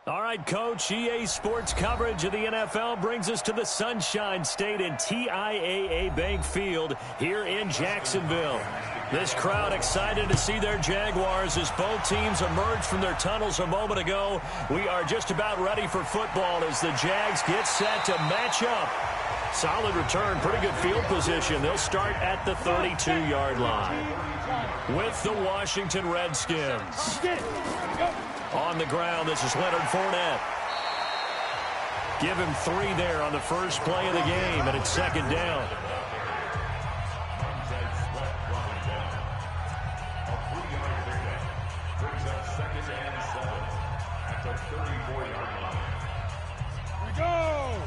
All right, Coach, EA Sports coverage of the NFL brings us to the Sunshine State and TIAA Bank Field here in Jacksonville. This crowd excited to see their Jaguars as both teams emerged from their tunnels a moment ago. We are just about ready for football as the Jags get set to match up. Solid return, pretty good field position. They'll start at the 32-yard line with the Washington Redskins. On the ground, this is Leonard Fournette. Give him 3 there on the first play of the game, and it's second down. Here we go.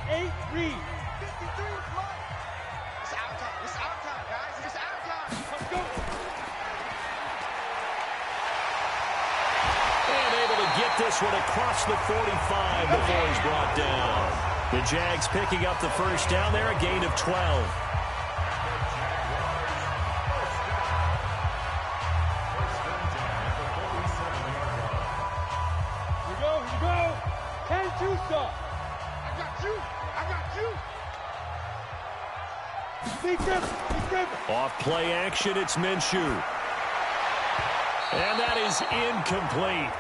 8 read. It's out time. It's out time, guys. It's out time. Let's go. And able to get this one across the 45 before he's brought down. The Jags picking up the first down there, a gain of 12. Here we go. Here we go. 10-2 stop. I got you. I got you. Defense. Off play action, it's Minshew. And that is incomplete.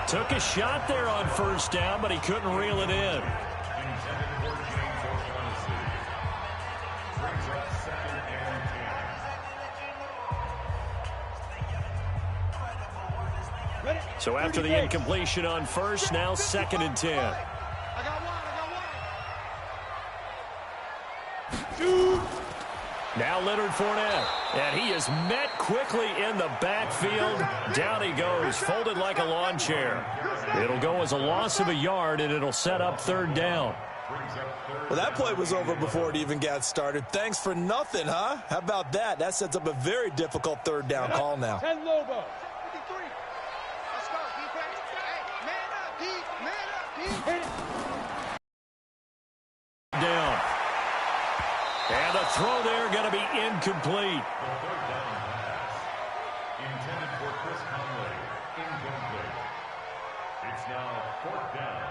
Took a shot there on first down, but he couldn't reel it in. So after the incompletion on first, now 2nd and 10. I got one. Dude. Now Leonard Fournette, and he is met quickly in the backfield. Down he goes, folded like a lawn chair. It'll go as a loss of a yard, and it'll set up 3rd down. Well, that play was over before it even got started. Thanks for nothing, huh? How about that? That sets up a very difficult 3rd down call now. 10 Lobo. 53. Let's go, defense. Hey, man up, D. Man up, D. Hit it. Down. And the throw there going to be incomplete. Intended for Chris Conley. Incomplete. It's now 4th down.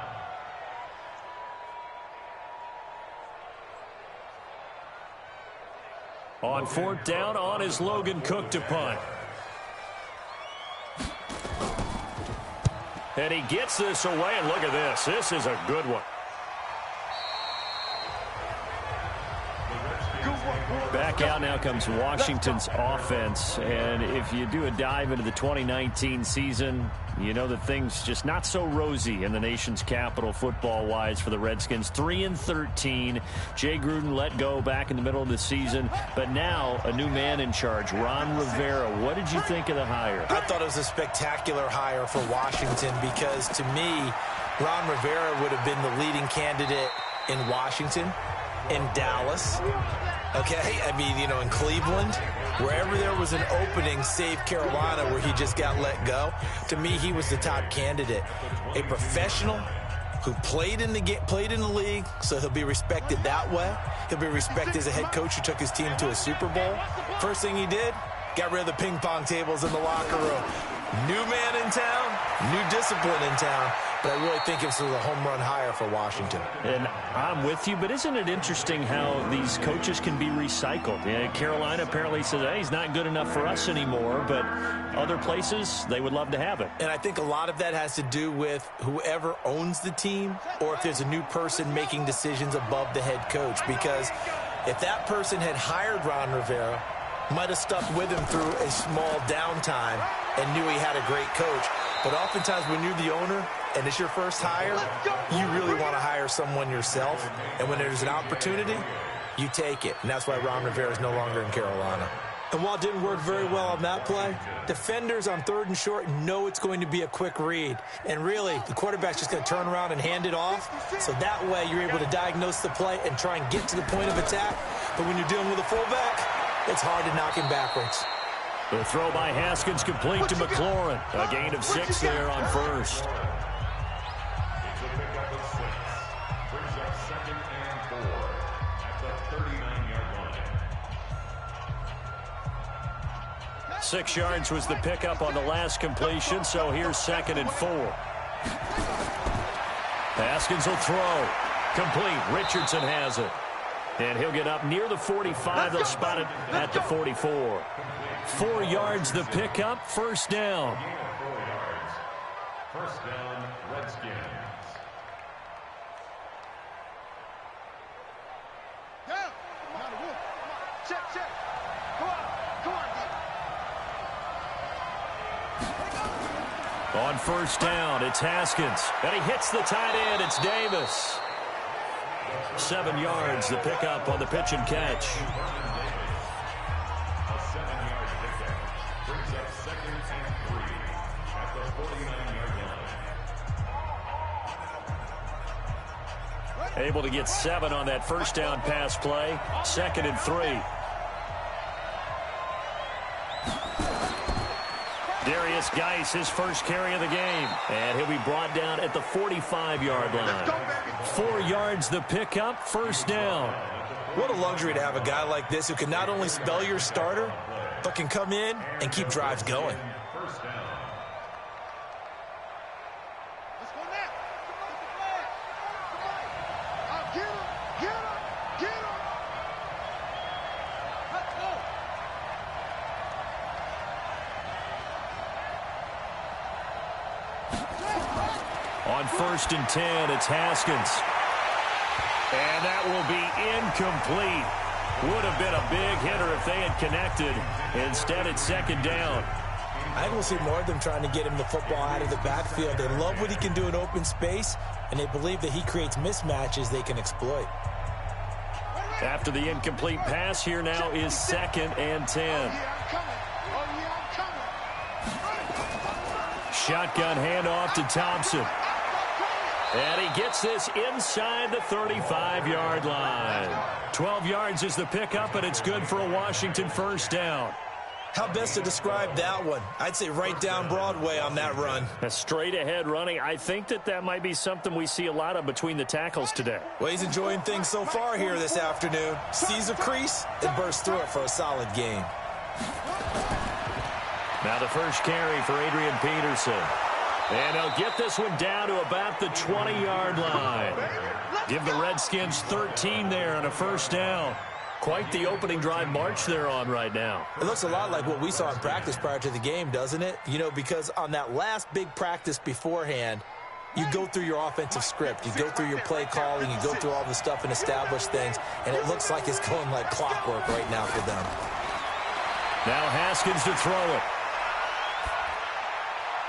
On 4th down, on is Logan Cook to punt. And he gets this away, and look at this. This is a good one. Back out now comes Washington's offense. And if you do a dive into the 2019 season, you know that things just not so rosy in the nation's capital football-wise for the Redskins. 3-13. Jay Gruden let go back in the middle of the season. But now a new man in charge, Ron Rivera. What did you think of the hire? I thought it was a spectacular hire for Washington because, to me, Ron Rivera would have been the leading candidate in Washington, in Dallas. Okay, I mean, in Cleveland, wherever there was an opening, save Carolina, where he just got let go. To me, he was the top candidate. A professional who played in the league, so he'll be respected that way. He'll be respected as a head coach who took his team to a Super Bowl. First thing he did, got rid of the ping pong tables in the locker room. New man in town, new discipline in town. But I really think it was a home run hire for Washington. And I'm with you, but isn't it interesting how these coaches can be recycled? Carolina apparently says, hey, he's not good enough for us anymore, but other places, they would love to have it. And I think a lot of that has to do with whoever owns the team or if there's a new person making decisions above the head coach. Because if that person had hired Ron Rivera, might have stuck with him through a small downtime and knew he had a great coach. But oftentimes when you're the owner and it's your first hire, you really want to hire someone yourself. And when there's an opportunity, you take it. And that's why Ron Rivera is no longer in Carolina. And while it didn't work very well on that play, defenders on 3rd and short know it's going to be a quick read. And really, the quarterback's just going to turn around and hand it off. So that way you're able to diagnose the play and try and get to the point of attack. But when you're dealing with a fullback, it's hard to knock him backwards. The throw by Haskins complete to McLaurin. A gain of 6 there on first. It's a pickup of 6. Brings up 2nd and 4 at the 39-yard line. 6 yards was the pickup on the last completion, so here's 2nd and 4. Haskins will throw. Complete. Richardson has it. And he'll get up near the 45. They'll spot it at the 44. 4 yards the pickup. First down. 4 yards. First down, Redskins. Down. Check, check. Go on. Go on, D. On first down, it's Haskins. And he hits the tight end. It's Davis. 7 yards, the pickup on the pitch and catch. A 7-yard pickup brings up 2nd and 3 at the 49-yard line. Able to get 7 on that first down pass play. 2nd and 3. Darius Geis, his first carry of the game. And he'll be brought down at the 45-yard line. 4 yards the pickup, first down. What a luxury to have a guy like this who can not only spell your starter, but can come in and keep drives going. First down. Let's go now. Come on. Get him. Get him. Get him. Let's go. On 1st and 10, it's Haskins. And that will be incomplete. Would have been a big hitter if they had connected. Instead, it's 2nd down. I think we'll see more of them trying to get him the football out of the backfield. They love what he can do in open space, and they believe that he creates mismatches they can exploit. After the incomplete pass, here now is 2nd and 10. Yeah, I'm coming. Oh, yeah, I'm coming. Shotgun handoff to Thompson. And he gets this inside the 35-yard line. 12 yards is the pickup, and it's good for a Washington first down. How best to describe that one? I'd say right down Broadway on that run. A straight-ahead running. I think that might be something we see a lot of between the tackles today. Well, he's enjoying things so far here this afternoon. Sees a crease and bursts through it for a solid gain. Now the first carry for Adrian Peterson. And he'll get this one down to about the 20-yard line. Give the Redskins 13 there on a first down. Quite the opening drive march they're on right now. It looks a lot like what we saw in practice prior to the game, doesn't it? You know, because on that last big practice beforehand, you go through your offensive script. You go through your play calling. You go through all the stuff and establish things. And it looks like it's going like clockwork right now for them. Now Haskins to throw it.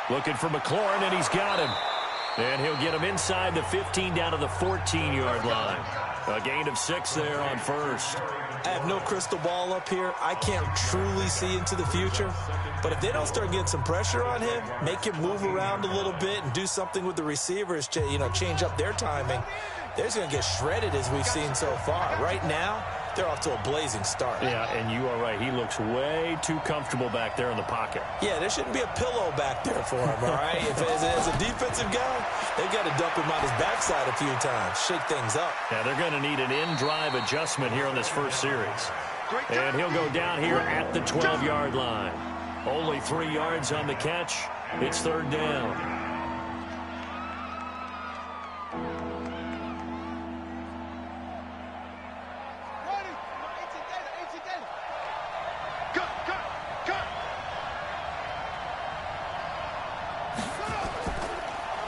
Looking for McLaurin, and he's got him. And he'll get him inside the 15 down to the 14-yard line. A gain of 6 there on first. I have no crystal ball up here. I can't truly see into the future. But if they don't start getting some pressure on him, make him move around a little bit and do something with the receivers, change up their timing, they're just going to get shredded as we've seen so far. Right now, they're off to a blazing start. Yeah, and you are right. He looks way too comfortable back there in the pocket. Yeah, there shouldn't be a pillow back there for him, all right? As a defensive guy, they've got to dump him on his backside a few times, shake things up. Yeah, they're going to need an in-drive adjustment here on this first series. And he'll go down here at the 12-yard line. Only 3 yards on the catch. It's 3rd down.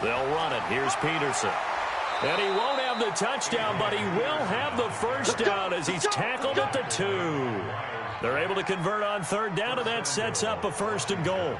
They'll run it. Here's Peterson. And he won't have the touchdown, but he will have the first down as he's tackled at the 2. They're able to convert on 3rd down, and that sets up a 1st and goal.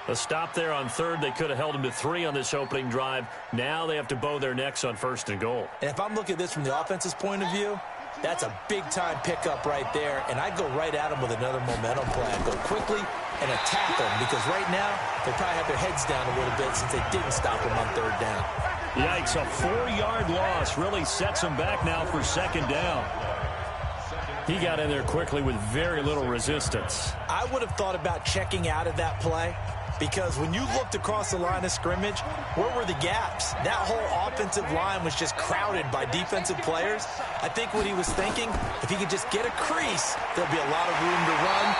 A stop there on 3rd. They could have held him to 3 on this opening drive. Now they have to bow their necks on 1st and goal. And if I'm looking at this from the offense's point of view, that's a big-time pickup right there, and I go right at him with another momentum play. I go quickly and attack them because right now they probably have their heads down a little bit since they didn't stop him on 3rd down. Yikes, a 4-yard loss really sets him back now for 2nd down. He got in there quickly with very little resistance. I would have thought about checking out of that play because when you looked across the line of scrimmage, where were the gaps? That whole offensive line was just crowded by defensive players. I think what he was thinking, if he could just get a crease, there'll be a lot of room to run.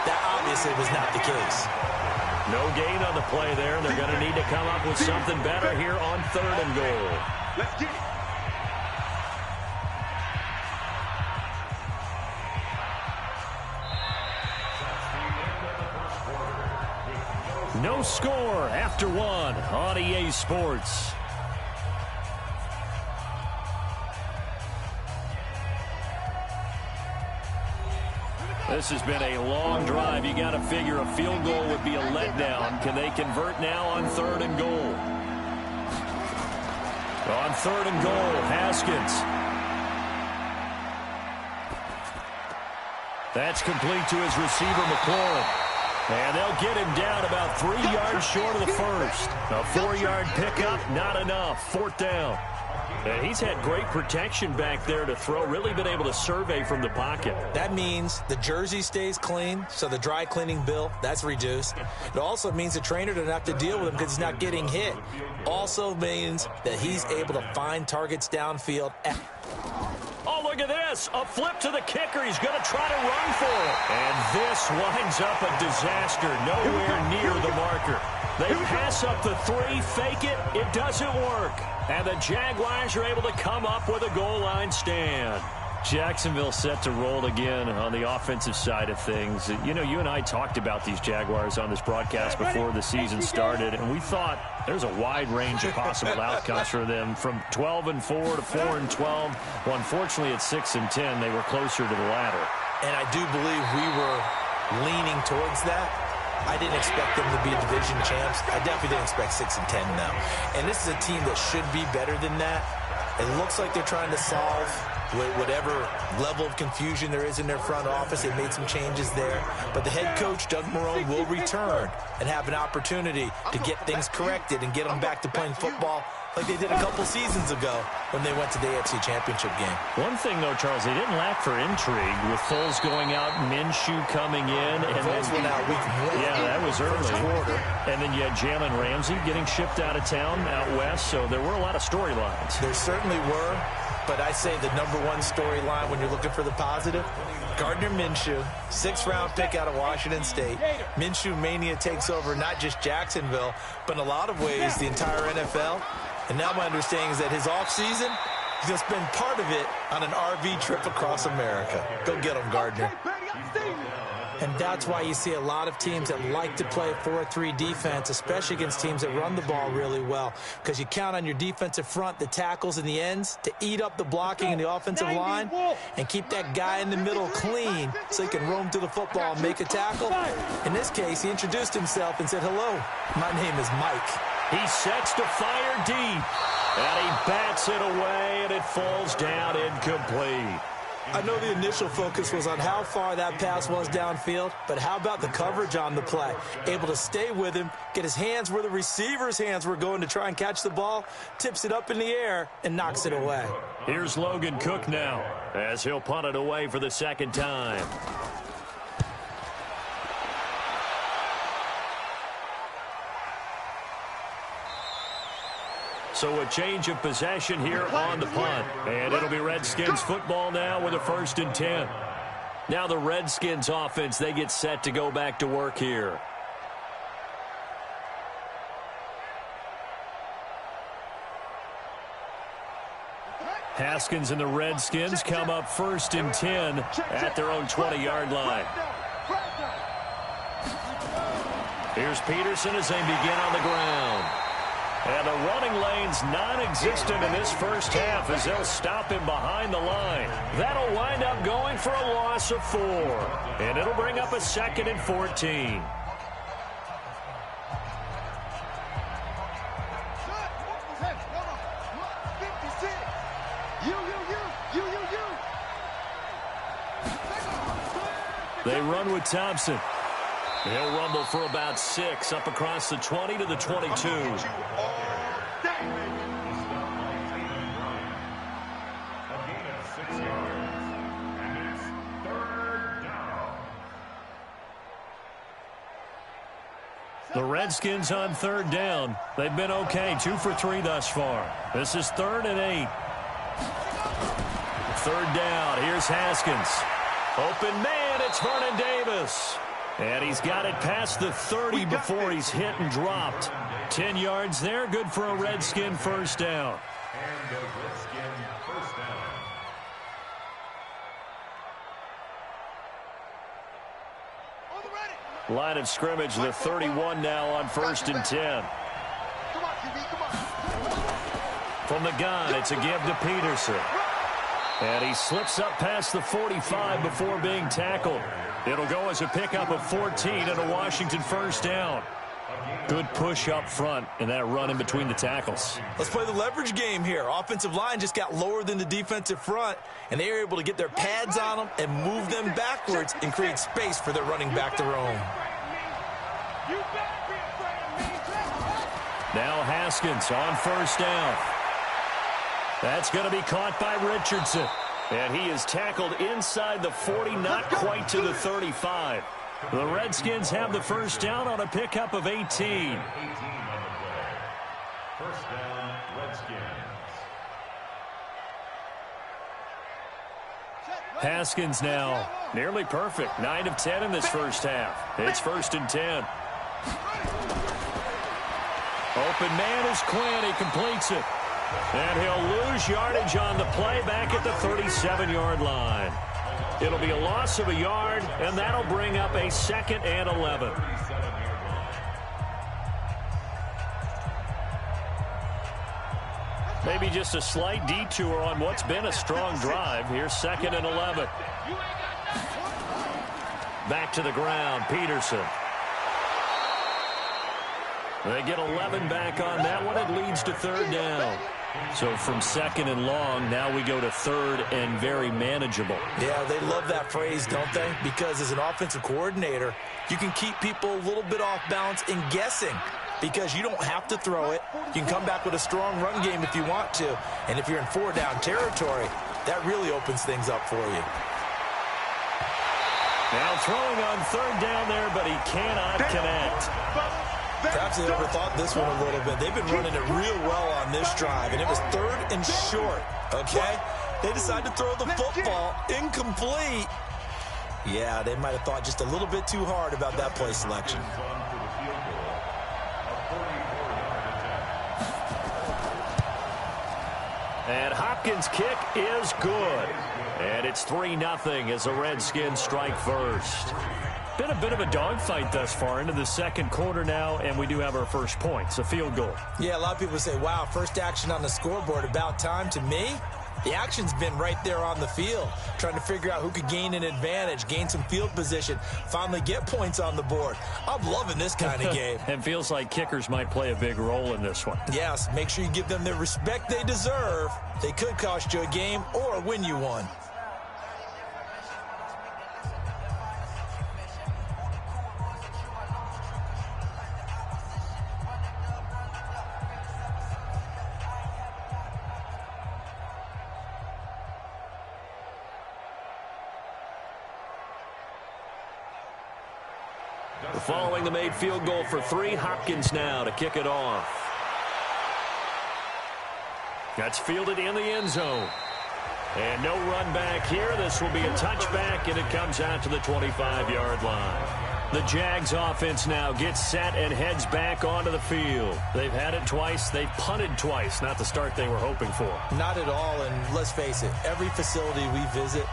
That obviously was not the case. No gain on the play there. They're going to need to come up with something better here on 3rd and goal. Let's get it. No score after 1 on EA Sports. This has been a long drive. You got to figure a field goal would be a letdown. Can they convert now on 3rd and goal? On 3rd and goal, Haskins. That's complete to his receiver, McLaurin. And they'll get him down about 3 yards short of the first. A 4-yard pickup, not enough. 4th down. And he's had great protection back there to throw. Really been able to survey from the pocket. That means the jersey stays clean, so the dry cleaning bill, that's reduced. It also means the trainer doesn't have to deal with him because he's not getting hit. Also means that he's able to find targets downfield. Oh, look at this. A flip to the kicker. He's going to try to run for it. And this winds up a disaster. Nowhere near the marker. They pass up the 3, fake it. It doesn't work. And the Jaguars are able to come up with a goal line stand. Jacksonville set to roll again on the offensive side of things. You know, you and I talked about these Jaguars on this broadcast before the season started, and we thought there's a wide range of possible outcomes for them, from 12-4 to 4-12. Well, unfortunately, at 6-10, they were closer to the latter. And I do believe we were leaning towards that. I didn't expect them to be division champs. I definitely didn't expect 6-10 now. And this is a team that should be better than that. It looks like they're trying to solve whatever level of confusion there is in their front office. They made some changes there. But the head coach, Doug Marrone, will return and have an opportunity to get things corrected and get them back to playing football like they did a couple seasons ago when they went to the AFC Championship game. One thing, though, Charles, they didn't lack for intrigue with Foles going out, Minshew coming in. And Foles went out week 1. Yeah, that was early. First quarter. And then you had Jalen Ramsey getting shipped out of town out west, so there were a lot of storylines. There certainly were, but I say the number one storyline when you're looking for the positive, Gardner Minshew, 6th-round pick out of Washington State. Minshew mania takes over not just Jacksonville, but in a lot of ways the entire NFL. And now my understanding is that his offseason, he's going to spend part of it on an RV trip across America. Go get him, Gardner. And that's why you see a lot of teams that like to play 4-3 defense, especially against teams that run the ball really well, because you count on your defensive front, the tackles and the ends, to eat up the blocking in the offensive line and keep that guy in the middle clean so he can roam through the football and make a tackle. In this case, he introduced himself and said, "Hello, my name is Mike." He sets to fire deep, and he bats it away, and it falls down incomplete. I know the initial focus was on how far that pass was downfield, but how about the coverage on the play? Able to stay with him, get his hands where the receiver's hands were going to try and catch the ball, tips it up in the air, and knocks it away. Here's Logan Cook now, as he'll punt it away for the 2nd time. So a change of possession here on the punt. And it'll be Redskins football now with a 1st and 10. Now the Redskins offense, they get set to go back to work here. Haskins and the Redskins come up 1st and 10 at their own 20-yard line. Here's Peterson as they begin on the ground. And the running lane's non-existent in this first half as they'll stop him behind the line. That'll wind up going for a loss of 4. And it'll bring up a 2nd and 14. They run with Thompson. He'll rumble for about 6 up across the 20 to the 22. The Redskins on 3rd down. They've been okay, 2 for 3 thus far. This is 3rd and 8. 3rd down. Here's Haskins. Open man, it's Vernon Davis. And he's got it past the 30 before he's hit and dropped. 10 yards there, good for a Redskin first down. And a Redskin first down. Line of scrimmage, the 31 now on 1st and 10. Come on, QB, come on. From the gun, it's a give to Peterson. And he slips up past the 45 before being tackled. It'll go as a pickup of 14 and a Washington first down. Good push up front and that run in between the tackles. Let's play the leverage game here. Offensive line just got lower than the defensive front, and they were able to get their pads on them and move them backwards and create space for their running back to roam. Now Haskins on first down. That's going to be caught by Richardson. And he is tackled inside the 40, not quite to the 35. The Redskins have the first down on a pickup of 18. 18 on the play. First down, Redskins. Haskins now nearly perfect. 9 of 10 in this first half. It's 1st and 10. Open man is Quinn. He completes it. And he'll lose yardage on the play back at the 37-yard line. It'll be a loss of a yard, and that'll bring up a 2nd and 11. Maybe just a slight detour on what's been a strong drive. Here's 2nd and 11. Back to the ground, Peterson. They get 11 back on that one. It leads to 3rd down. So from 2nd and long, now we go to 3rd and very manageable. Yeah, they love that phrase, don't they? Because as an offensive coordinator, you can keep people a little bit off balance in guessing because you don't have to throw it. You can come back with a strong run game if you want to. And if you're in 4-down territory, that really opens things up for you. Now throwing on 3rd down there, but he cannot connect. Perhaps they overthought this one a little bit. They've been running it real well on this drive, and it was 3rd and short, okay? They decided to throw the football incomplete. Yeah, they might have thought just a little bit too hard about that play selection. And Hopkins' kick is good. And it's 3-0 as the Redskins strike first. Been a bit of a dogfight thus far into the 2nd quarter now, and we do have our first points, a field goal. Yeah, a lot of people say, wow, first action on the scoreboard, about time. To me, the action's been right there on the field, trying to figure out who could gain an advantage, gain some field position, finally get points on the board. I'm loving this kind of game. And feels like kickers might play a big role in this one. Yes, make sure you give them the respect they deserve. They could cost you a game or win you one. Following the made field goal for 3, Hopkins now to kick it off. That's fielded in the end zone. And no run back here. This will be a touchback, and it comes out to the 25-yard line. The Jags offense now gets set and heads back onto the field. They've had it twice. They've punted twice. Not the start they were hoping for. Not at all, and let's face it, every facility we visit,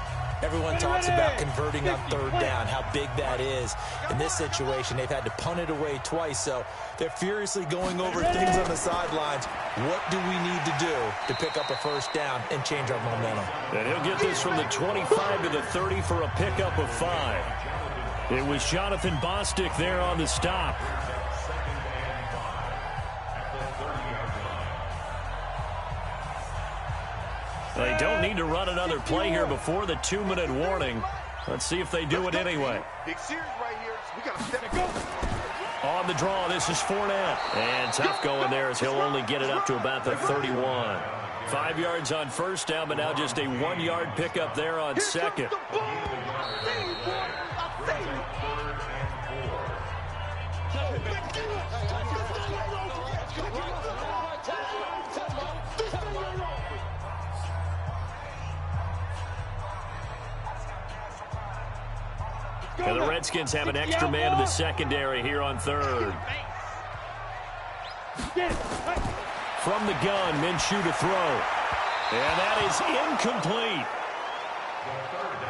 everyone talks about converting on 3rd down, how big that is. In this situation, they've had to punt it away twice, so they're furiously going over things on the sidelines. What do we need to do to pick up a first down and change our momentum? And he'll get this from the 25 to the 30 for a pickup of 5. It was Jonathan Bostic there on the stop. They don't need to run another play here before the 2-minute warning. Let's see if they do it anyway. Big series right here. We got to step it. On the draw, this is Fournette. And tough going there as he'll only get it up to about the 31. 5 yards on first down, but now just a 1-yard pickup there on 2nd. And the Redskins have an extra man in the secondary here on third. From the gun, Minshew to throw. And that is incomplete.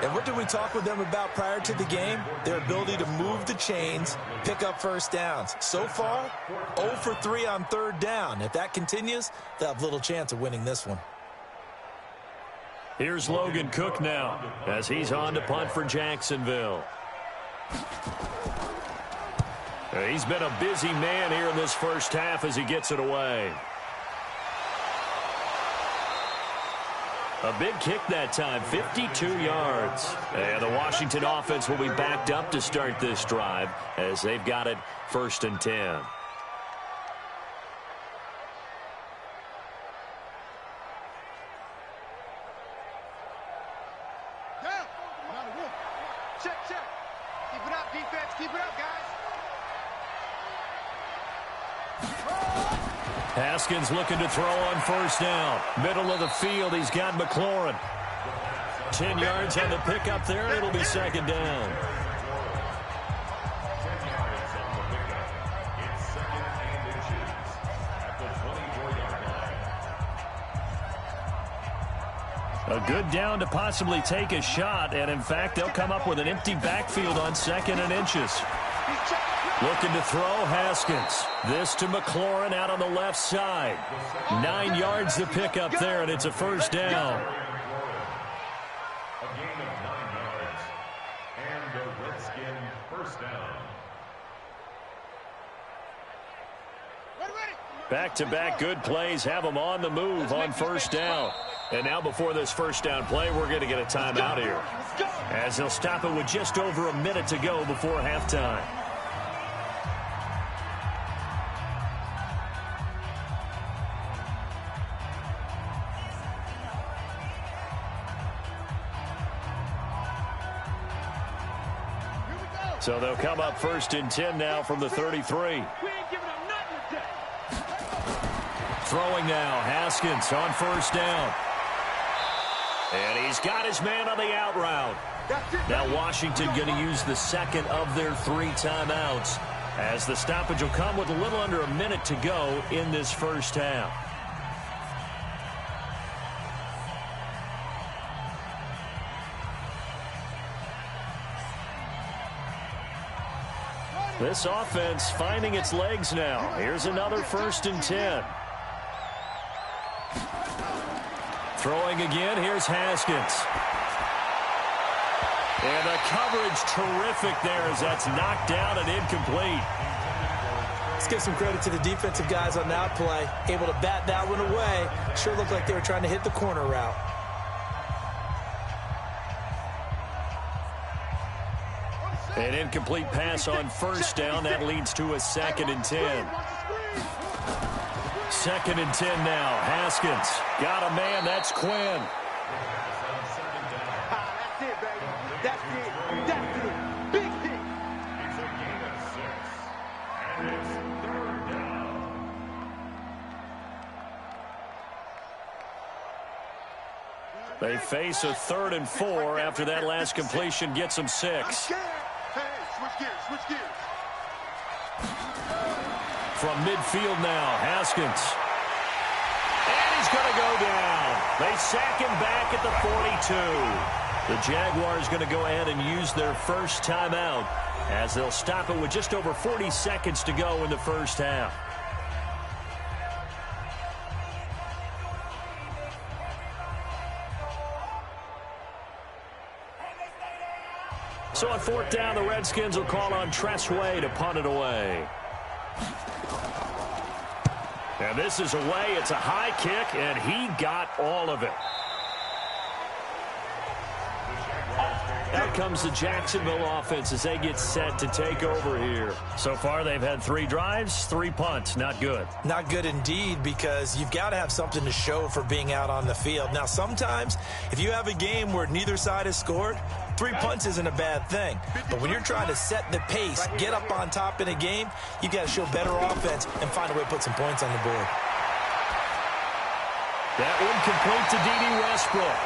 And what did we talk with them about prior to the game? Their ability to move the chains, pick up first downs. So far, 0 for 3 on third down. If that continues, they'll have little chance of winning this one. Here's Logan Cook now as he's on to punt for Jacksonville. He's been a busy man here in this first half as he gets it away. A big kick that time, 52 yards. And the Washington offense will be backed up to start this drive as they've got it 1st and 10. Check. Keep it up, defense. Keep it up, guys. Haskins looking to throw on 1st down. Middle of the field, he's got McLaurin. 10 yards on the pickup there. It'll be 2nd down. 10 yards on the pickup. It's 2nd and inches at the 24-yard line. A good down to possibly take a shot, and in fact, they'll come up with an empty backfield on 2nd and inches. Looking to throw, Haskins. This to McLaurin out on the left side. 9 yards to pick up there, and it's a 1st down. A gain of 9 yards. And the Redskin 1st down. Back-to-back good plays have them on the move on 1st down. And now before this 1st down play, we're going to get a timeout here, as they'll stop it with just over a minute to go before halftime. So they'll come up 1st and 10 now from the 33. Throwing now, Haskins on 1st down. And he's got his man on the out route. Now Washington going to use the 2nd of their 3 timeouts, as the stoppage will come with a little under a minute to go in this 1st half. This offense finding its legs now. Here's another 1st and 10. Throwing again, here's Haskins. And the coverage terrific there as that's knocked down and incomplete. Let's give some credit to the defensive guys on that play. Able to bat that one away. Sure looked like they were trying to hit the corner route. An incomplete pass on 1st down. That leads to a 2nd and 10. 2nd and 10 now. Haskins got a man. That's Quinn. That's it, baby. That's it. That's it. Big hit. It's a gain of 6. And it's 3rd down. They face a 3rd and 4 after that last completion gets them 6. Hey, switch gears. From midfield now, Haskins. And he's going to go down. They sack him back at the 42. The Jaguars going to go ahead and use their 1st timeout, as they'll stop it with just over 40 seconds to go in the 1st half. So on 4th down, the Redskins will call on Tress Way to punt it away. And this is away. It's a high kick, and he got all of it. Out comes the Jacksonville offense as they get set to take over here. So far, they've had 3 drives, 3 punts. Not good. Not good indeed, because you've got to have something to show for being out on the field. Now, sometimes, if you have a game where neither side has scored, 3 punts isn't a bad thing. But when you're trying to set the pace, get up on top in a game, you've got to show better offense and find a way to put some points on the board. That one complete to D.D. Westbrook.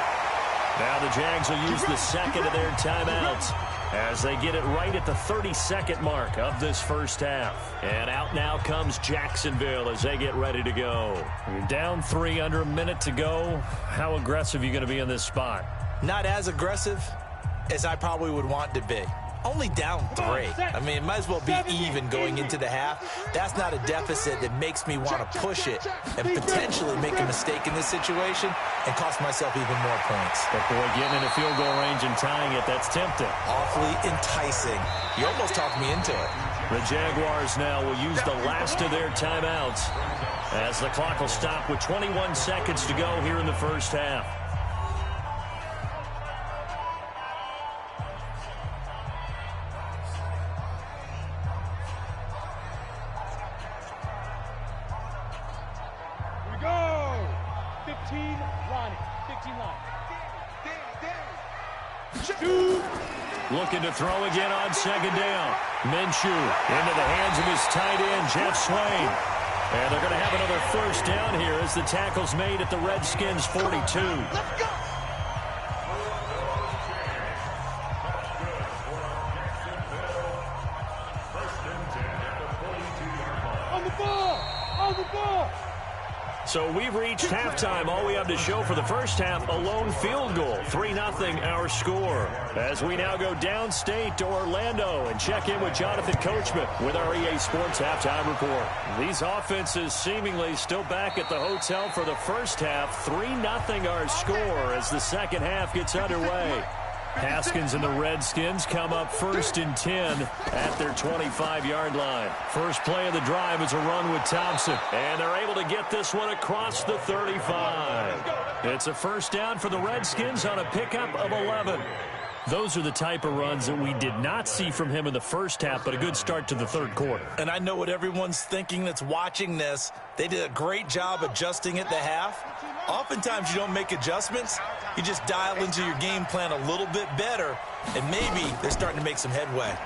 Now the Jags will use the 2nd of their timeouts as they get it right at the 32nd mark of this first half. And out now comes Jacksonville as they get ready to go. You're down 3, under a minute to go. How aggressive are you going to be in this spot? Not as aggressive as I probably would want to be. Only down 3. I mean, it might as well be even going into the half. That's not a deficit that makes me want to push it and potentially make a mistake in this situation and cost myself even more points. But boy, getting into field goal range and tying it, that's tempting. Awfully enticing. You almost talked me into it. The Jaguars now will use the last of their timeouts as the clock will stop with 21 seconds to go here in the first half. Looking to throw again on second down. Minshew into the hands of his tight end, Jeff Swain. And they're going to have another first down here as the tackle's made at the Redskins' 42. Let's go. On the ball! On the ball! So we've reached halftime. All we have to show for the first half, a lone field goal. 3-0 our score. As we now go downstate to Orlando and check in with Jonathan Coachman with our EA Sports Halftime Report. These offenses seemingly still back at the hotel for the first half. 3-0 our score as the second half gets underway. Haskins and the Redskins come up 1st and 10 at their 25-yard line. First play of the drive is a run with Thompson, and they're able to get this one across the 35. It's a first down for the Redskins on a pickup of 11. Those are the type of runs that we did not see from him in the first half, but a good start to the third quarter. And I know what everyone's thinking that's watching this. They did a great job adjusting at the half. Oftentimes you don't make adjustments. You just dial into your game plan a little bit better, and maybe they're starting to make some headway.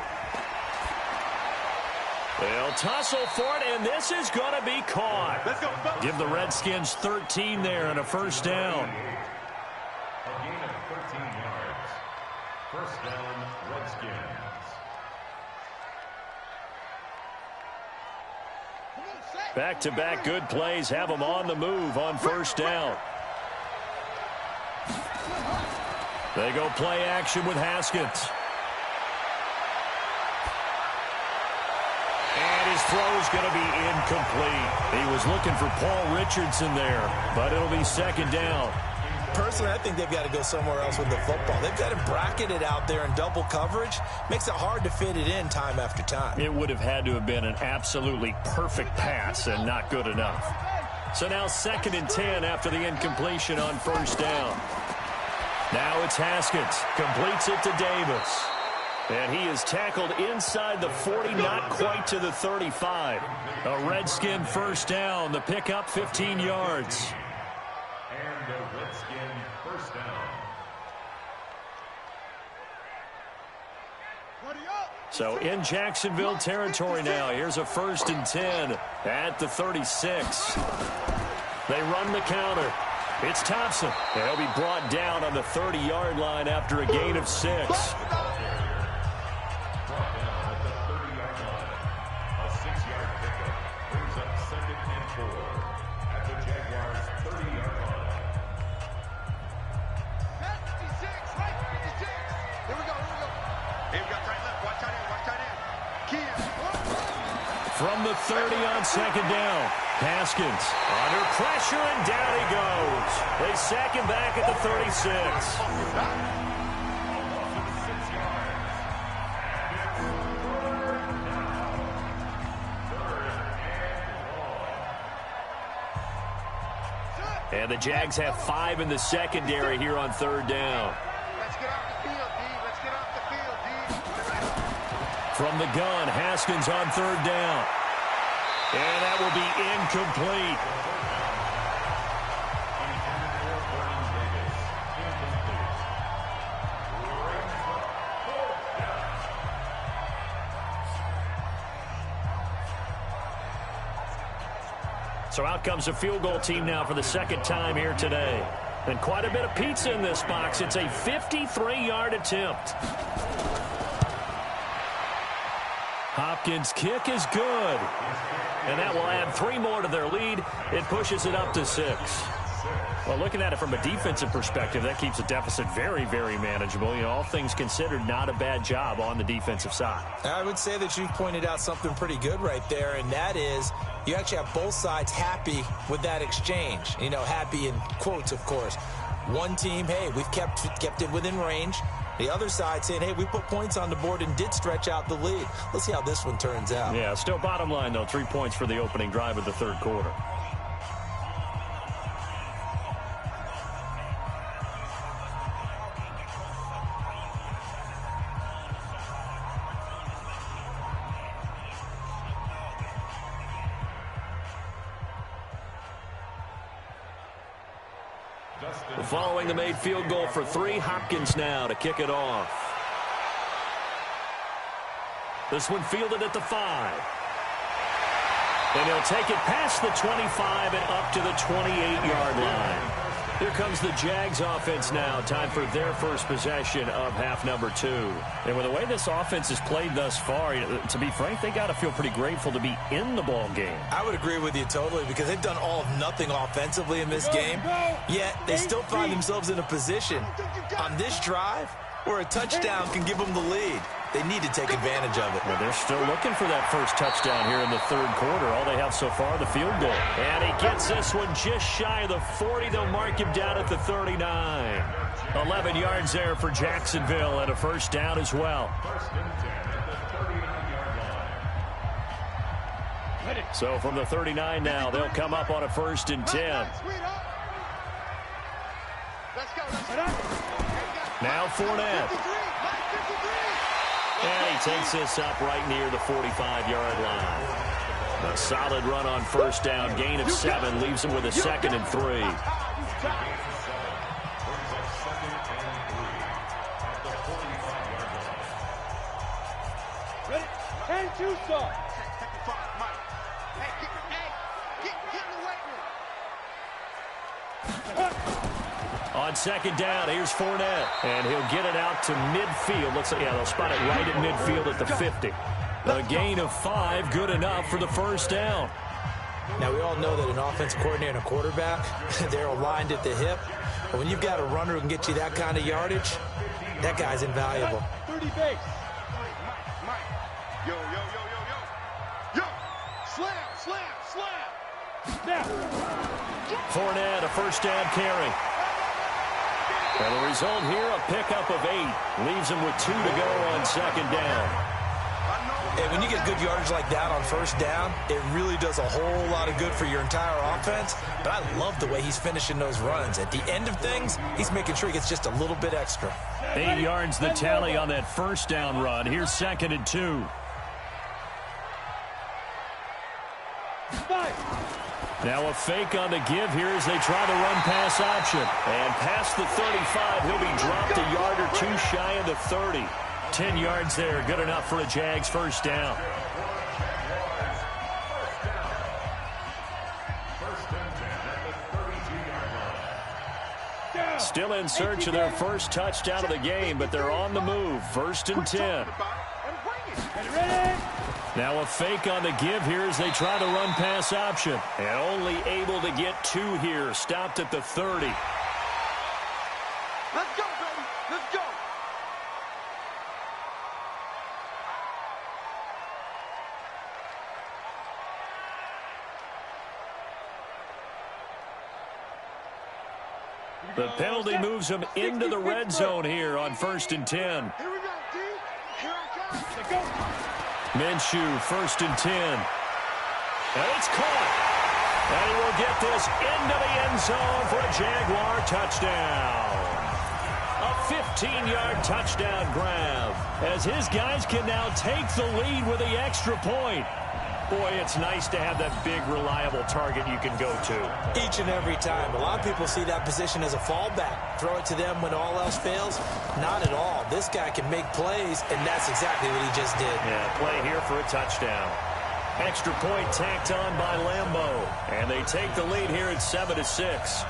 They'll tussle for it, and this is going to be caught. Let's go. Give the Redskins 13 there and a first down. A gain of 13 yards. First down, Redskins. Back-to-back good plays have them on the move on first down. They go play action with Haskins. And his throw's going to be incomplete. He was looking for Paul Richardson there, but it'll be second down. Personally, I think they've got to go somewhere else with the football. They've got to bracket it out there in double coverage. Makes it hard to fit it in time after time. It would have had to have been an absolutely perfect pass and not good enough. So now 2nd and 10 after the incompletion on first down. Now it's Haskins. Completes it to Davis. And he is tackled inside the 40, not quite to the 35. A Redskin first down. The pickup 15 yards. And a Redskin first down. So in Jacksonville territory now. Here's a 1st and 10 at the 36. They run the counter. It's Thompson. And he'll be brought down on the 30-yard line after a gain of 6. From the 30 on second down. Haskins under pressure, and down he goes. They sack him back at the 36. And the Jags have 5 in the secondary here on third down. Let's get off the field, D. Let's get off the field, D. From the gun, Haskins on third down. And that will be incomplete. So out comes a field goal team now for the second time here today. And quite a bit of pizza in this box. It's a 53-yard attempt. Hopkins' kick is good. And that will add 3 more to their lead. It pushes it up to 6. Well, looking at it from a defensive perspective, that keeps the deficit very, very manageable. You know, all things considered, not a bad job on the defensive side. I would say that you've pointed out something pretty good right there, and that is you actually have both sides happy with that exchange. You know, happy in quotes, of course. One team, hey, we've kept it within range. The other side saying, hey, we put points on the board and did stretch out the lead. Let's see how this one turns out. Yeah, still bottom line, though, 3 points for the opening drive of the third quarter. Following the made field goal for 3, Hopkins now to kick it off. This one fielded at the 5. And he'll take it past the 25 and up to the 28-yard line. Here comes the Jags offense now. Time for their first possession of half number 2. And with the way this offense has played thus far, to be frank, they got to feel pretty grateful to be in the ball game. I would agree with you totally because they've done all of nothing offensively in this game. Yet they still find themselves in a position on this drive where a touchdown can give them the lead. They need to take advantage of it. Well, they're still looking for that first touchdown here in the third quarter. All they have so far, the field goal. And he gets this one just shy of the 40. They'll mark him down at the 39. 11 yards there for Jacksonville and a first down as well. So from the 39 now, they'll come up on a 1st and 10. Now Fournette. And he takes this up right near the 45-yard line. A solid run on first down. Gain of 7 leaves him with a 2nd and 3. Ready? And 2 stop. On 2nd down, here's Fournette. And he'll get it out to midfield. Looks like, yeah, they'll spot it right at midfield at the 50. A gain of 5, good enough for the first down. Now, we all know that an offensive coordinator and a quarterback, they're aligned at the hip. But when you've got a runner who can get you that kind of yardage, that guy's invaluable. 30 base. Yo. Yo. Slam. Snap. Fournette, a first down carry. And the result here, a pickup of 8. Leaves him with 2 to go on 2nd down. Hey, when you get good yardage like that on first down, it really does a whole lot of good for your entire offense. But I love the way he's finishing those runs. At the end of things, he's making sure he gets just a little bit extra. 8 yards the tally on that first down run. Here's 2nd and 2. 5. Now a fake on the give here as they try the run-pass option. And past the 35, he'll be dropped a yard or 2 shy of the 30. 10 yards there, good enough for a Jags first down. Still in search of their first touchdown of the game, but they're on the move. 1st and 10. Now a fake on the give here as they try the run-pass option. And only able to get 2 here. Stopped at the 30. Let's go, baby. Let's go. The penalty moves them into the red zone here on 1st and 10. Here we go, D. Here I come. Minshew, 1st and 10. And it's caught. And he will get this into the end zone for a Jaguar touchdown. A 15-yard touchdown grab as his guys can now take the lead with the extra point. Boy, it's nice to have that big, reliable target you can go to. Each and every time. A lot of people see that position as a fallback. Throw it to them when all else fails. Not at all. This guy can make plays, and that's exactly what he just did. Yeah, play here for a touchdown. Extra point tacked on by Lambeau. And they take the lead here at 7-6.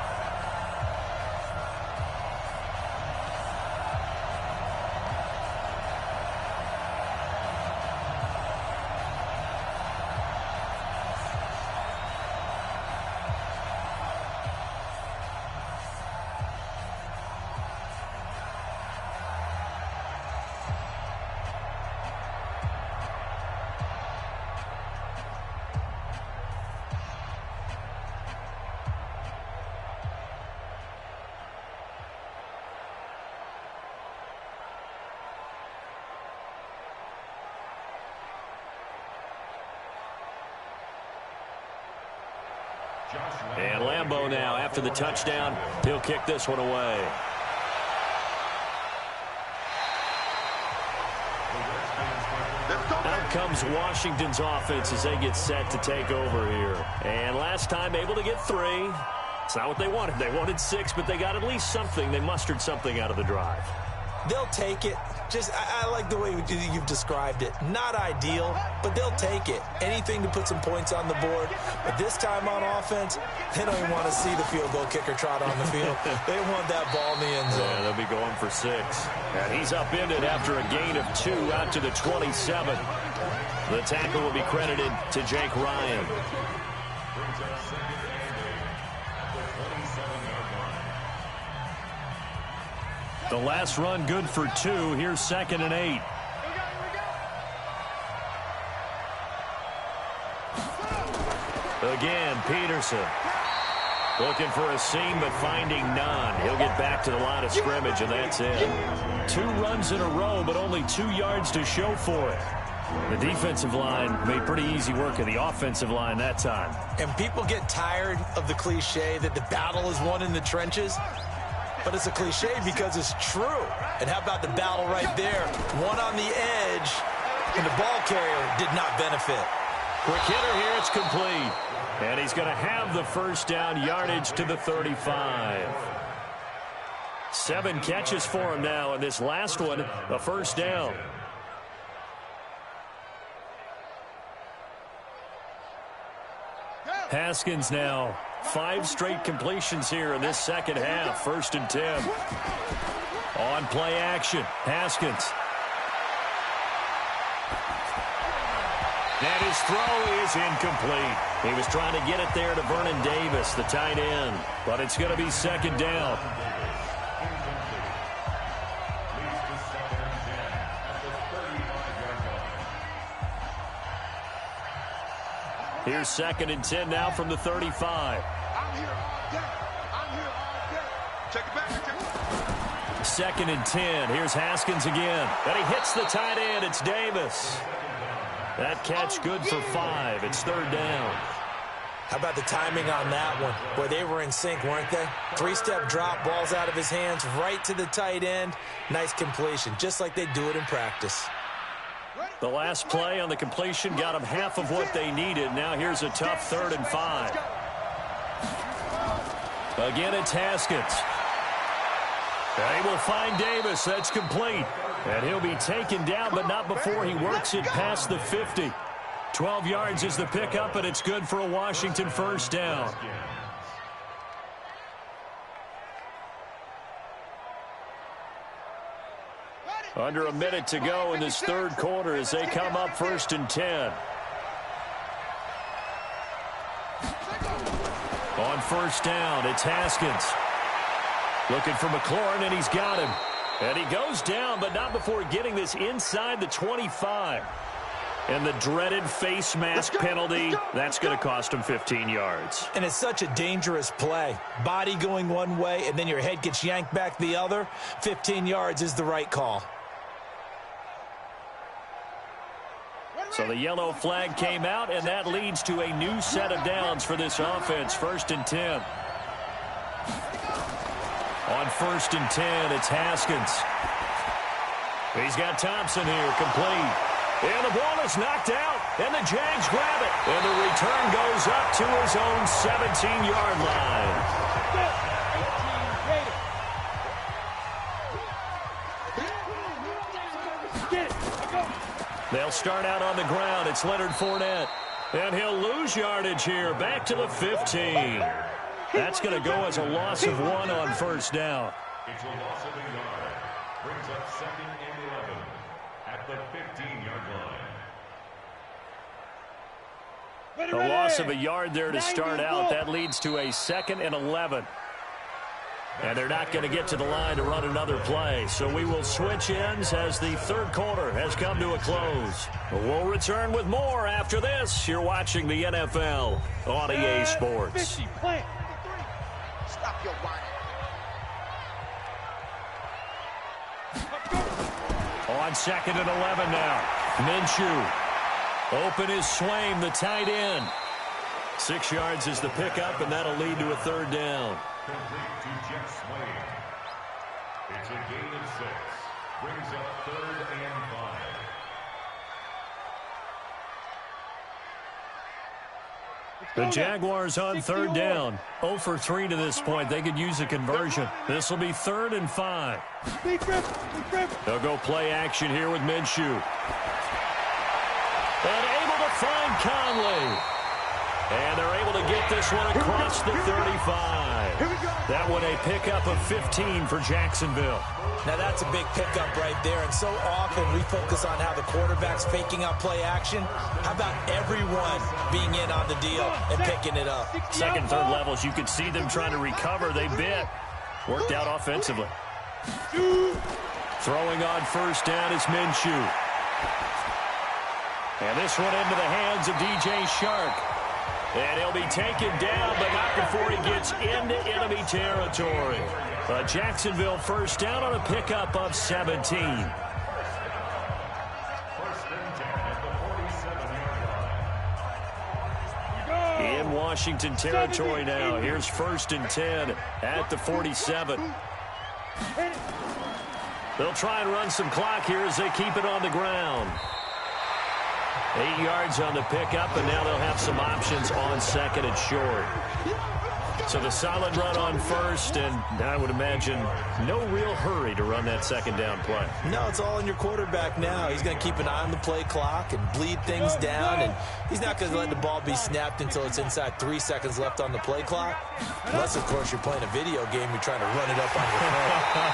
And Lambeau now, after the touchdown, he'll kick this one away. Out comes Washington's offense as they get set to take over here. And last time able to get 3. It's not what they wanted. They wanted 6, but they got at least something. They mustered something out of the drive. They'll take it. I like the way you've described it. Not ideal, but they'll take it. Anything to put some points on the board. But this time on offense, they don't even want to see the field goal kicker trot on the field. They want that ball in the end zone. Yeah, they'll be going for 6. And he's upended after a gain of 2 out to the 27. The tackle will be credited to Jake Ryan. The last run good for 2. Here's 2nd and 8. Again, Peterson. Looking for a seam, but finding none. He'll get back to the line of scrimmage, and that's it. 2 runs in a row, but only 2 yards to show for it. The defensive line made pretty easy work of the offensive line that time. And people get tired of the cliche that the battle is won in the trenches. But it's a cliche because it's true. And how about the battle right there? One on the edge, and the ball carrier did not benefit. Quick hitter here, it's complete. And he's going to have the first down, yardage to the 35. 7 catches for him now, and this last one, a first down. Haskins now, 5 straight completions here in this second half. 1st and 10. On play action, Haskins. And his throw is incomplete. He was trying to get it there to Vernon Davis, the tight end. But it's going to be 2nd down. Here's 2nd and 10 now from the 35. I'm here all day. I'm here all day. Check it back. 2nd and 10. Here's Haskins again. And he hits the tight end. It's Davis. That catch good for 5. It's 3rd down. How about the timing on that one? Boy, they were in sync, weren't they? 3-step drop, balls out of his hands, right to the tight end. Nice completion, just like they do it in practice. The last play on the completion got them half of what they needed. Now here's a tough 3rd and 5. Again, it's Haskins. They will find Davis. That's complete. And he'll be taken down, but not before he works it past the 50. 12 yards is the pickup, and it's good for a Washington first down. Under a minute to go in this 3rd quarter as they come up 1st and 10. On 1st down, it's Haskins. Looking for McLaurin, and he's got him. And he goes down, but not before getting this inside the 25. And the dreaded face mask penalty, that's going to cost him 15 yards. And it's such a dangerous play. Body going one way, and then your head gets yanked back the other. 15 yards is the right call. So the yellow flag came out, and that leads to a new set of downs for this offense. 1st and 10. On 1st and 10, it's Haskins. He's got Thompson here, complete. And the ball is knocked out, and the Jags grab it. And the return goes up to his own 17-yard line. They'll start out on the ground. It's Leonard Fournette. And he'll lose yardage here, back to the 15. That's going to go as a loss of 1 on 1st down. It's a loss of a yard. Brings up 2nd and 11 at the 15-yard line. A loss of a yard there to start out. That leads to a 2nd and 11. And they're not going to get to the line to run another play. So we will switch ends as the 3rd quarter has come to a close. We'll return with more after this. You're watching the NFL on EA Sports. Stop your whining. On 2nd and 11 now. Minshew. Open is Swaim, the tight end. 6 yards is the pickup, and that'll lead to a third down. Complete to Jeff Swain. It's a gain of 6. Brings up 3rd and 5. The Jaguars on third down. 0 for 3 to this point. They could use a conversion. This will be 3rd and 5. They'll go play action here with Minshew. And able to find Conley. And they're able to get this one across the 35. That one a pickup of 15 for Jacksonville. Now that's a big pickup right there, and so often we focus on how the quarterback's faking out play action. How about everyone being in on the deal and picking it up? Second, third levels, you could see them trying to recover. They bit. Worked out offensively. Throwing on first down is Minshew. And this one into the hands of DJ Shark. And he'll be taken down, but not before he gets into enemy territory. A Jacksonville first down on a pickup of 17. First and 10 at the 47-yard line. In Washington territory now. Here's 1st and 10 at the 47. They'll try and run some clock here as they keep it on the ground. 8 yards on the pickup, and now they'll have some options on second and short. So the solid run on first, and I would imagine no real hurry to run that second down play. No, it's all in your quarterback now. He's going to keep an eye on the play clock and bleed things down, and he's not going to let the ball be snapped until it's inside 3 seconds left on the play clock. Unless, of course, you're playing a video game, you're trying to run it up on your phone.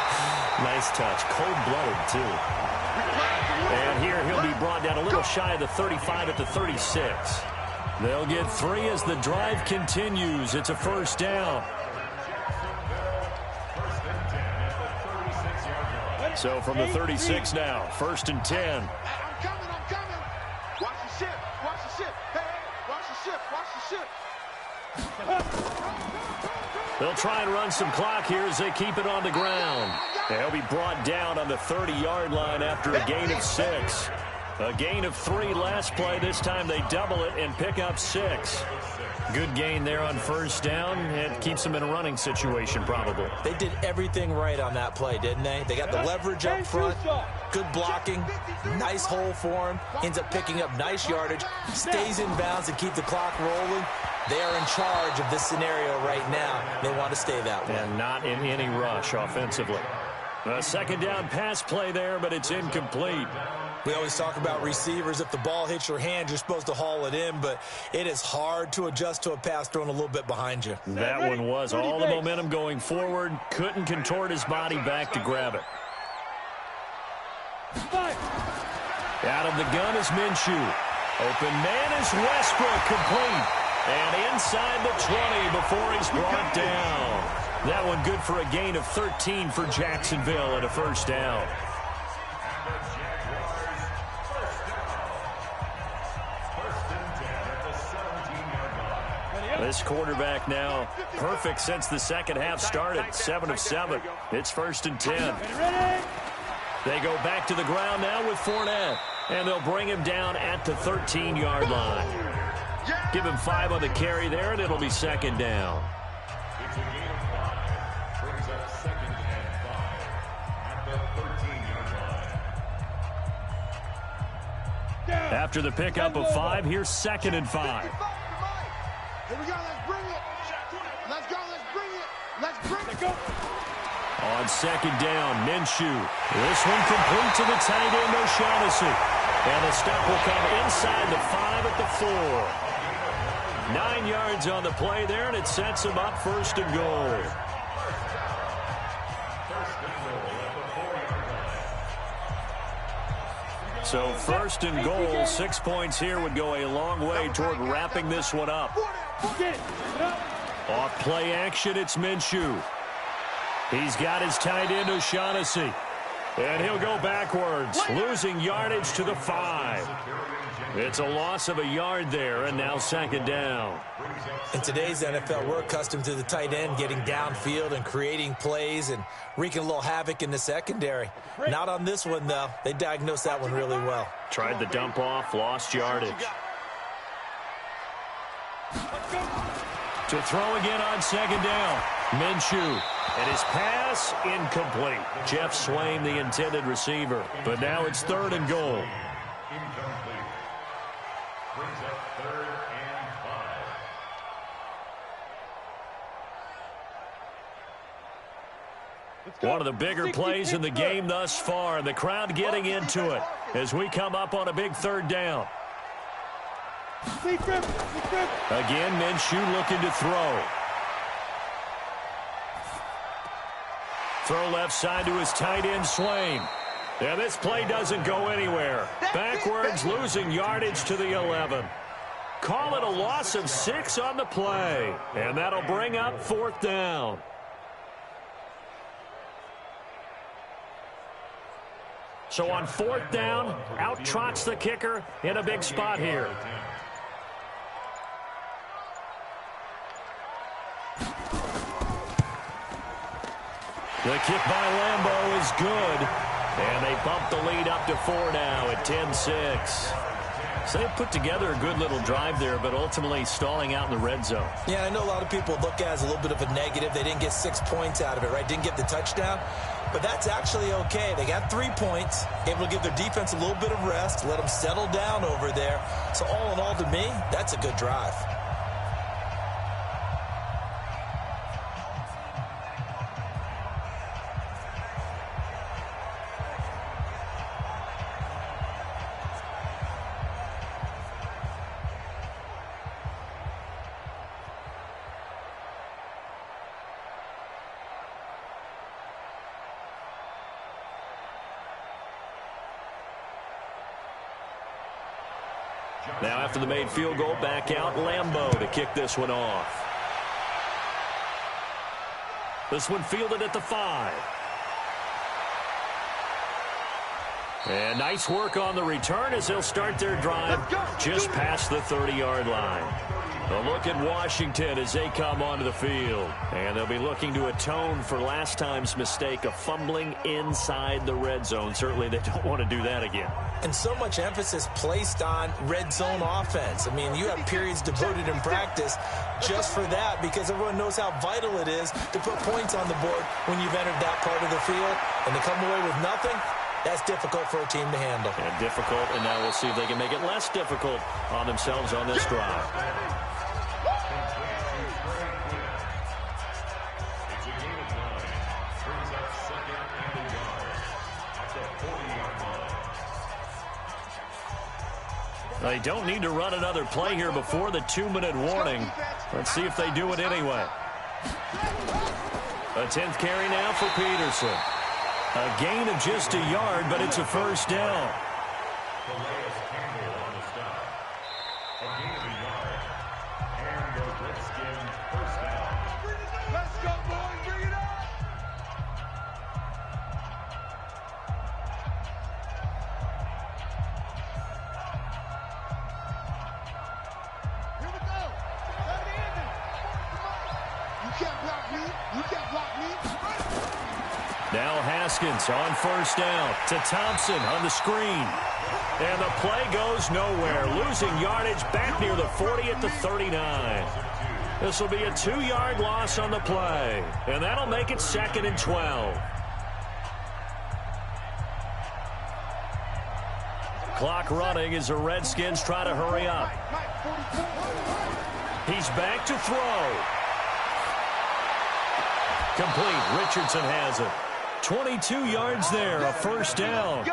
Nice touch. Cold-blooded, too. And here he'll be brought down a little shy of the 35 at the 36. They'll get 3 as the drive continues. It's a first down. So from the 36 now, 1st and 10. I'm coming. Watch the ship. Hey, watch the ship. They'll try and run some clock here as they keep it on the ground. They'll be brought down on the 30-yard line after a gain of 6. A gain of 3 last play. This time they double it and pick up 6. Good gain there on first down. It keeps them in a running situation probably. They did everything right on that play, didn't they? They got the leverage up front, good blocking, nice hole for him, ends up picking up nice yardage, stays in bounds and keep the clock rolling. They are in charge of this scenario right now. They want to stay that way. And not in any rush offensively. A second down pass play there, but it's incomplete. We always talk about receivers. If the ball hits your hand, you're supposed to haul it in, but it is hard to adjust to a pass thrown a little bit behind you. That one was all the momentum going forward. Couldn't contort his body back to grab it. Out of the gun is Minshew. Open man is Westbrook, complete. And inside the 20 before he's brought down. That one good for a gain of 13 for Jacksonville and a first down. This quarterback now perfect since the second half started. 7 of 7. It's 1st and 10. They go back to the ground now with Fournette. And they'll bring him down at the 13-yard line. Give him 5 on the carry there, and it'll be second down. It's a gain of 5. Brings up 2nd and 5 at the 13-yard line. After the pickup of 5, here's 2nd and 5. Here we go. Let's bring it. Let's bring it. On second down, Minshew. This one complete to the tight end, O'Shaughnessy. And the stop will come inside the 5 at the 4. 9 yards on the play there, and it sets him up 1st and goal. So 1st and goal, 6 points here would go a long way toward wrapping this one up. Off play action, it's Minshew. He's got his tight end, O'Shaughnessy. And he'll go backwards, losing yardage to the 5. It's a loss of a yard there, and now second down. In today's NFL, we're accustomed to the tight end getting downfield and creating plays and wreaking a little havoc in the secondary. Not on this one, though. They diagnosed that one really well. Tried the dump off, lost yardage. To throw again on second down. Minshew. And his pass incomplete. Jeff Swain, the intended receiver. But now it's 3rd and goal. Incomplete. Brings up 3rd and 5. One of the bigger plays in the game thus far. The crowd getting into it as we come up on a big 3rd down. Again, Minshew looking to throw. Throw left side to his tight end, Swain. And this play doesn't go anywhere. Backwards, losing yardage to the 11. Call it a loss of 6 on the play. And that'll bring up 4th down. So on 4th down, out trots the kicker in a big spot here. The kick by Lambeau is good. And they bump the lead up to 4 now at 10-6. So they put together a good little drive there, but ultimately stalling out in the red zone. Yeah, I know a lot of people look at it as a little bit of a negative. They didn't get 6 points out of it, right? Didn't get the touchdown. But that's actually okay. They got 3 points, able to give their defense a little bit of rest, let them settle down over there. So all in all, to me, that's a good drive. Now after the made field goal, back out Lambeau to kick this one off. This one fielded at the 5. And nice work on the return as they'll start their drive just past the 30-yard line. A look at Washington as they come onto the field. And they'll be looking to atone for last time's mistake of fumbling inside the red zone. Certainly they don't want to do that again. And so much emphasis placed on red zone offense. I mean, you have periods devoted in practice just for that because everyone knows how vital it is to put points on the board when you've entered that part of the field. And to come away with nothing, that's difficult for a team to handle. And difficult, and now we'll see if they can make it less difficult on themselves on this drive. They don't need to run another play here before the 2-minute warning. Let's see if they do it anyway. A 10th carry now for Peterson. A gain of just a yard, but it's a 1st down. Let's go, boys. Bring it up. Here we go. You can't block me. You can't block me. Now Haskins on 1st down to Thompson on the screen. And the play goes nowhere. Losing yardage back near the 40 at the 39. This will be a 2-yard loss on the play. And that'll make it 2nd and 12. Clock running as the Redskins try to hurry up. He's back to throw. Complete. Richardson has it. 22 yards there, a 1st down.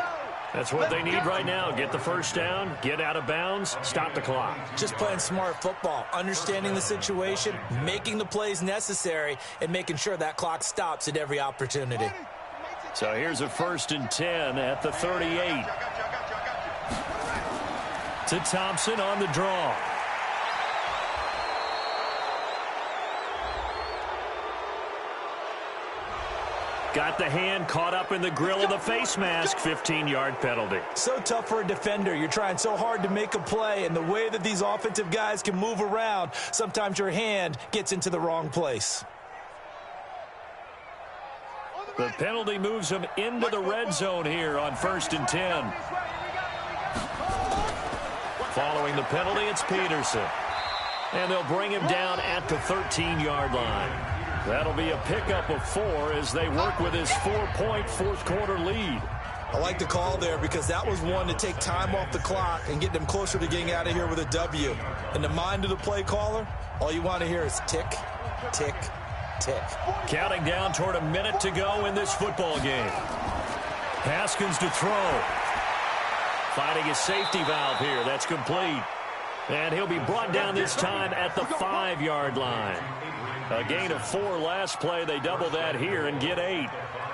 That's what they need right now. Get the 1st down, get out of bounds, stop the clock. Just playing smart football, understanding the situation, making the plays necessary, and making sure that clock stops at every opportunity. So here's a 1st and 10 at the 38. To Thompson on the draw. Got the hand caught up in the grill of the face mask. 15-yard penalty. So tough for a defender. You're trying so hard to make a play, and the way that these offensive guys can move around, sometimes your hand gets into the wrong place. The penalty moves them into the red zone here on 1st and 10. Following the penalty, it's Peterson. And they'll bring him down at the 13-yard line. That'll be a pickup of 4 as they work with his 4-point fourth-quarter lead. I like the call there because that was one to take time off the clock and get them closer to getting out of here with a W. In the mind of the play caller, all you want to hear is tick, tick, tick. Counting down toward a minute to go in this football game. Haskins to throw. Finding a safety valve here. That's complete. And he'll be brought down this time at the 5-yard line. A gain of 4 last play. They double that here and get 8.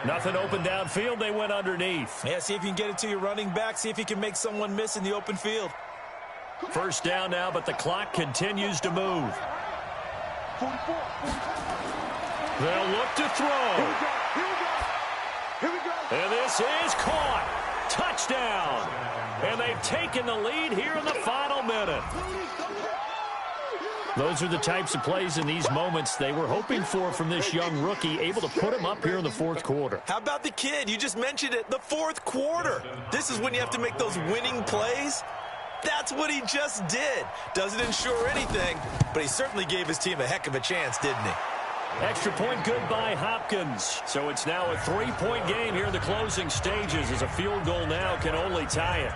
Nothing open downfield. They went underneath. Yeah, see if you can get it to your running back. See if you can make someone miss in the open field. First down now, but the clock continues to move. They'll look to throw. Here we go. And this is caught. Touchdown. And they've taken the lead here in the final minute. Those are the types of plays in these moments they were hoping for from this young rookie, able to put him up here in the fourth quarter. How about the kid? You just mentioned it, the fourth quarter. This is when you have to make those winning plays. That's what he just did. Doesn't ensure anything, but he certainly gave his team a heck of a chance, didn't he? Extra point good by Hopkins. So it's now a 3-point game here in the closing stages as a field goal now can only tie it.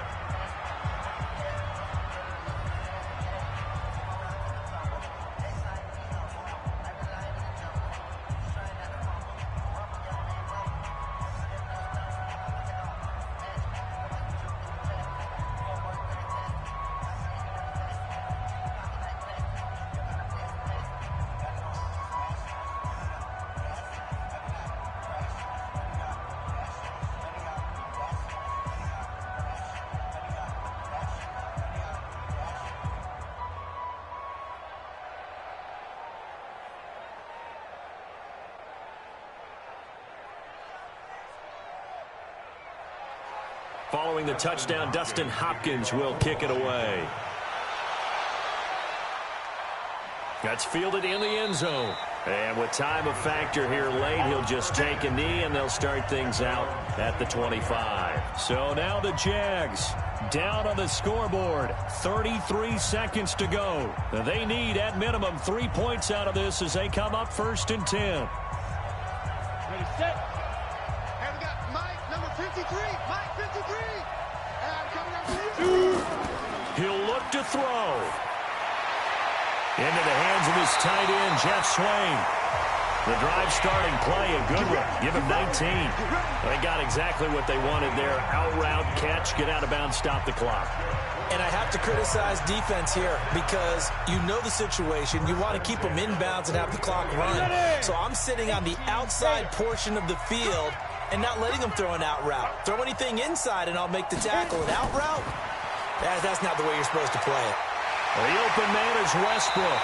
Following the touchdown, Dustin Hopkins will kick it away. That's fielded in the end zone. And with time a factor here late, he'll just take a knee, and they'll start things out at the 25. So now the Jags down on the scoreboard. 33 seconds to go. They need, at minimum, 3 points out of this as they come up 1st and 10. Ready, set. And we got Mike, number 53. Mike, 53. And coming up to you. He'll look to throw. Into the hands of his tight end, Jeff Swain. The drive starting play, a good one. Give him 19. They got exactly what they wanted there. Out route, catch, get out of bounds, stop the clock. And I have to criticize defense here because you know the situation. You want to keep them inbounds and have the clock run. So I'm sitting on the outside portion of the field and not letting them throw an out route. Throw anything inside and I'll make the tackle. An out route? That's not the way you're supposed to play it. The open man is Westbrook.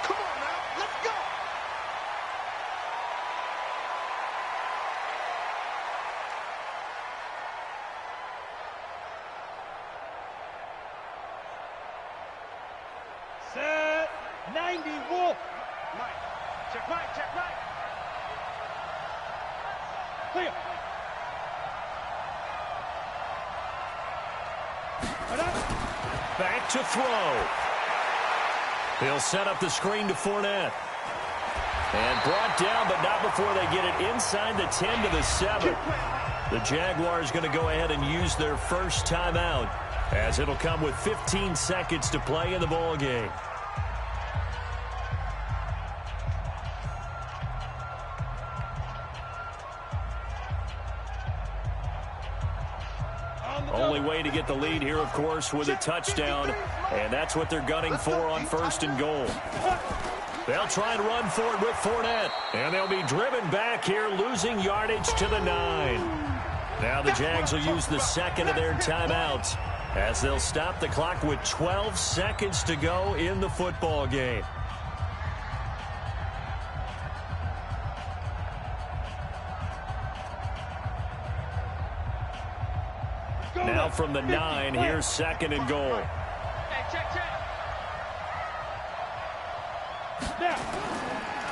Come on now, let's go. Set. 90, Wolf. Mike, check right, check right. Clear. Back to throw. He'll set up the screen to Fournette. And brought down, but not before they get it inside the 10 to the 7. The Jaguars going to go ahead and use their first timeout, as it'll come with 15 seconds to play in the ball game. Only way to get the lead here, of course, with a touchdown, and that's what they're gunning for on 1st and goal. They'll try and run forward with Fournette, and they'll be driven back here, losing yardage to the 9. Now the Jags will use the second of their timeouts, as they'll stop the clock with 12 seconds to go in the football game. Now from the 9, here's 2nd and goal. Hey, check, check.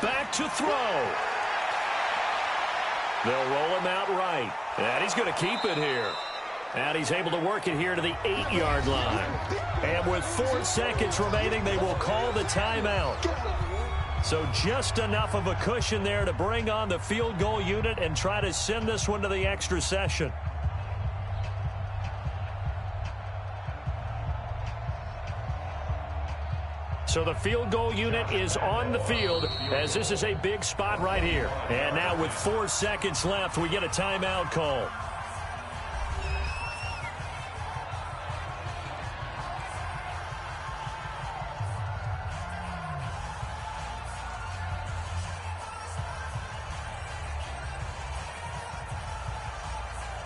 Back to throw. They'll roll him out right. And he's going to keep it here. And he's able to work it here to the 8-yard line. And with 4 seconds remaining, they will call the timeout. So just enough of a cushion there to bring on the field goal unit and try to send this one to the extra session. So the field goal unit is on the field as this is a big spot right here. And now with 4 seconds left, we get a timeout call.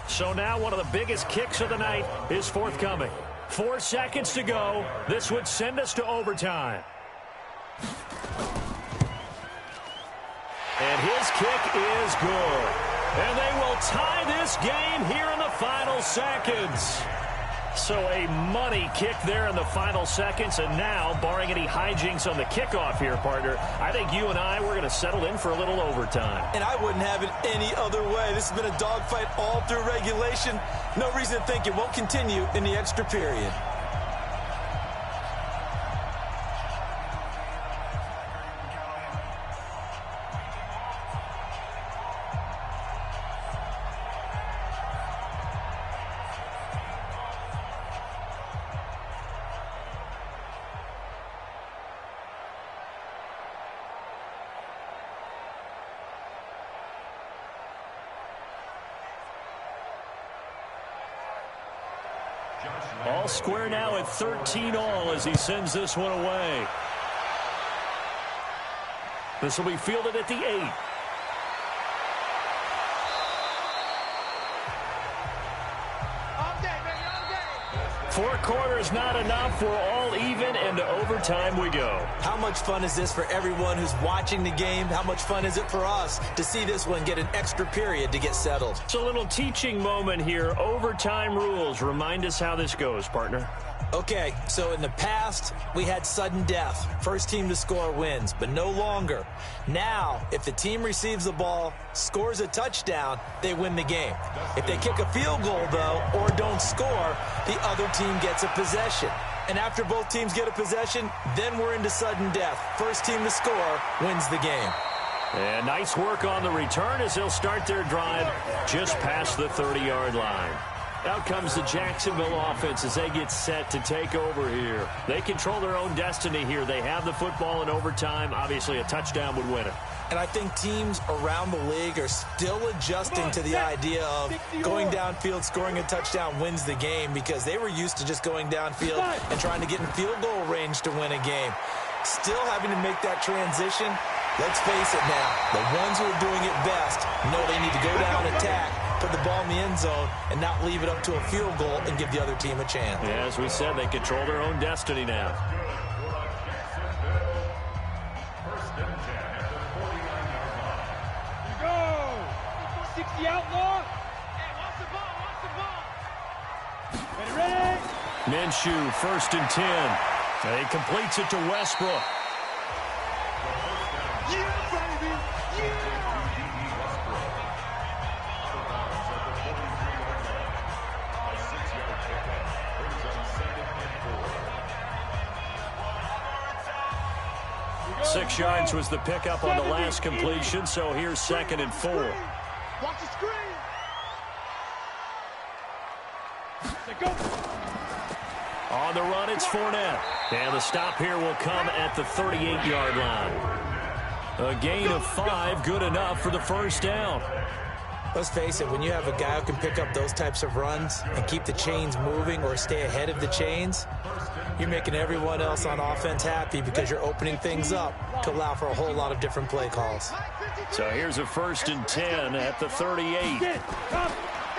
So now one of the biggest kicks of the night is forthcoming. 4 seconds to go. This would send us to overtime. And his kick is good. And they will tie this game here in the final seconds. So a money kick there in the final seconds. And now, barring any hijinks on the kickoff here, partner, I think you and I, we're going to settle in for a little overtime. And I wouldn't have it any other way. This has been a dogfight all through regulation. No reason to think it won't continue in the extra period. All square now at 13-all as he sends this one away. This will be fielded at the 8. Four quarters not enough. We're all even, and to overtime we go. How much fun is this for everyone who's watching the game? How much fun is it for us to see this one get an extra period to get settled? It's a little teaching moment here. Overtime rules. Remind us how this goes, partner. Okay, so in the past, we had sudden death. First team to score wins, but no longer. Now, if the team receives the ball, scores a touchdown, they win the game. If they kick a field goal, though, or don't score, the other team gets a possession. And after both teams get a possession, then we're into sudden death. First team to score wins the game. And nice work on the return as they'll start their drive just past the 30-yard line. Out comes the Jacksonville offense as they get set to take over here. They control their own destiny here. They have the football in overtime. Obviously, a touchdown would win it. And I think teams around the league are still adjusting to the idea of going downfield, scoring a touchdown wins the game, because they were used to just going downfield and trying to get in field goal range to win a game. Still having to make that transition. Let's face it now, the ones who are doing it best know they need to go down, attack, put the ball in the end zone, and not leave it up to a field goal and give the other team a chance. Yeah, as we said, they control their own destiny now. Go! 60 outlaw. Ready? Minshew, 1st and 10. And he completes it to Westbrook. Six yards was the pickup on the last completion, so here's 2nd and 4. Watch the screen. Go. On the run, it's Fournette. And the stop here will come at the 38-yard line. A gain of 5, good enough for the first down. Let's face it, when you have a guy who can pick up those types of runs and keep the chains moving or stay ahead of the chains, you're making everyone else on offense happy because you're opening things up to allow for a whole lot of different play calls. So here's a 1st and 10 at the 38.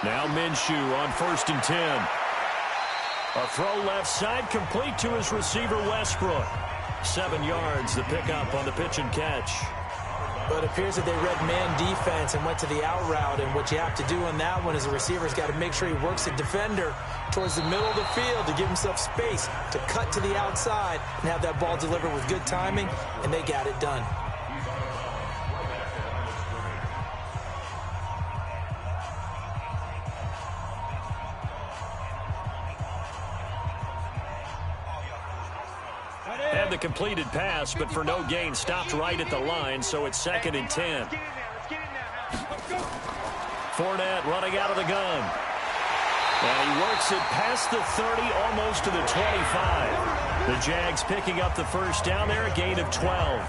Now Minshew on 1st and 10. A throw left side complete to his receiver Westbrook. 7 yards, the pickup on the pitch and catch. But it appears that they read man defense and went to the out route, and what you have to do on that one is the receiver's got to make sure he works the defender towards the middle of the field to give himself space to cut to the outside and have that ball delivered with good timing, and they got it done. the completed pass, but for no gain, stopped right at the line, so it's 2nd and 10. Fournette running out of the gun. And he works it past the 30, almost to the 25. The Jags picking up the first down there, a gain of 12.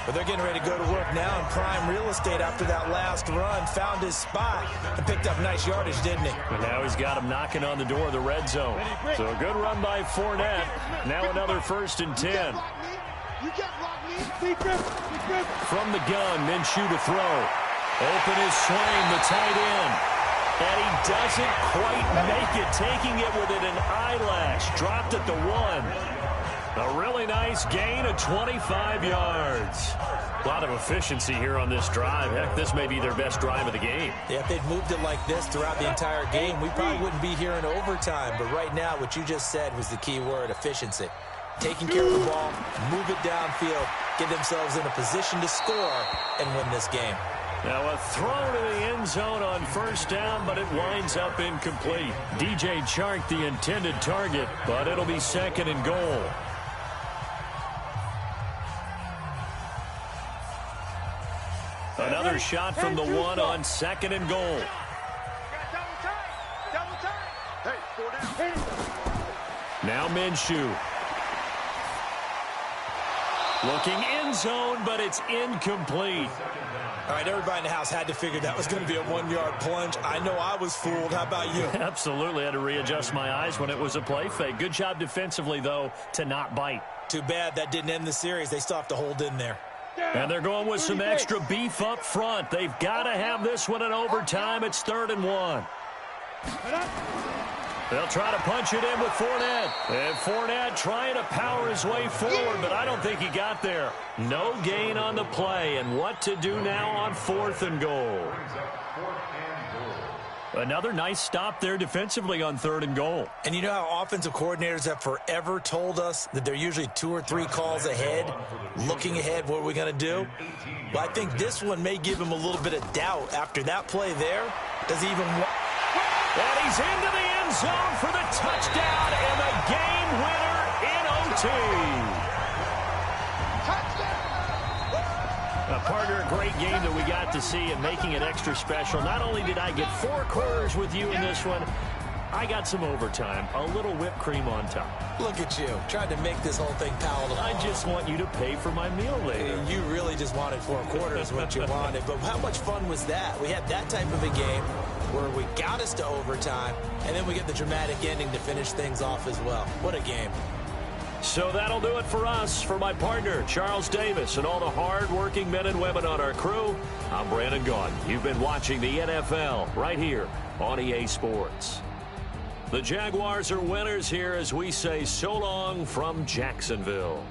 But they're getting ready to go to work now in prime real estate after that last run. Found his spot and picked up nice yardage, didn't he? And now he's got him knocking on the door of the red zone. So a good run by Fournette. Now another 1st and 10. From the gun, Minshew to throw. Open his swing, the tight end. And he doesn't quite make it, taking it within an eyelash. Dropped at the 1. A really nice gain of 25 yards. A lot of efficiency here on this drive. Heck, this may be their best drive of the game. Yeah, if they'd moved it like this throughout the entire game, we probably wouldn't be here in overtime. But right now, what you just said was the key word, efficiency. Taking care of the ball, move it downfield, get themselves in a position to score, and win this game. Now a throw to the end zone on 1st down, but it winds up incomplete. DJ Chark the intended target, but it'll be 2nd and goal. Another shot from the 1 on 2nd and goal. Hey, 4 down. Now Minshew. Looking end zone, but it's incomplete. All right, everybody in the house had to figure that was going to be a 1-yard plunge. I know I was fooled. How about you? Absolutely. Had to readjust my eyes when it was a play fake. Good job defensively, though, to not bite. Too bad that didn't end the series. They still have to hold in there. And they're going with some extra beef up front. They've got to have this one in overtime. It's 3rd and 1. They'll try to punch it in with Fournette. And Fournette trying to power his way forward, but I don't think he got there. No gain on the play. And what to do now on 4th and goal. Another nice stop there defensively on 3rd and goal. And you know how offensive coordinators have forever told us that they're usually 2 or 3 calls ahead, looking ahead, what are we going to do? Well, I think this one may give him a little bit of doubt after that play there. Does he even want... And he's into the end zone for the touchdown and the game winner in OT. Partner, a great game that we got to see and making it extra special. Not only did I get 4 quarters with you in this one, I got some overtime, a little whipped cream on top. Look at you, trying to make this whole thing palatable. I just want you to pay for my meal later. You really just wanted 4 quarters what you wanted, but how much fun was that? We had that type of a game where we got us to overtime, and then we get the dramatic ending to finish things off as well. What a game. So that'll do it for us. For my partner, Charles Davis, and all the hard-working men and women on our crew, I'm Brandon Gaudin. You've been watching the NFL right here on EA Sports. The Jaguars are winners here as we say so long from Jacksonville.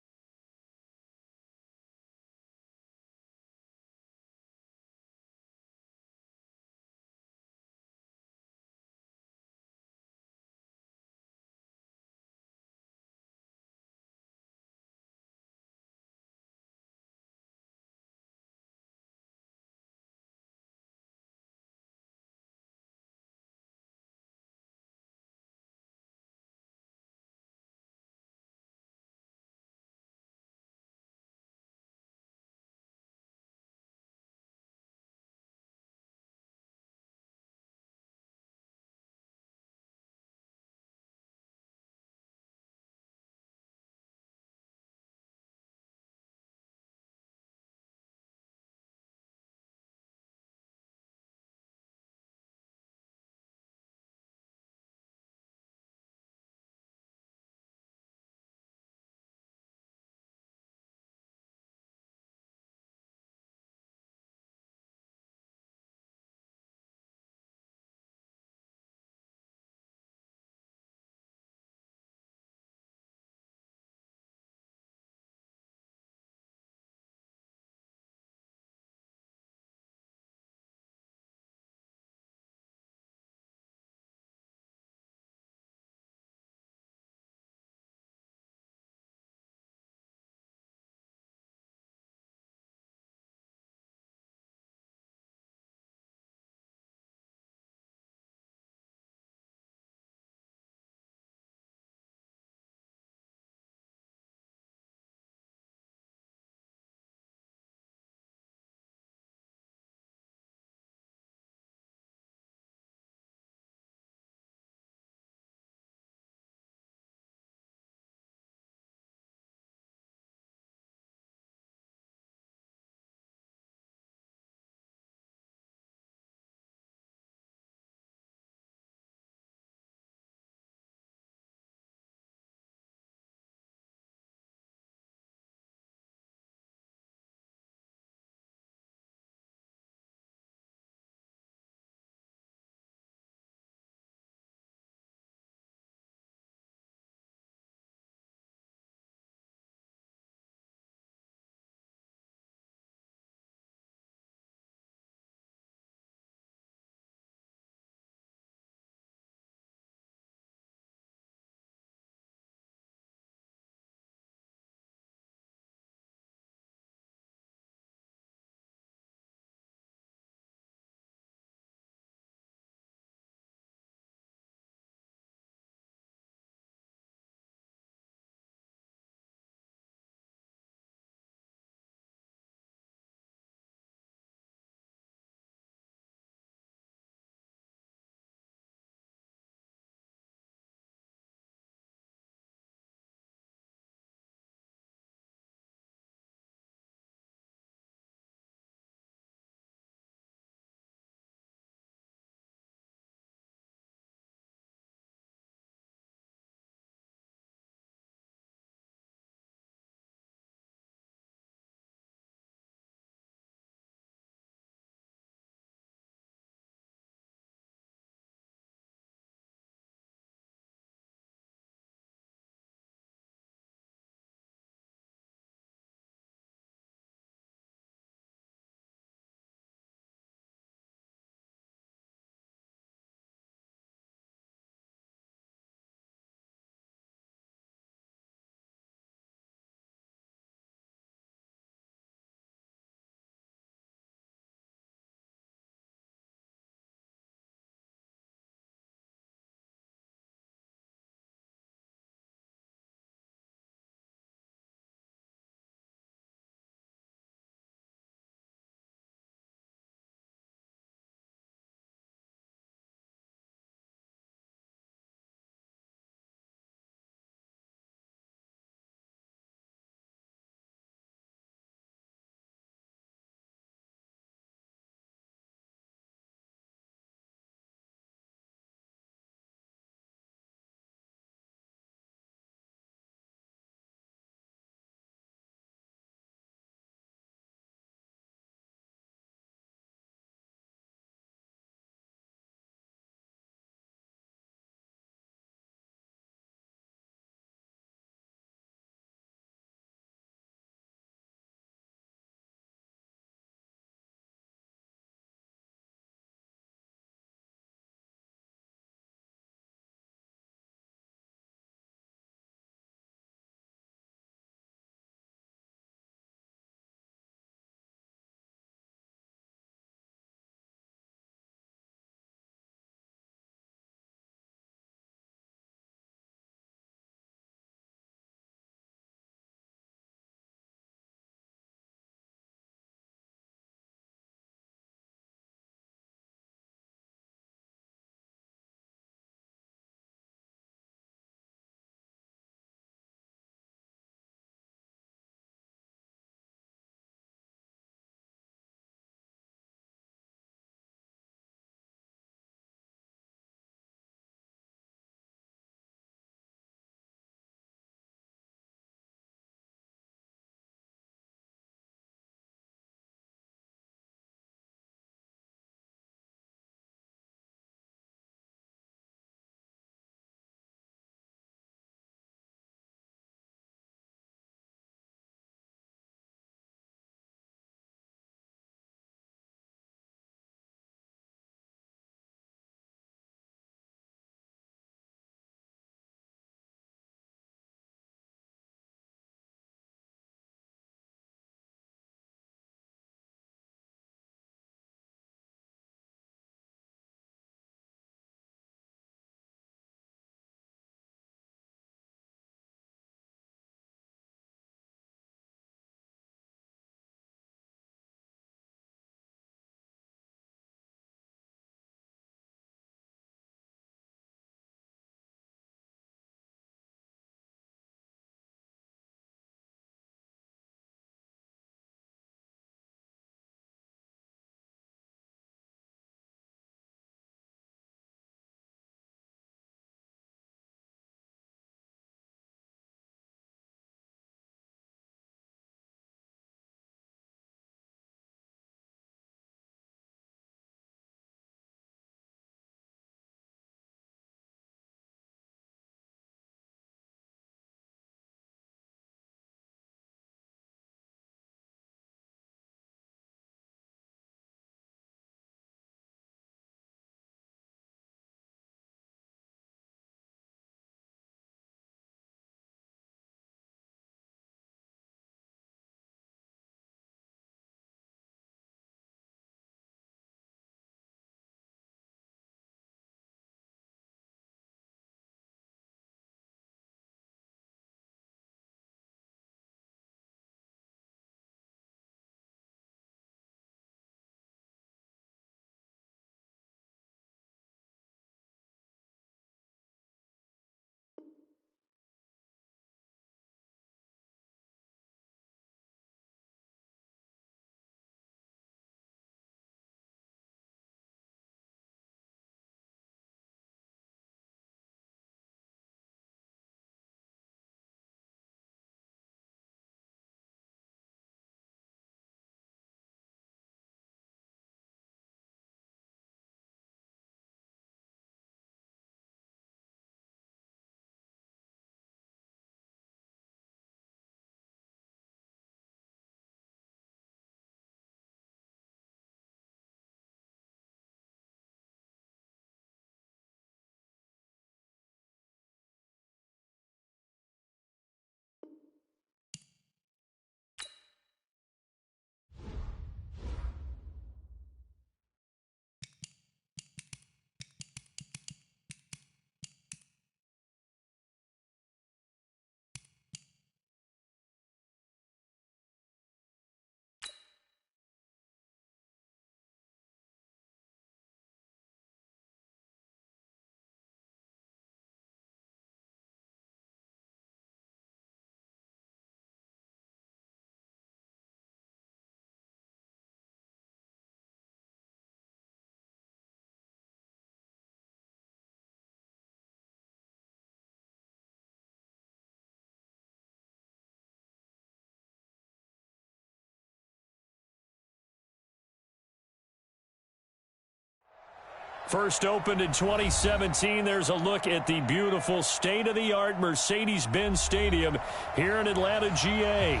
First opened in 2017. There's a look at the beautiful state-of-the-art Mercedes-Benz Stadium here in Atlanta, GA.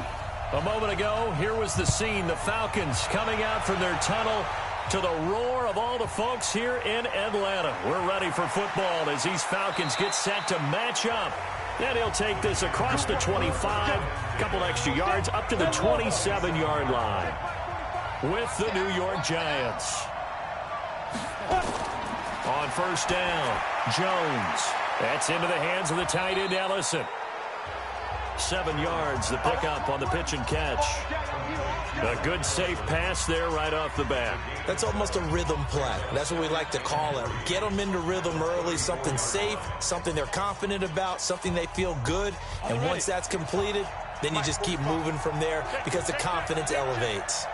A moment ago, here was the scene. The Falcons coming out from their tunnel to the roar of all the folks here in Atlanta. We're ready for football as these Falcons get set to match up. And he'll take this across the 25, a couple extra yards, up to the 27-yard line with the New York Giants. On first down, Jones. That's into the hands of the tight end, Ellison. 7 yards, the pickup on the pitch and catch. A good, safe pass there right off the bat. That's almost a rhythm play. That's what we like to call it. Get them into rhythm early, something safe, something they're confident about, something they feel good. And once that's completed, then you just keep moving from there because the confidence elevates.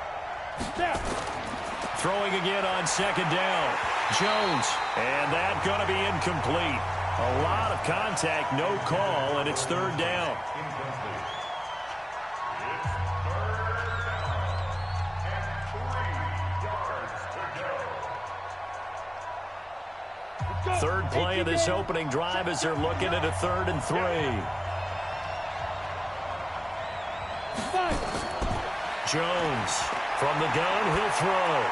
Throwing again on second down. Jones. And that's going to be incomplete. A lot of contact, no call, and it's third down. Third play of this opening drive as they're looking at a 3rd and 3. Jones from the gun, he'll throw.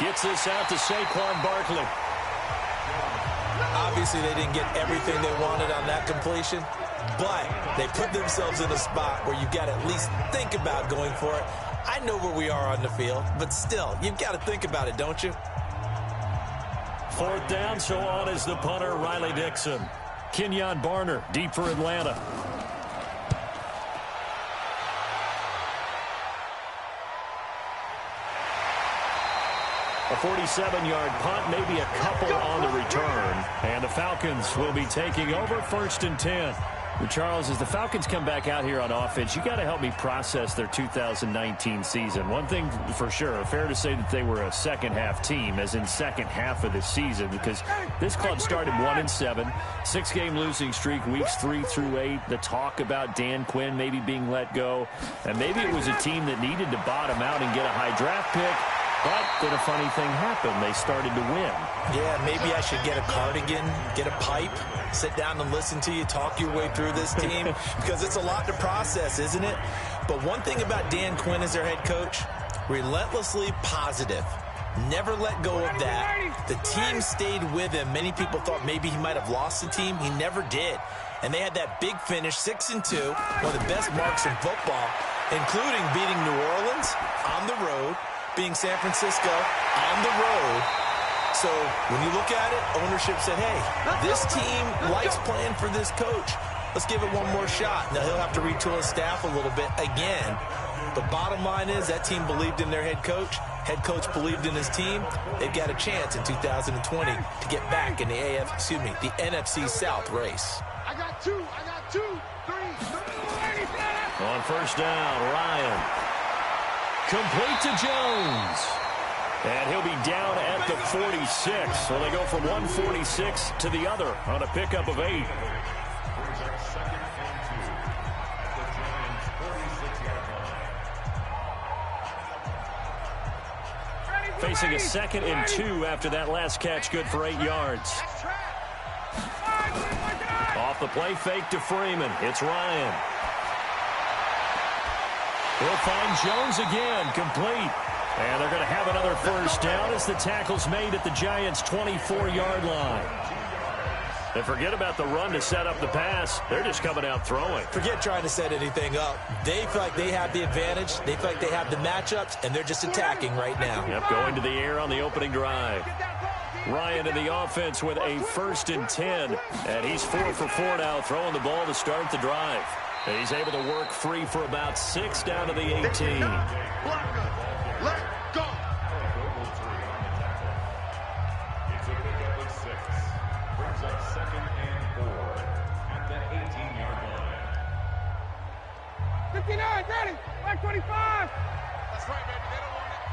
Gets this out to Saquon Barkley. Obviously, they didn't get everything they wanted on that completion, but they put themselves in a spot where you've got to at least think about going for it. I know where we are on the field, but still, you've got to think about it, don't you? 4th down, so on is the punter, Riley Dixon. Kenyon Barner, deep for Atlanta. A 47-yard punt, maybe a couple on the return. And the Falcons will be taking over 1st and 10. Well, Charles, as the Falcons come back out here on offense, you got to help me process their 2019 season. One thing for sure, fair to say that they were a second-half team, as in second half of the season, because this club started 1-7, 6-game losing streak, weeks 3 through 8. The talk about Dan Quinn maybe being let go, and maybe it was a team that needed to bottom out and get a high draft pick. But then a funny thing happened. They started to win. Yeah, maybe I should get a cardigan, get a pipe, sit down and listen to you talk your way through this team, because it's a lot to process, isn't it? But one thing about Dan Quinn as their head coach, relentlessly positive. Never let go of that. The team stayed with him. Many people thought maybe he might have lost the team. He never did. And they had that big finish, 6-2, one of the best marks in football, including beating New Orleans on the road, being San Francisco on the road. So when you look at it, ownership said, hey, this team likes playing for this coach. Let's give it one more shot. Now he'll have to retool his staff a little bit again. The bottom line is that team believed in their head coach. Head coach believed in his team. They've got a chance in 2020 to get back in the the NFC South race. I got two, 3. On first down, Ryan. Complete to Jones. And he'll be down at the 46. So they go from 146 to the other on a pickup of 8. Facing a 2nd and 2 after that last catch, good for 8 yards. Off the play fake to Freeman. It's Ryan. He'll find Jones again, complete. And they're going to have another first down as the tackle's made at the Giants' 24-yard line. And forget about the run to set up the pass. They're just coming out throwing. Forget trying to set anything up. They feel like they have the advantage. They feel like they have the matchups, and they're just attacking right now. Yep, going to the air on the opening drive. Ryan in the offense with a 1st and 10. And he's 4 for 4 now, throwing the ball to start the drive. And he's able to work free for about 6 down to the 18. Let go. It's a pickup of 6. Brings up 2nd and 4 at the 18-yard line. 59, ready. Black 25. That's right, baby. They don't want it.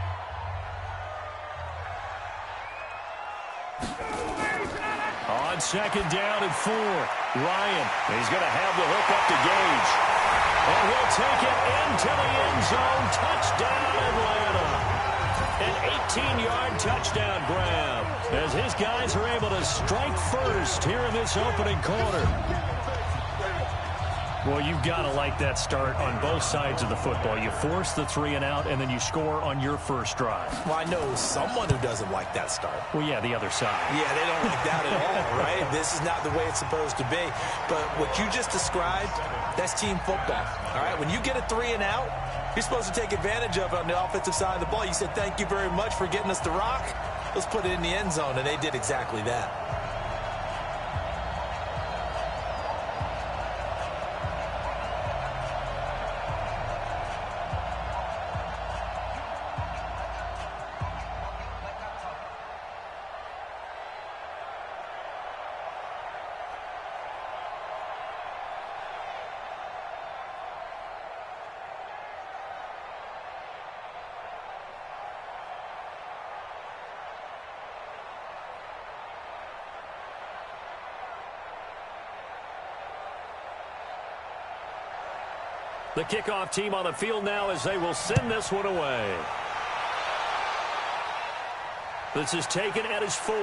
On 2nd down and 4, Ryan. He's going to have the hook up to Gage. And he'll take it into the end zone. Touchdown, Atlanta. An 18-yard touchdown grab as his guys are able to strike first here in this opening quarter. Well, you've got to like that start on both sides of the football. You force the 3 and out, and then you score on your first drive. Well, I know someone who doesn't like that start. Well, yeah, the other side. Yeah, they don't like that at all, right? This is not the way it's supposed to be. But what you just described, that's team football, all right? When you get a 3 and out, you're supposed to take advantage of it on the offensive side of the ball. You said, thank you very much for getting us the rock. Let's put it in the end zone, and they did exactly that. The kickoff team on the field now as they will send this one away. This is taken at his 4.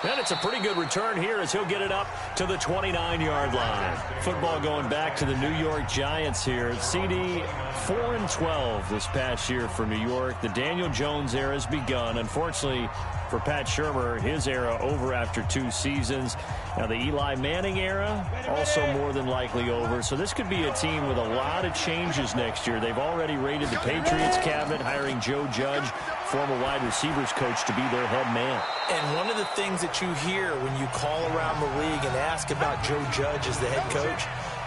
And it's a pretty good return here as he'll get it up to the 29-yard line. Football going back to the New York Giants here. CD 4-12 this past year for New York. The Daniel Jones era has begun. Unfortunately for Pat Shurmur, his era over after 2 seasons. Now the Eli Manning era also more than likely over. So this could be a team with a lot of changes next year. They've already raided the Patriots cabinet, hiring Joe Judge, former wide receivers coach, to be their head man. And one of the things that you hear when you call around the league and ask about Joe Judge as the head coach,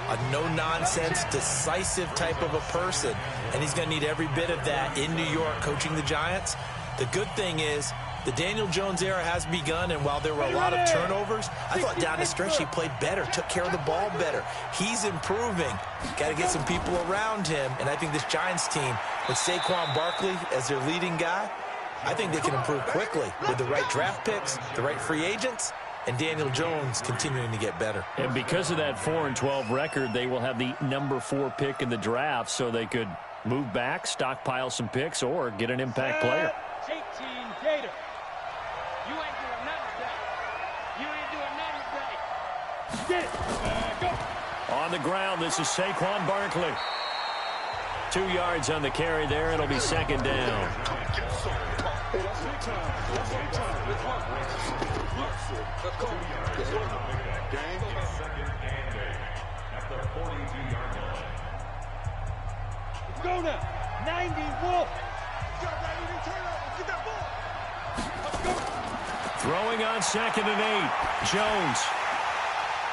a no-nonsense, decisive type of a person. And he's going to need every bit of that in New York coaching the Giants. The good thing is the Daniel Jones era has begun, and while there were a lot of turnovers, I thought down the stretch he played better, took care of the ball better. He's improving. Got to get some people around him, and I think this Giants team, with Saquon Barkley as their leading guy, I think they can improve quickly with the right draft picks, the right free agents, and Daniel Jones continuing to get better. And because of that 4-12 record, they will have the number 4 pick in the draft, so they could move back, stockpile some picks, or get an impact player. 18 Gator. You ain't doing nothing today. You ain't doing nothing today. Get it. Go. On the ground, this is Saquon Barkley. 2 yards on the carry there. It'll be second down. Let's go now. 90 Wolf. Get that ball. Let's go. Throwing on 2nd and 8. Jones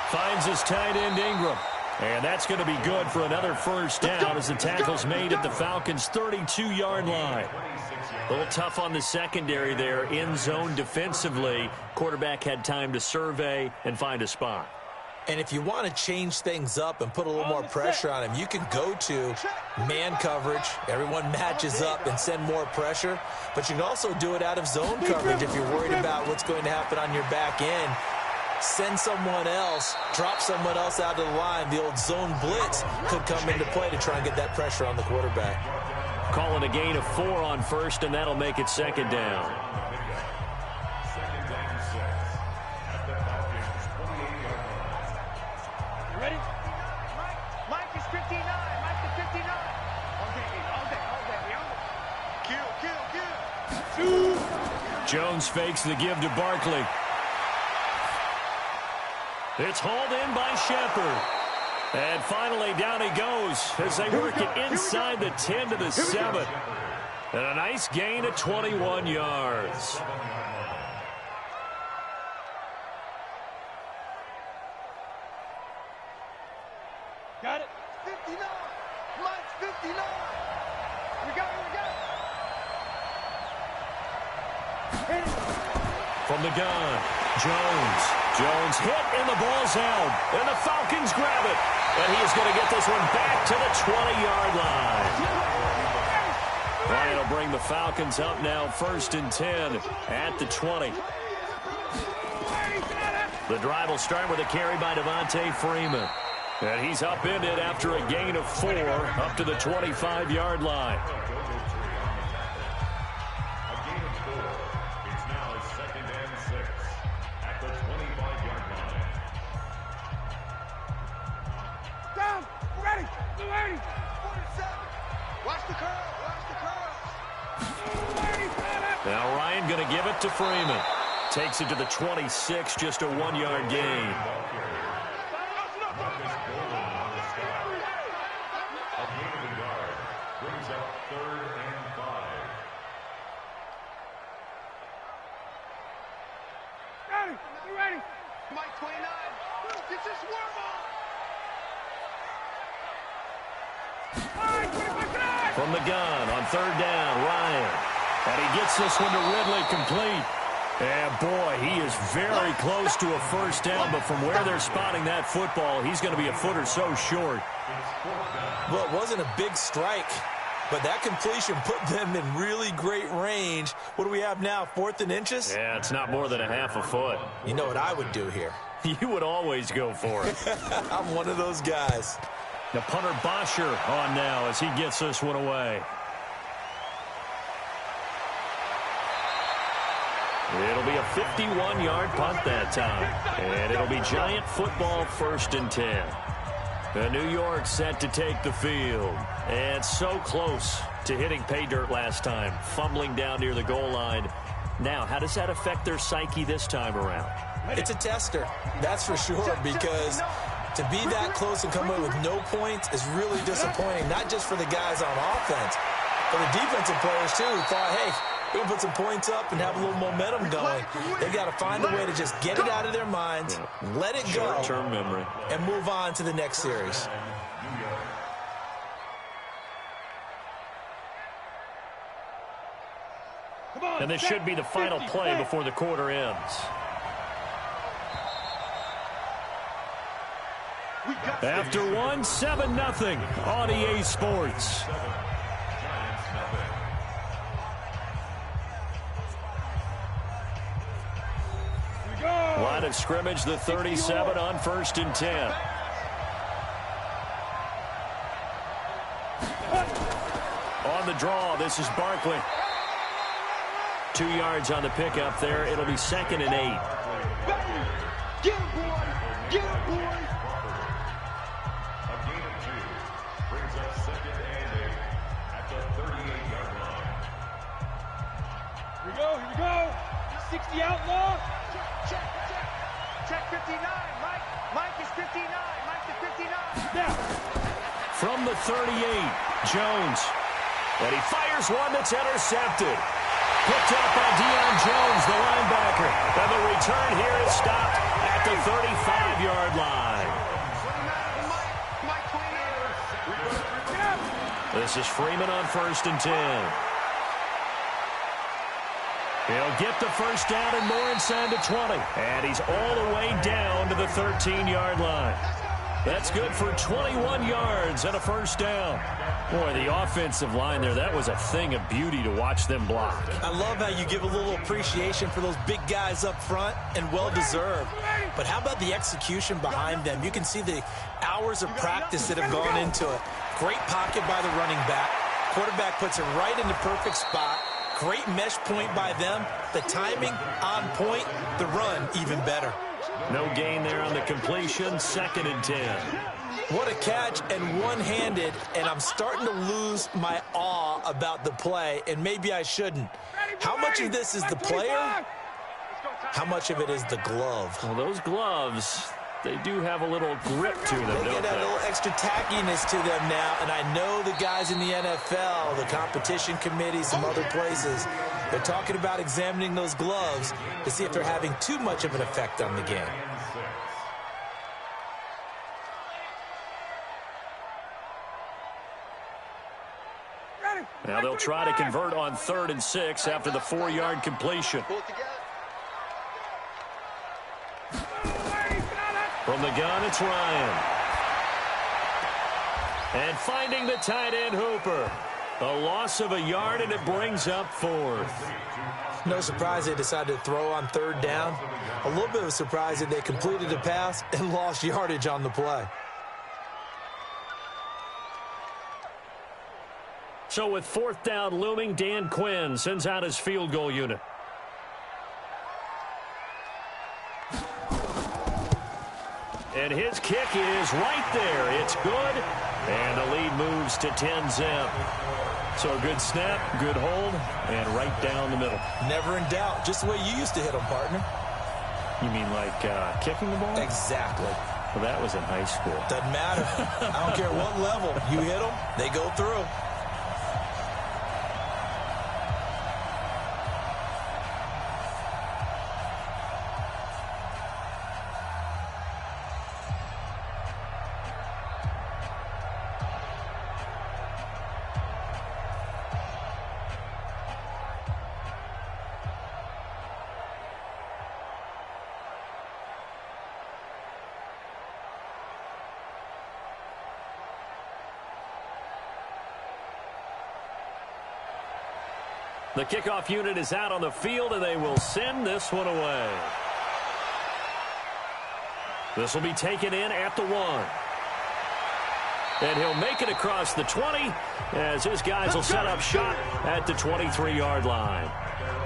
finds his tight end Ingram. And that's going to be good for another first down as the tackle's made at the Falcons' 32-yard line. A little tough on the secondary there, in zone defensively. Quarterback had time to survey and find a spot. And if you want to change things up and put a little more pressure on him, you can go to man coverage. Everyone matches up and send more pressure. But you can also do it out of zone coverage if you're worried about what's going to happen on your back end. Send someone else, drop someone else out of the line. The old zone blitz could come into play to try and get that pressure on the quarterback. Calling a gain of 4 on first, and that'll make it second down. You ready? Mike is 59. Mike is 59. All day. Kill. Jones fakes the give to Barkley. It's hauled in by Shepard. And finally down he goes as they work it inside the 10 to the 7. And a nice gain of 21 yards. Got it. 59. Mike's 59. We got it. Hit it. From the gun, Jones hit and the ball's out. And the Falcons grab it. And he is going to get this one back to the 20-yard line. And it'll bring the Falcons up now 1st and 10 at the 20. The drive will start with a carry by Devontae Freeman. And he's upended after a gain of 4 up to the 25-yard line. Now Ryan going to give it to Freeman. Takes it to the 26, just a 1-yard gain. Brings up 3rd and 5. Ready? You ready? Mike 29. It's just warm up. From the gun on 3rd down, Ryan. And he gets this one to Ridley complete. And boy, he is very close to a first down, but from where they're spotting that football, he's going to be a foot or so short. Well, it wasn't a big strike, but that completion put them in really great range. What do we have now, 4th and inches? Yeah, it's not more than a half a foot. You know what I would do here? You would always go for it. I'm one of those guys. The punter Bosher on now as he gets this one away. It'll be a 51-yard punt that time. And it'll be Giant football 1st and 10. The New York set to take the field. And so close to hitting pay dirt last time. Fumbling down near the goal line. Now, how does that affect their psyche this time around? It's a tester, that's for sure, because to be that close and come away with no points is really disappointing, not just for the guys on offense, but the defensive players, too, who thought, hey, we're going to put some points up and have a little momentum going. They've got to find a way to just get it out of their minds, let it go, Short-term memory, and move on to the next series. and this should be the final play before the quarter ends. After one, 7-0 on EA Sports. Line of scrimmage, the 37 on 1st and 10. On the draw, this is Barkley. 2 yards on the pickup there. It'll be 2nd and 8. Get him, boy! Get him, boy! A gain of 2 brings up 2nd and 8 at the 38-yard line. Here we go. 60 outlaw. Check 59. Mike is 59. Mike is 59. Now. From the 38, Jones. And he fires one that's intercepted. Picked up by Deion Jones, the linebacker. And the return here is stopped at the 35-yard line. This is Freeman on 1st and 10. He'll get the first down and more inside the 20. And he's all the way down to the 13-yard line. That's good for 21 yards and a first down. Boy, the offensive line there, that was a thing of beauty to watch them block. I love how you give a little appreciation for those big guys up front, and well-deserved. But how about the execution behind them? You can see the hours of practice that have gone into it. Great pocket by the running back. Quarterback puts it right in the perfect spot. Great mesh point by them. The timing on point. The run even better. No gain there on the completion. 2nd and 10. What a catch, and one-handed, and I'm starting to lose my awe about the play, and maybe I shouldn't. How much of this is the player? How much of it is the glove? Well, those gloves, they do have a little grip to them, They don't get a they? little extra tackiness to them now, and I know the guys in the NFL, the competition committee, some other places, they're talking about examining those gloves to see if they're having too much of an effect on the game. Now they'll try to convert on 3rd and 6 after the 4-yard completion. From the gun, it's Ryan. And finding the tight end, Hooper. A loss of a yard, and it brings up 4th. No surprise they decided to throw on 3rd down. A little bit of a surprise that they completed a pass and lost yardage on the play. So with 4th down looming, Dan Quinn sends out his field goal unit. And his kick is right there. It's good. And the lead moves to 10-zip. So a good snap, good hold, and right down the middle. Never in doubt. Just the way you used to hit them, partner. You mean like kicking the ball? Exactly. Well, that was in high school. Doesn't matter. I don't care what level. You hit them, they go through. The kickoff unit is out on the field, and they will send this one away. This will be taken in at the 1. And he'll make it across the 20 as his guys will set up shop at the 23-yard line.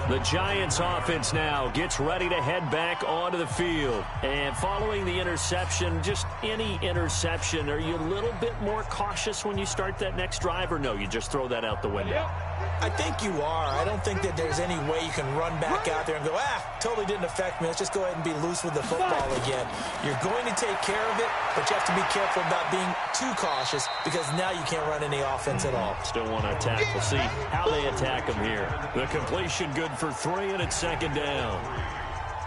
The Giants offense now gets ready to head back onto the field. And following the interception, just any interception, are you a little bit more cautious when you start that next drive, or no, you just throw that out the window? I think you are. I don't think that there's any way you can run back out there and go, totally didn't affect me. Let's just go ahead and be loose with the football again. You're going to take care of it, but you have to be careful about being too cautious because now you can't run any offense at all. Still want to attack. We'll see how they attack him here. The completion good for 3, and it's second down.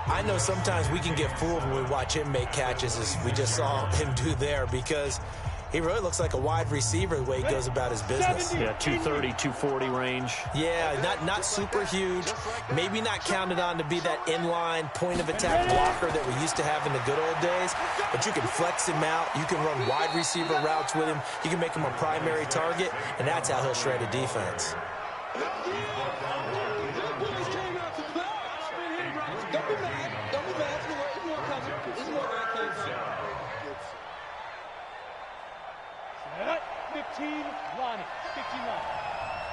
I know sometimes we can get fooled when we watch him make catches, as we just saw him do there, because he really looks like a wide receiver the way he goes about his business. Yeah, 230, 240 range. Yeah, not super huge. Maybe not counted on to be that inline point-of-attack blocker that we used to have in the good old days. But you can flex him out. You can run wide receiver routes with him. You can make him a primary target, and that's how he'll shred a defense. Don't be mad. It's more coming. It's more where it came from. 15 line. 15 line.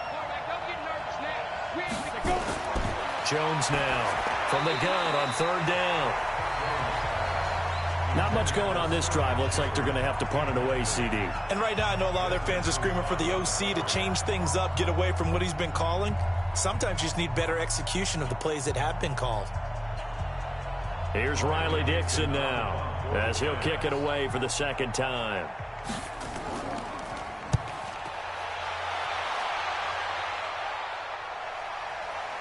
Quarterback, don't get nervous now. We ain't gonna go. Jones now from the gun on 3rd down. Not much going on this drive. Looks like they're going to have to punt it away, CD. And right now I know a lot of their fans are screaming for the OC to change things up, get away from what he's been calling. Sometimes you just need better execution of the plays that have been called. Here's Riley Dixon now as he'll kick it away for the second time.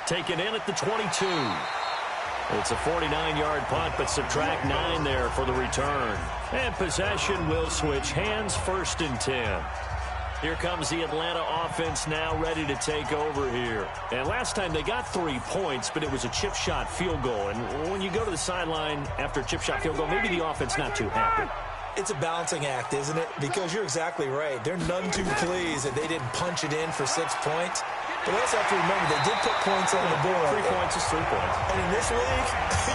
Taken in at the 22. It's a 49-yard punt, but subtract 9 there for the return. And possession will switch hands, 1st and 10. Here comes the Atlanta offense now ready to take over here. And last time they got 3 points, but it was a chip shot field goal. And when you go to the sideline after a chip shot field goal, maybe the offense not too happy. It's a balancing act, isn't it? Because you're exactly right. They're none too pleased that they didn't punch it in for 6 points. But also have to remember, they did put points on the board. 3 points is 3 points. And in this league,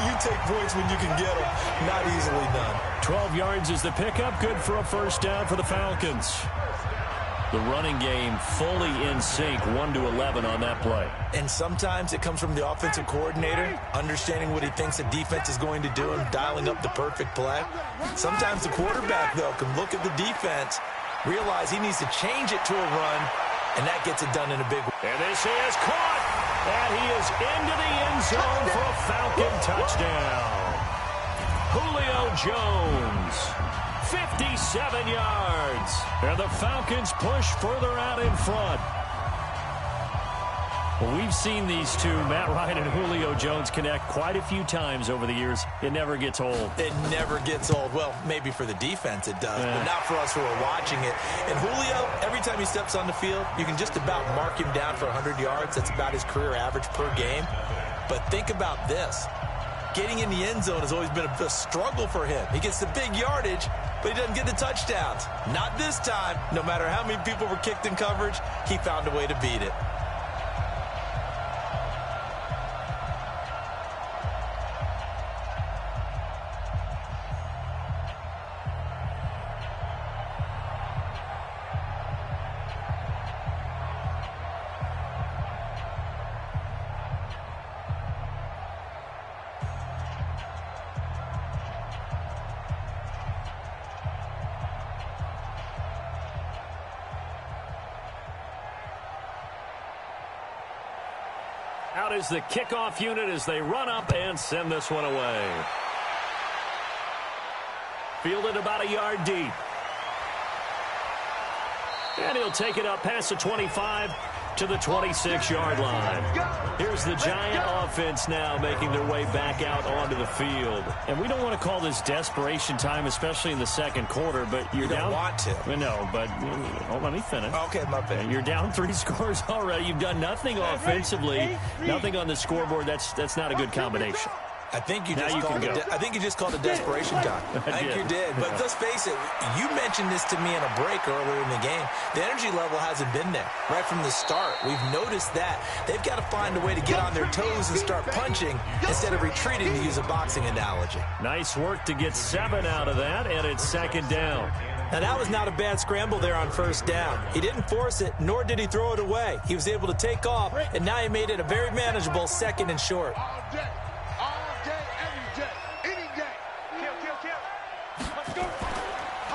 you take points when you can get them. Not easily done. 12 yards is the pickup. Good for a 1st down for the Falcons. The running game fully in sync, 1-11 on that play. And sometimes it comes from the offensive coordinator, understanding what he thinks the defense is going to do and dialing up the perfect play. Sometimes the quarterback, though, can look at the defense, realize he needs to change it to a run, and that gets it done in a big way. And this is caught. And he is into the end zone for a Falcon touchdown. Julio Jones, 57 yards. And the Falcons push further out in front. Well, we've seen these two, Matt Ryan and Julio Jones, connect quite a few times over the years. It never gets old. It never gets old. Well, maybe for the defense it does, but not for us who are watching it. And Julio, every time he steps on the field, you can just about mark him down for 100 yards. That's about his career average per game. But think about this. Getting in the end zone has always been a struggle for him. He gets the big yardage, but he doesn't get the touchdowns. Not this time. No matter how many people were kicked in coverage, he found a way to beat it. Out is the kickoff unit as they run up and send this one away. Fielded about a yard deep. And he'll take it up past the 25 to the 26-yard line. Here's the Giant offense now making their way back out onto the field. And we don't want to call this desperation time, especially in the second quarter, but you're down. You don't want to. No, but let me finish. Okay, my bad. You're down 3 scores already. You've done nothing offensively, nothing on the scoreboard. That's not a good combination. I think you just called it desperation time. I think you did. But let's face it, you mentioned this to me in a break earlier in the game. The energy level hasn't been there right from the start. We've noticed that. They've got to find a way to get on their toes and start punching instead of retreating, to use a boxing analogy. Nice work to get 7 out of that, and it's second down. Now, that was not a bad scramble there on first down. He didn't force it, nor did he throw it away. He was able to take off, and now he made it a very manageable second and short.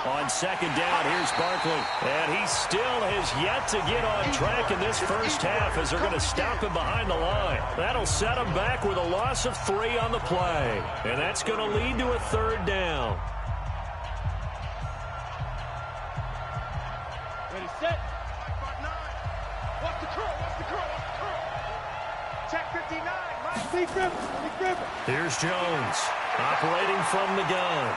On second down, here's Barkley. And he still has yet to get on track in this first half as they're going to stop him behind the line. That'll set him back with a loss of 3 on the play. And that's going to lead to a third down. Ready, set. 5-5-9. Watch the curl, watch the curl, watch the curl. Check 59, Mike. Big Griffin. Here's Jones operating from the gun.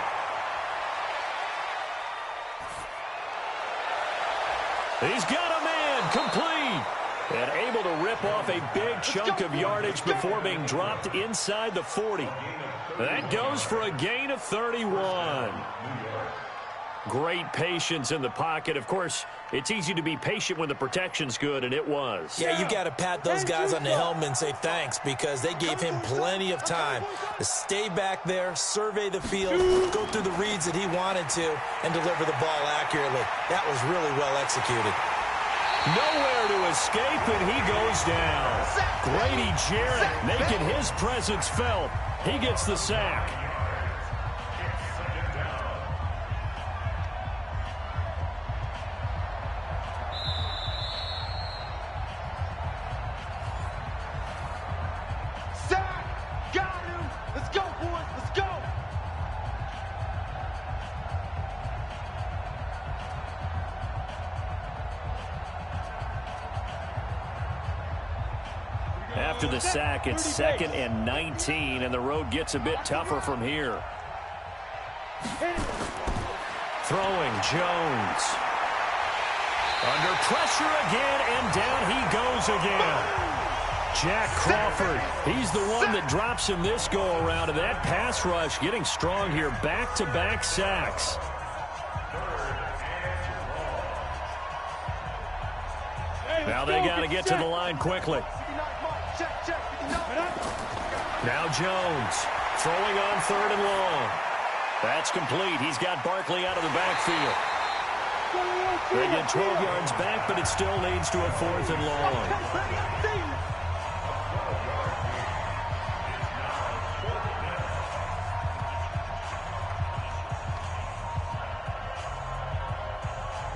He's got a man, complete, and able to rip off a big chunk of yardage before being dropped inside the 40. That goes for a gain of 31. Great patience in the pocket. Of course, it's easy to be patient when the protection's good, and it was. Yeah, you got to pat those guys on the helmet and say thanks, because they gave him plenty of time to stay back there, survey the field, go through the reads that he wanted to, and deliver the ball accurately. That was really well executed. Nowhere to escape, and he goes down. Grady Jarrett making his presence felt. He gets the sack. After the sack, it's 2nd and 19, and the road gets a bit tougher from here. Throwing, Jones. Under pressure again, and down he goes again. Jack Crawford, he's the one that drops him this go-around, and that pass rush getting strong here. Back-to-back sacks. Now they got to get to the line quickly. Now Jones throwing on 3rd and long. That's complete. He's got Barkley out of the backfield. They get 12 yards back, but it still leads to a 4th and long.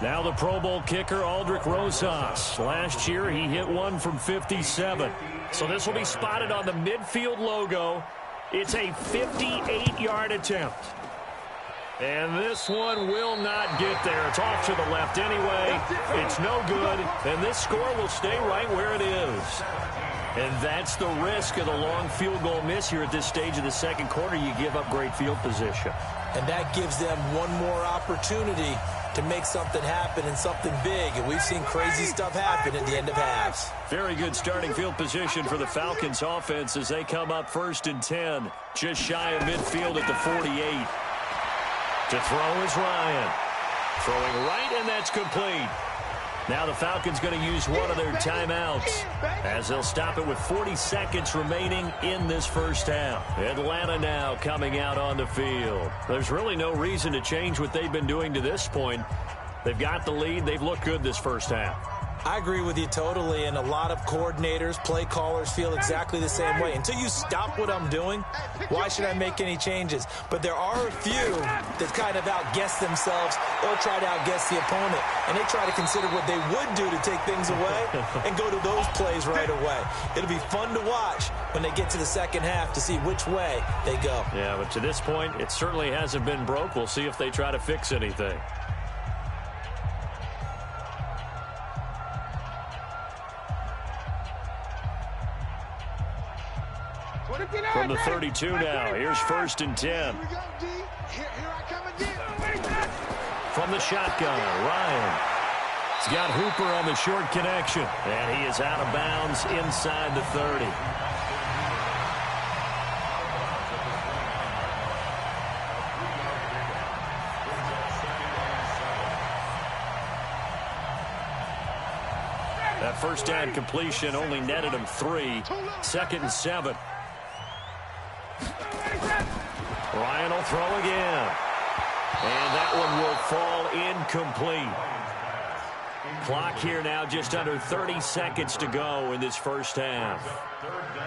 Now the Pro Bowl kicker, Aldrick Rosas. Last year, he hit one from 57. So this will be spotted on the midfield logo. It's a 58-yard attempt. And this one will not get there. It's off to the left anyway. It's no good. And this score will stay right where it is. And that's the risk of the long field goal miss here at this stage of the second quarter. You give up great field position. And that gives them one more opportunity to make something happen and something big. And we've seen crazy stuff happen at the end of halves. Very good starting field position for the Falcons offense as they come up 1st and 10. Just shy of midfield at the 48. To throw is Ryan. Throwing right, and that's complete. Now the Falcons going to use one of their timeouts as they'll stop it with 40 seconds remaining in this first half. Atlanta now coming out on the field. There's really no reason to change what they've been doing to this point. They've got the lead. They've looked good this first half. I agree with you totally, and a lot of coordinators, play callers feel exactly the same way. Until you stop what I'm doing, why should I make any changes? But there are a few that kind of outguess themselves or try to outguess the opponent, and they try to consider what they would do to take things away and go to those plays right away. It'll be fun to watch when they get to the second half to see which way they go. Yeah, but to this point, it certainly hasn't been broke. We'll see if they try to fix anything. From the 32 now, here's 1st and 10. Here we go, D. Here I come again. From the shotgun, Ryan. He's got Hooper on the short connection, and he is out of bounds inside the 30. That first down completion only netted him 3. 2nd and 7. Ryan will throw again. And that one will fall incomplete. Clock here now just under 30 seconds to go in this first half.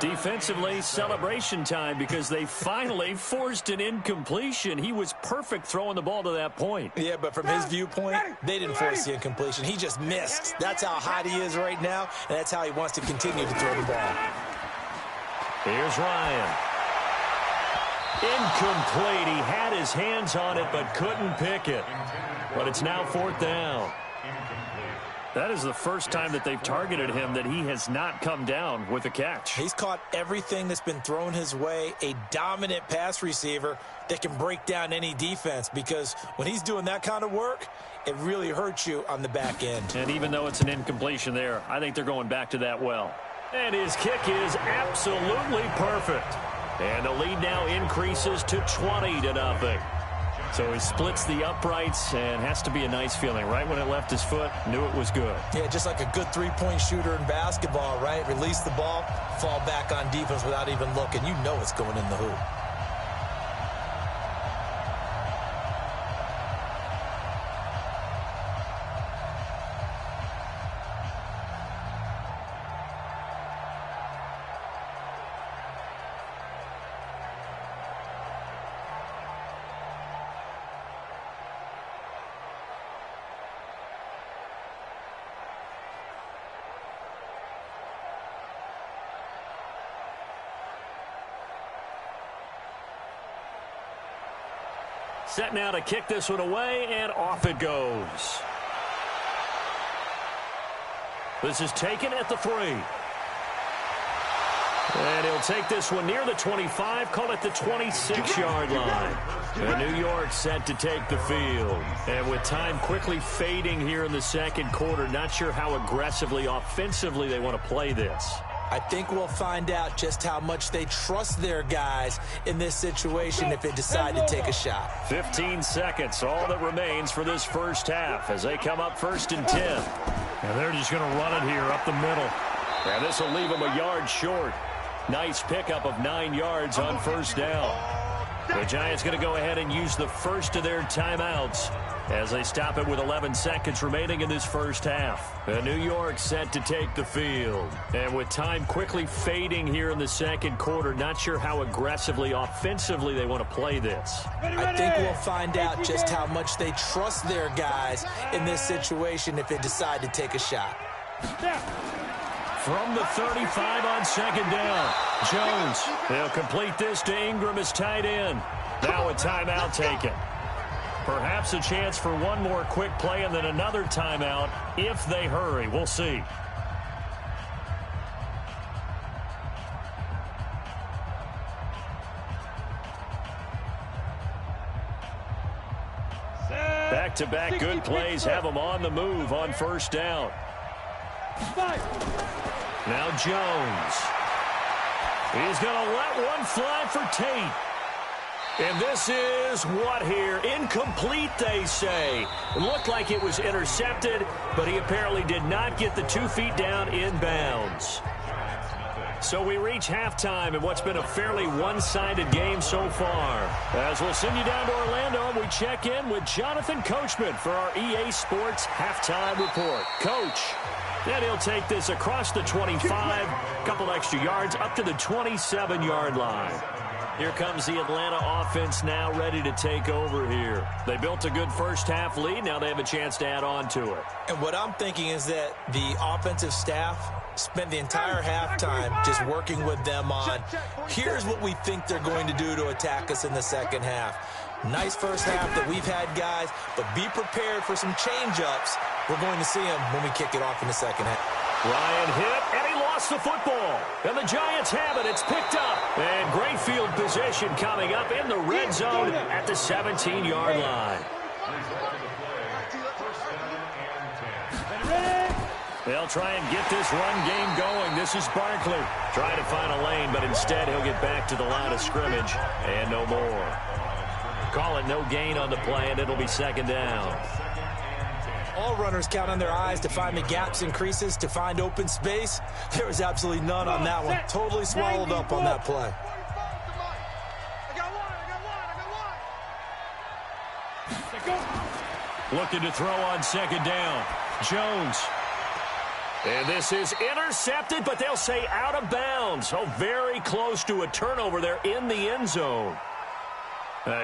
Defensively, celebration time because they finally forced an incompletion. He was perfect throwing the ball to that point. Yeah, but from his viewpoint, they didn't force the incompletion. He just missed. That's how hot he is right now, and that's how he wants to continue to throw the ball. Here's Ryan. Incomplete. He had his hands on it but couldn't pick it. But it's now 4th down. That is the first time that they've targeted him that he has not come down with a catch. He's caught everything that's been thrown his way, a dominant pass receiver that can break down any defense, because when he's doing that kind of work, it really hurts you on the back end. And even though it's an incompletion there, I think they're going back to that well. And his kick is absolutely perfect. And the lead now increases to 20-0. So he splits the uprights, and has to be a nice feeling. Right when it left his foot, knew it was good. Yeah, just like a good three-point shooter in basketball, right? Release the ball, fall back on defense without even looking. You know it's going in the hoop. Set now to kick this one away, and off it goes. This is taken at the 3. And he'll take this one near the 25, call it the 26-yard line. And New York set to take the field. And with time quickly fading here in the second quarter, not sure how aggressively, offensively they want to play this. I think we'll find out just how much they trust their guys in this situation if they decide to take a shot. 15 seconds, all that remains for this first half as they come up 1st and 10. And they're just going to run it here up the middle. And this will leave them a yard short. Nice pickup of 9 yards on 1st down. The Giants going to go ahead and use the first of their timeouts as they stop it with 11 seconds remaining in this first half. And New York set to take the field. And with time quickly fading here in the second quarter, not sure how aggressively, offensively they want to play this. I think we'll find out just how much they trust their guys in this situation if they decide to take a shot. From the 35 on 2nd down, Jones. They'll complete this to Ingram as tight end. Now a timeout taken. Perhaps a chance for one more quick play and then another timeout if they hurry. We'll see. Back-to-back good plays have them on the move on 1st down. Now Jones. He's going to let one fly for Tate. And this is what here? Incomplete, they say. It looked like it was intercepted, but he apparently did not get the 2 feet down in bounds. So we reach halftime in what's been a fairly one-sided game so far. As we'll send you down to Orlando, and we check in with Jonathan Coachman for our EA Sports Halftime Report. Coach. And he'll take this across the 25, a couple extra yards, up to the 27-yard line. Here comes the Atlanta offense now ready to take over here. They built a good first-half lead. Now they have a chance to add on to it. And what I'm thinking is that the offensive staff spent the entire halftime just working with them on, here's what we think they're going to do to attack us in the second half. Nice first half that we've had, guys, but be prepared for some change-ups. We're going to see them when we kick it off in the second half. Ryan hit, and he lost the football. And the Giants have it. It's picked up. And great field position coming up in the red zone at the 17-yard line. They'll try and get this run game going. This is Barkley trying to find a lane, but instead he'll get back to the line of scrimmage and no more. Call it no gain on the play, and it'll be second down. All runners count on their eyes to find the gaps and creases, to find open space. There was absolutely none on that one. Totally swallowed up on that play. Looking to throw on second down. Jones. And this is intercepted, but they'll say out of bounds. Oh, very close to a turnover there in the end zone.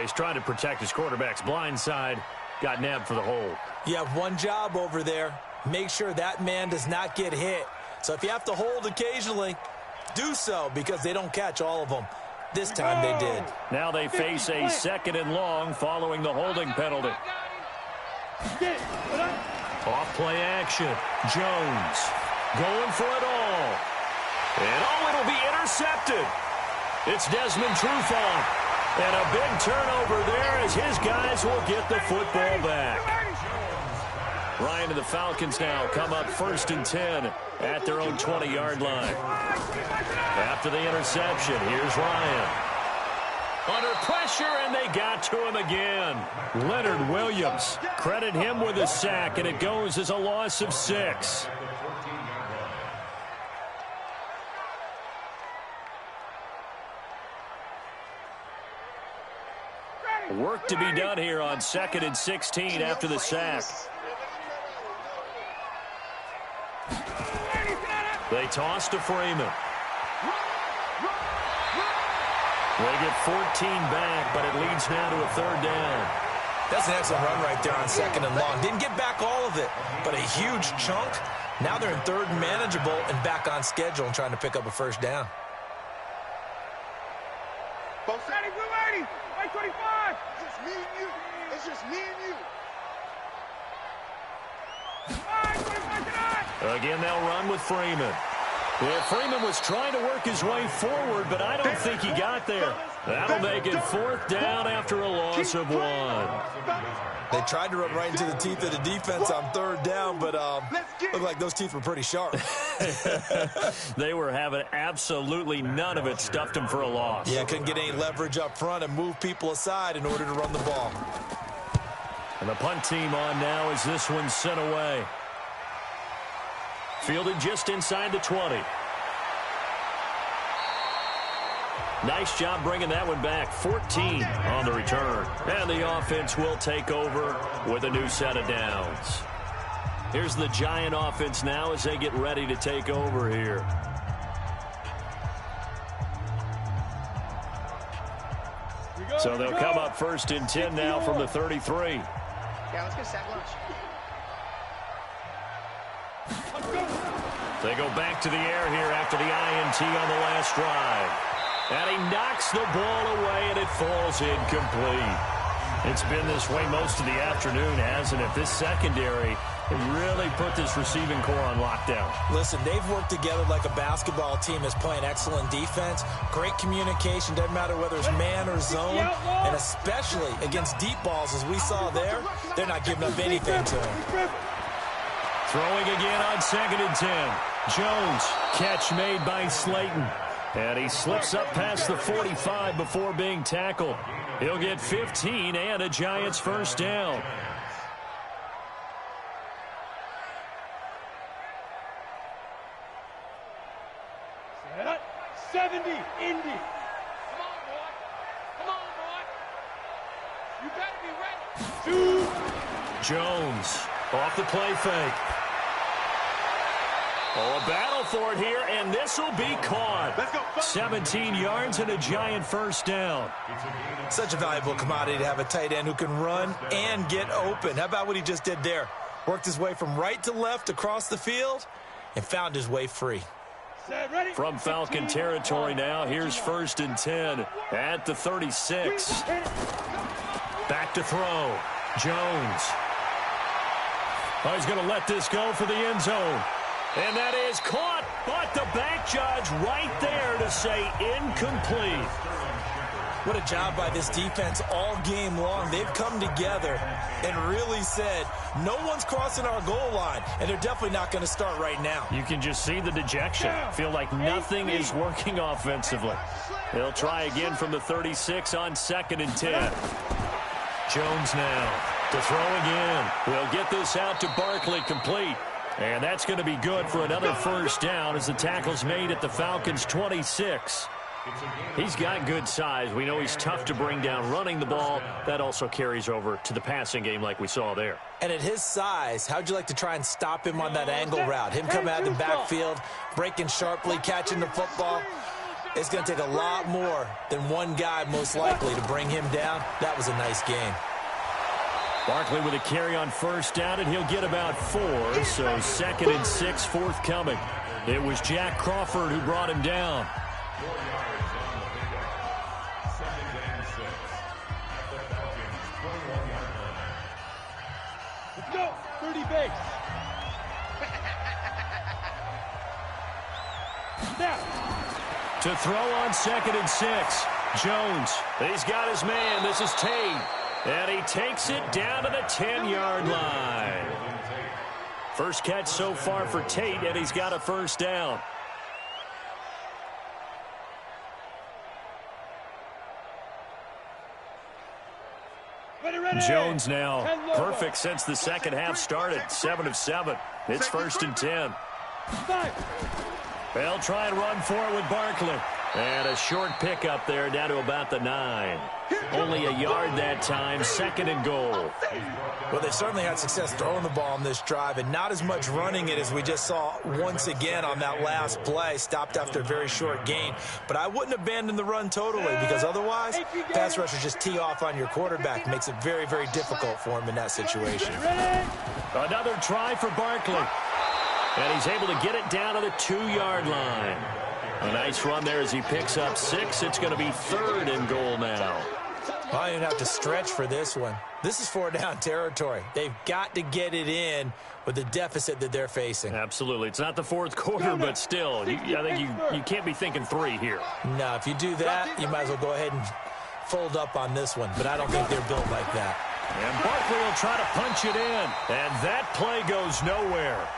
He's trying to protect his quarterback's blind side. Got nabbed for the hold. You have one job over there. Make sure that man does not get hit. So if you have to hold occasionally, do so, because they don't catch all of them. This time they did. Now they face a second and long following the holding penalty. Off play action. Jones going for it all. And it'll be intercepted. It's Desmond Trufant. And a big turnover there as his guys will get the football back. Ryan and the Falcons now come up 1st and 10 at their own 20-yard line. After the interception, here's Ryan. Under pressure, and they got to him again. Leonard Williams, credit him with a sack, and it goes as a loss of 6. Work to be done here on 2nd and 16 after the sack. They toss to Freeman. They get 14 back, but it leads now to a 3rd down. That's an excellent run right there on 2nd and long. Didn't get back all of it, but a huge chunk. Now they're in 3rd and manageable and back on schedule and trying to pick up a 1st down. Ready, 25. It's just me and you. It's just me and you. Again, they'll run with Freeman. Yeah, Freeman was trying to work his way forward, but I don't think he got there. That'll make it 4th down after a loss of 1. They tried to run right into the teeth of the defense on 3rd down, but looked like those teeth were pretty sharp. They were having absolutely none of it. Stuffed him for a loss. Yeah, couldn't get any leverage up front and move people aside in order to run the ball. And the punt team on now as this one's sent away. Fielded just inside the 20. Nice job bringing that one back. 14 on the return. And the offense will take over with a new set of downs. Here's the Giant offense now as they get ready to take over here. So they'll come up 1st and 10 now from the 33. Yeah, let's get sack lunch. They go back to the air here after the INT on the last drive. And he knocks the ball away, and it falls incomplete. It's been this way most of the afternoon, hasn't it? This secondary, it really put this receiving core on lockdown. Listen, they've worked together like a basketball team is playing excellent defense. Great communication, doesn't matter whether it's man or zone. And especially against deep balls, as we saw there, they're not giving up anything to him. Throwing again on 2nd and 10. Jones, catch made by Slayton. And he slips up past the 45 before being tackled. He'll get 15 and a Giants 1st down. Set. 70, Indy. Come on, boy. Come on, boy. You better be ready. Jones off the play fake. Oh, a battle for it here, and this will be caught. 17 yards and a giant first down. Such a valuable commodity to have a tight end who can run and get open. How about what he just did there? Worked his way from right to left across the field and found his way free. From Falcon territory now, here's 1st and 10 at the 36. Back to throw. Jones. Oh, he's going to let this go for the end zone. And that is caught, but the back judge right there to say incomplete. What a job by this defense all game long. They've come together and really said, no one's crossing our goal line, and they're definitely not going to start right now. You can just see the dejection. Feel like nothing is working offensively. They'll try again from the 36 on 2nd and 10. Jones now to throw again. We'll get this out to Barkley, complete. And that's going to be good for another first down as the tackle's made at the Falcons' 26. He's got good size. We know he's tough to bring down running the ball. That also carries over to the passing game like we saw there. And at his size, how'd you like to try and stop him on that angle route? Him coming out of the backfield, breaking sharply, catching the football. It's going to take a lot more than one guy most likely to bring him down. That was a nice game. Barkley with a carry on first down, and he'll get about 4. So 2nd and 6 forthcoming. It was Jack Crawford who brought him down. 4 yards on the pickup. 2nd and 6 at the Falcons' 21-yard line. Let's go. 30 base. Snap. To throw on 2nd and 6. Jones. He's got his man. This is Tate. And he takes it down to the 10-yard line. First catch so far for Tate, and he's got a first down. Jones now perfect since the second half started. 7 of 7. It's 1st and 10. They'll try and run for it with Barkley. And a short pickup there down to about the 9. Only a yard that time. 2nd and goal. Well, they certainly had success throwing the ball on this drive and not as much running it as we just saw once again on that last play. Stopped after a very short gain. But I wouldn't abandon the run totally because otherwise, pass rushers just tee off on your quarterback. Makes it very, very difficult for him in that situation. Another try for Barkley. And he's able to get it down to the 2-yard line. A nice run there as he picks up 6. It's going to be 3rd and goal now. I don't even have to stretch for this one. This is 4-down territory. They've got to get it in with the deficit that they're facing. Absolutely. It's not the 4th quarter, but still, I think you can't be thinking 3 here. No, if you do that, you might as well go ahead and fold up on this one. But I don't think they're built like that. And Barkley will try to punch it in. And that play goes nowhere.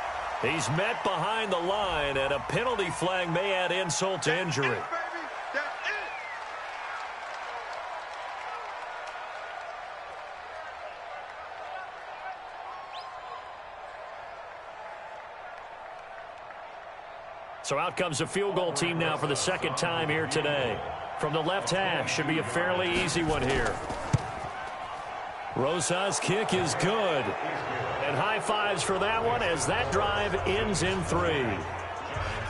He's met behind the line, and a penalty flag may add insult to injury. So out comes a field goal team now for the 2nd time here today. From the left hash, should be a fairly easy one here. Rosa's kick is good. And high fives for that one as that drive ends in 3.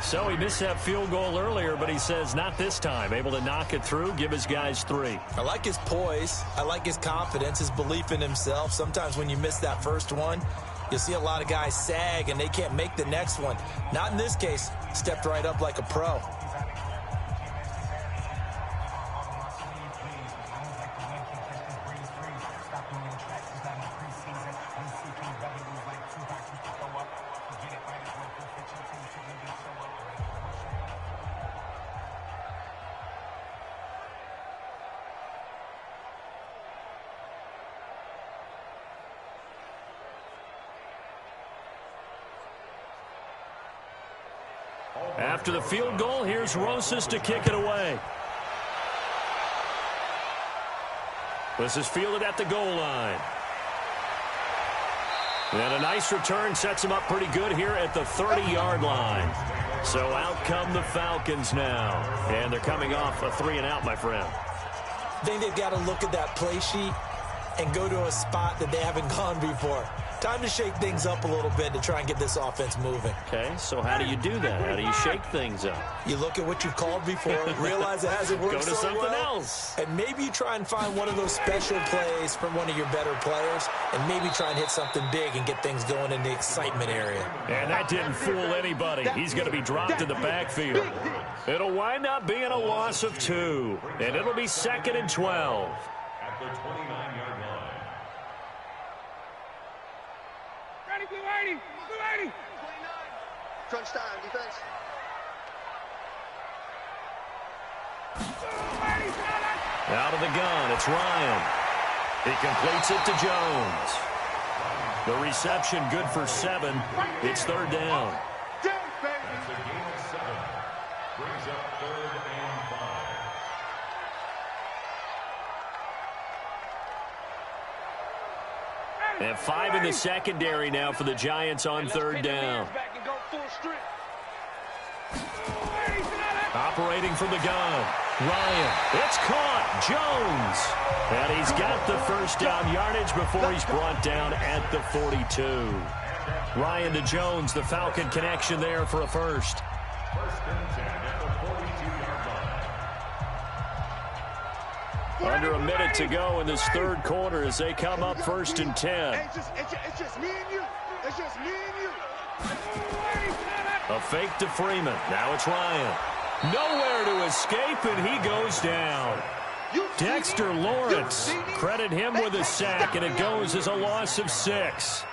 So he missed that field goal earlier, but he says not this time. Able to knock it through, give his guys 3. I like his poise. I like his confidence, his belief in himself. Sometimes when you miss that first one, you'll see a lot of guys sag and they can't make the next one. Not in this case. Stepped right up like a pro. After the field goal, here's Rosas to kick it away. This is fielded at the goal line. And a nice return sets him up pretty good here at the 30-yard line. So out come the Falcons now. And they're coming off a 3-and-out, my friend. I think they've got to look at that play sheet and go to a spot that they haven't gone before. Time to shake things up a little bit to try and get this offense moving. Okay, so how do you do that? How do you shake things up? You look at what you've called before, realize it hasn't worked Go to so something well, else. and maybe you try and find one of those special plays from one of your better players, and maybe try and hit something big and get things going in the excitement area. And that didn't fool anybody. He's going to be dropped in the backfield. It'll wind up being a loss of 2, and it'll be 2nd and 12. At the 29-yard line. Ready, Blue 80! Blue 80! Crunch time, defense. Out of the gun, it's Ryan. He completes it to Jones. The reception good for 7. It's 3rd down. That's a gain of 7. Brings up 3rd and 5. And 5 in the secondary now for the Giants on 3rd down. Operating from the gun. Ryan, it's caught. Jones. And he's got the first down yardage before he's brought down at the 42. Ryan to Jones, the Falcon connection there for a first. 1st and 10 at the 42-yard line. Under a minute to go in this 3rd quarter as they come up 1st and 10. It's just me and you. It's just me and you. A fake to Freeman. Now it's Ryan. Nowhere to escape, and he goes down. Dexter Lawrence, credit him with a sack, and it goes as a loss of 6.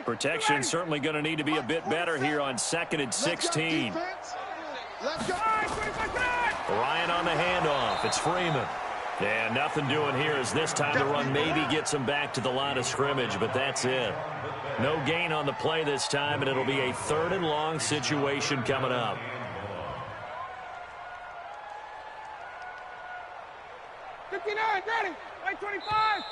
Protection certainly going to need to be a bit better here on 2nd and 16. Let's go. Ryan on the handoff. It's Freeman. And nothing doing here as this time the run maybe gets him back to the line of scrimmage, but that's it. No gain on the play this time, and it'll be a 3rd and long situation coming up. Ready, 25.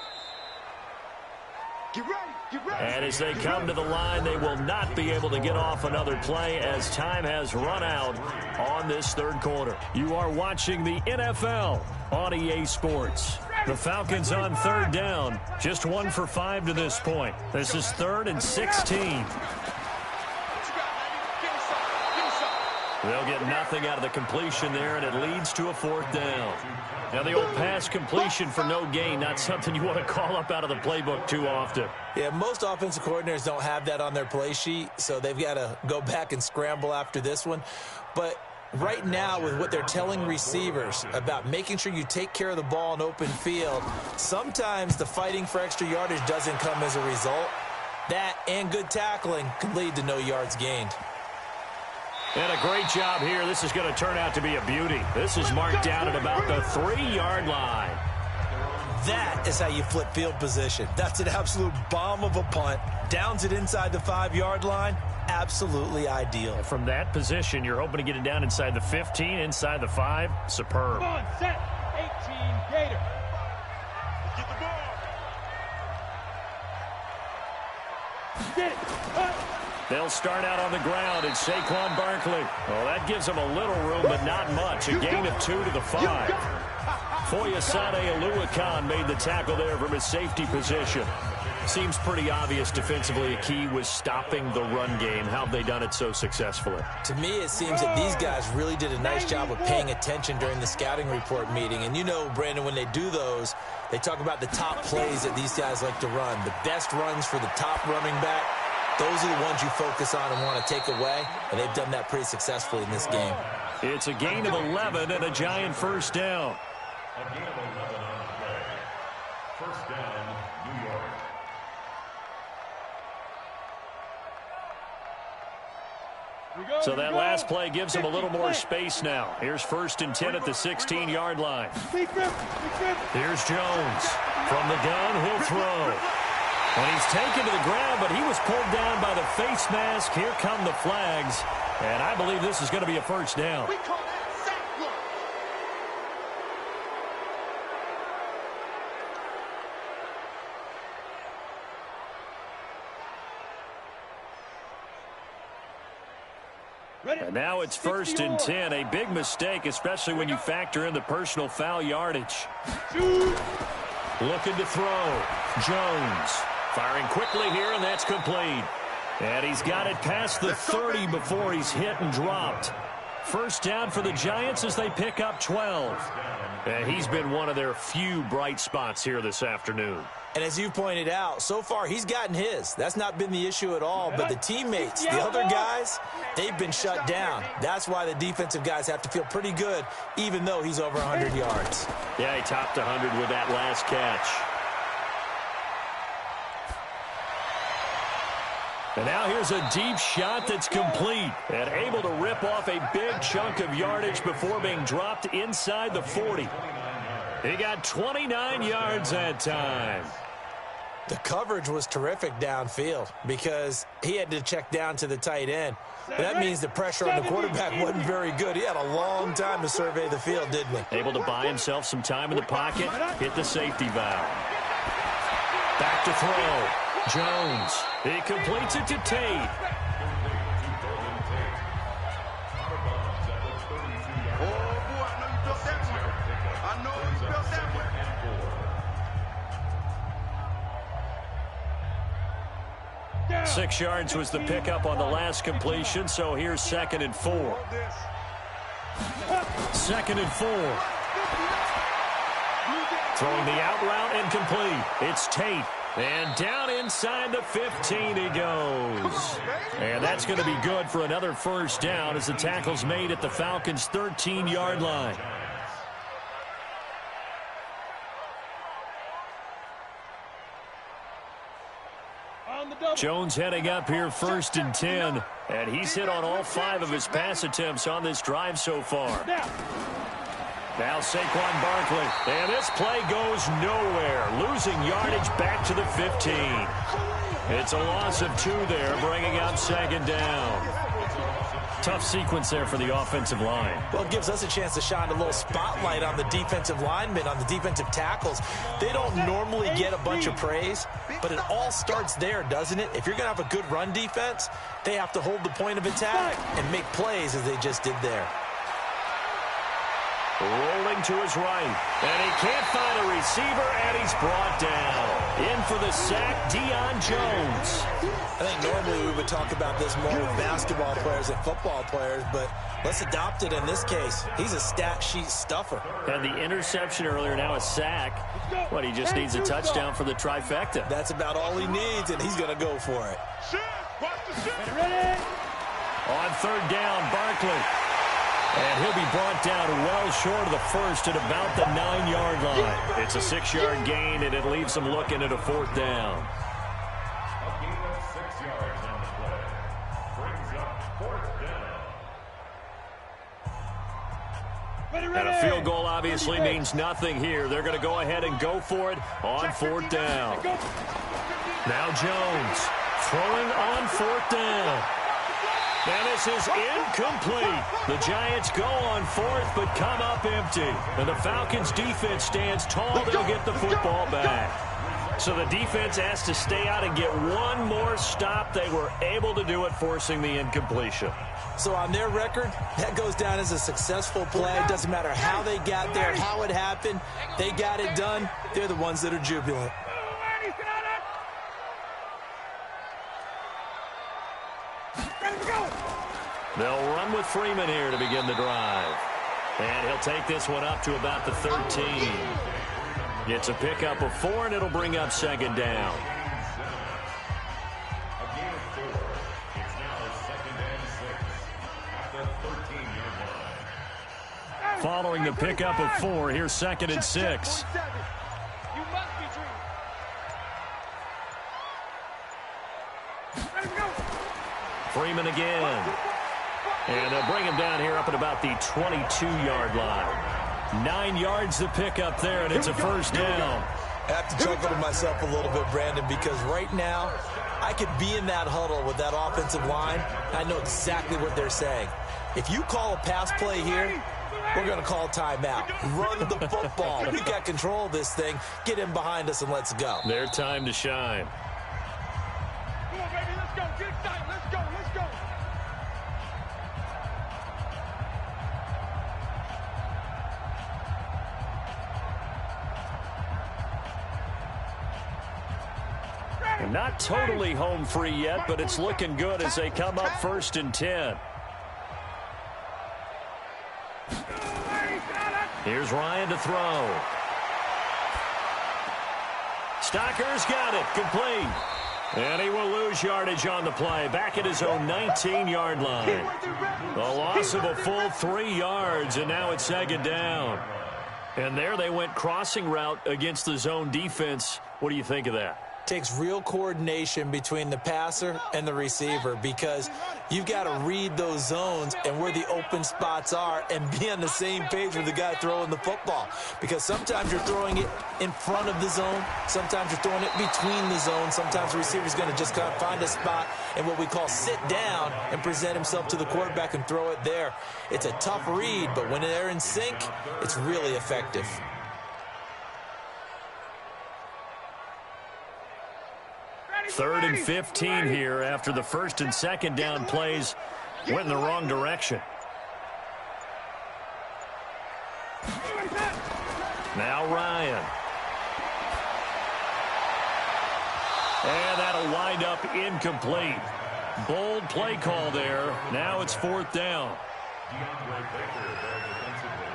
Get ready. Get ready. And as they come to the line, they will not be able to get off another play as time has run out on this 3rd quarter. You are watching the NFL on EA Sports. The Falcons on 3rd down, just 1 for 5 to this point. This is 3rd and 16. They'll get nothing out of the completion there, and it leads to a 4th down. Now, the old pass completion for no gain, not something you want to call up out of the playbook too often. Yeah, most offensive coordinators don't have that on their play sheet, so they've got to go back and scramble after this one. But right now, with what they're telling receivers about making sure you take care of the ball in open field, sometimes the fighting for extra yardage doesn't come as a result. That and good tackling can lead to no yards gained. And a great job here. This is going to turn out to be a beauty. This is marked down at about the 3-yard line. That is how you flip field position. That's an absolute bomb of a punt. Downs it inside the 5-yard line. Absolutely ideal. From that position, you're hoping to get it down inside the 15, inside the 5. Superb. Come on, set. 18, Gator. Get the ball. Get it. They'll start out on the ground. It's Saquon Barkley. Well, that gives them a little room, but not much. A gain of 2 to the 5. Foyesade Oluwakan made the tackle there from his safety position. Seems pretty obvious defensively a key was stopping the run game. How have they done it so successfully? To me, it seems that these guys really did a nice job of paying attention during the scouting report meeting. And you know, Brandon, when they do those, they talk about the top plays that these guys like to run. The best runs for the top running back. Those are the ones you focus on and want to take away, and they've done that pretty successfully in this game. It's a gain of 11 and a Giant 1st down. A gain of 11 on the play. 1st down, New York. So that last play gives them a little more space now. Here's 1st and 10 at the 16-yard line. Here's Jones. From the gun, he'll throw. And he's taken to the ground, but he was pulled down by the face mask. Here come the flags. And I believe this is going to be a 1st down. We call that sack block. And now it's 1st and 10. A big mistake, especially when you factor in the personal foul yardage. Looking to throw. Jones firing quickly here, and that's complete. And he's got it past the 30 before he's hit and dropped. First down for the Giants as they pick up 12. And he's been one of their few bright spots here this afternoon. And as you pointed out, so far he's gotten his. That's not been the issue at all. But the teammates, the other guys, they've been shut down. That's why the defensive guys have to feel pretty good, even though he's over 100 yards. Yeah, he topped 100 with that last catch. And now here's a deep shot that's complete and able to rip off a big chunk of yardage before being dropped inside the 40. He got 29 yards that time. The coverage was terrific downfield because he had to check down to the tight end. That means the pressure on the quarterback wasn't very good. He had a long time to survey the field, didn't he? Able to buy himself some time in the pocket, hit the safety valve. Back to throw. Jones. He completes it to Tate. I know you felt that one. 6 yards was the pickup on the last completion, so here's 2nd and 4. 2nd and 4. Throwing the out route and complete. It's Tate. And down inside the 15 he goes. And that's going to be good for another first down as the tackle's made at the Falcons' 13-yard line. Jones heading up here 1st and 10. And he's hit on all 5 of his pass attempts on this drive so far. Now Saquon Barkley. And this play goes nowhere. Losing yardage back to the 15. It's a loss of 2 there, bringing up 2nd down. Tough sequence there for the offensive line. Well, it gives us a chance to shine a little spotlight on the defensive linemen, on the defensive tackles. They don't normally get a bunch of praise, but it all starts there, doesn't it? If you're going to have a good run defense, they have to hold the point of attack and make plays as they just did there. Rolling to his right, and he can't find a receiver, and he's brought down. In for the sack, Deion Jones. I think normally we would talk about this more with basketball players and football players, but let's adopt it in this case. He's a stat sheet stuffer. And the interception earlier, now a sack. What, he just needs a touchdown for the trifecta. That's about all he needs, and he's going to go for it. On 3rd down, Barkley. And he'll be brought down well short of the first at about the 9-yard line. It's a 6-yard gain, and it leaves them looking at a 4th down. A gain of 6 yards on the play. Brings up 4th down. And a field goal obviously means nothing here. They're going to go ahead and go for it on 4th down. Now Jones throwing on 4th down. And this is incomplete. The Giants go on 4th, but come up empty. And the Falcons' defense stands tall. They'll get the football back. So the defense has to stay out and get one more stop. They were able to do it, forcing the incompletion. So on their record, that goes down as a successful play. It doesn't matter how they got there, how it happened. They got it done. They're the ones that are jubilant. They'll run with Freeman here to begin the drive. And he'll take this one up to about the 13. It's a pickup of 4, and it'll bring up 2nd down. A gain of 4. It's now 2nd and 6 at the 13-yard line. Following the pickup of 4, here's 2nd and 6. You must be dreaming. Freeman again. And they'll bring him down here up at about the 22-yard line. 9 yards the pickup there, and it's a 1st down. I have to chuckle to myself a little bit, Brandon, because right now I could be in that huddle with that offensive line. I know exactly what they're saying. If you call a pass play here, we're going to call timeout. Run the football. We got control of this thing. Get in behind us and let's go. Their time to shine. Come on, baby, let's go. Get excited. Let's go. Let's go. Not totally home free yet, but it's looking good as they come up 1st and 10. Here's Ryan to throw. Stocker's got it. Complete. And he will lose yardage on the play. Back at his own 19-yard line. A loss of a full 3 yards, and now it's 2nd down. And there they went crossing route against the zone defense. What do you think of that? Takes real coordination between the passer and the receiver because you've got to read those zones and where the open spots are and be on the same page with the guy throwing the football. Because sometimes you're throwing it in front of the zone. Sometimes you're throwing it between the zones. Sometimes the receiver's going to just kind of find a spot and what we call sit down and present himself to the quarterback and throw it there. It's a tough read, but when they're in sync, it's really effective. 3rd and 15 here after the 1st and 2nd down plays went in the wrong direction. Now Ryan. And that'll wind up incomplete. Bold play call there. Now it's 4th down. DeAndre Baker there defensively.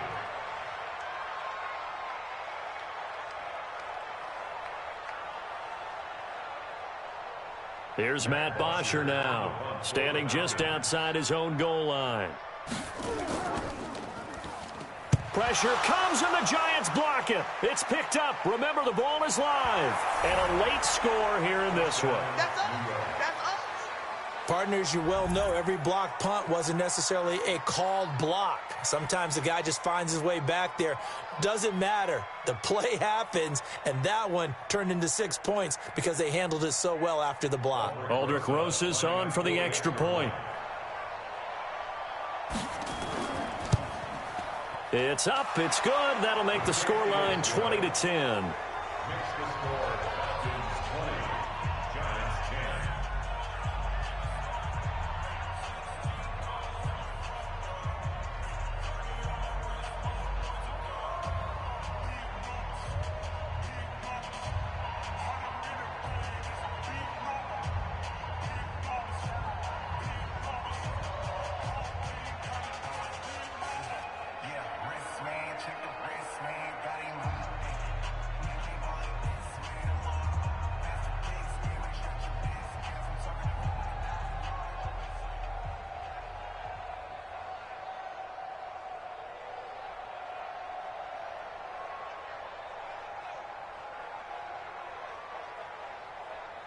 Here's Matt Bosher now, standing just outside his own goal line. Pressure comes and the Giants block it. It's picked up. Remember, the ball is live. And a late score here in this one. That's us. That's us. Partners, you well know every block punt wasn't necessarily a called block. Sometimes the guy just finds his way back there. Doesn't matter. The play happens, and that one turned into 6 points because they handled it so well after the block. Aldrich Rosas on for the extra point. It's up. It's good. That'll make the scoreline 20-10. Makes the score Falcons 20, Giants 10.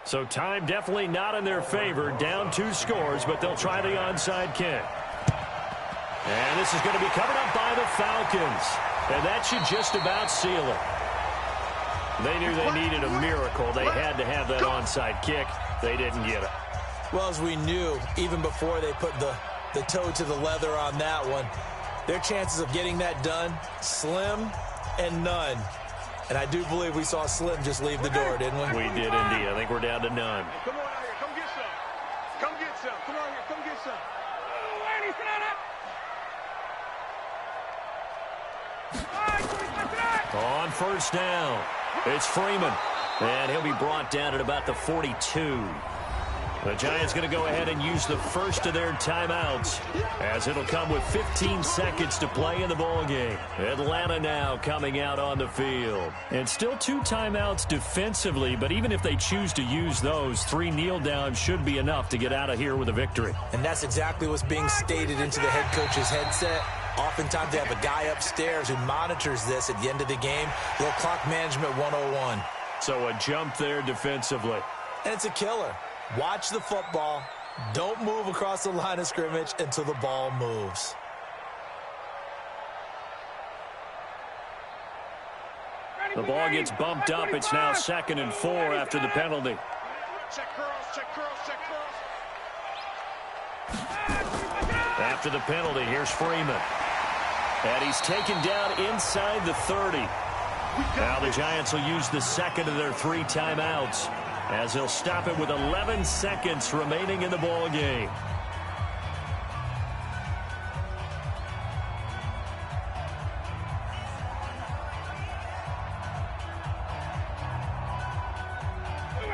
So time definitely not in their favor. Down 2 scores, but they'll try the onside kick. And this is going to be covered up by the Falcons. And that should just about seal it. They knew they needed a miracle. They had to have that onside kick. They didn't get it. Well, as we knew, even before they put the toe to the leather on that one, their chances of getting that done, slim and none. And I do believe we saw Slim just leave the door, didn't we? We did indeed. I think we're down to none. Come on out here. Come get some. Come get some. Come on here. Come get some. On 1st down, it's Freeman. And he'll be brought down at about the 42. The Giants going to go ahead and use the first of their timeouts as it'll come with 15 seconds to play in the ballgame. Atlanta now coming out on the field. And still 2 timeouts defensively, but even if they choose to use those, 3 kneel downs should be enough to get out of here with a victory. And that's exactly what's being stated into the head coach's headset. Oftentimes they have a guy upstairs who monitors this at the end of the game. Little clock management 101. So a jump there defensively. And it's a killer. Watch the football. Don't move across the line of scrimmage until the ball moves. The ball gets bumped up. It's now 2nd and 4 after the penalty. Check curls, check curls, check curls. After the penalty, here's Freeman. And he's taken down inside the 30. Now the Giants will use the second of their 3 timeouts as they'll stop it with 11 seconds remaining in the ball game.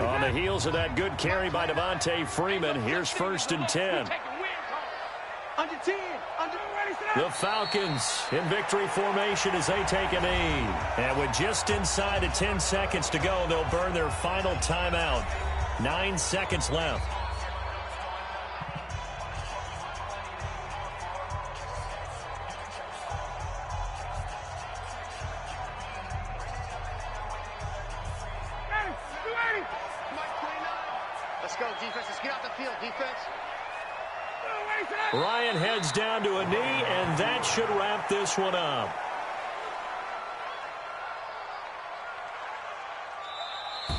On the heels of that good carry by Devontae Freeman. Here's 1st and 10. Under 10. The Falcons in victory formation as they take a knee. And with just inside of 10 seconds to go, they'll burn their final timeout. 9 seconds left. Let's go, defense. Let's get off the field, defense. Ryan heads down to a knee, and that should wrap this one up.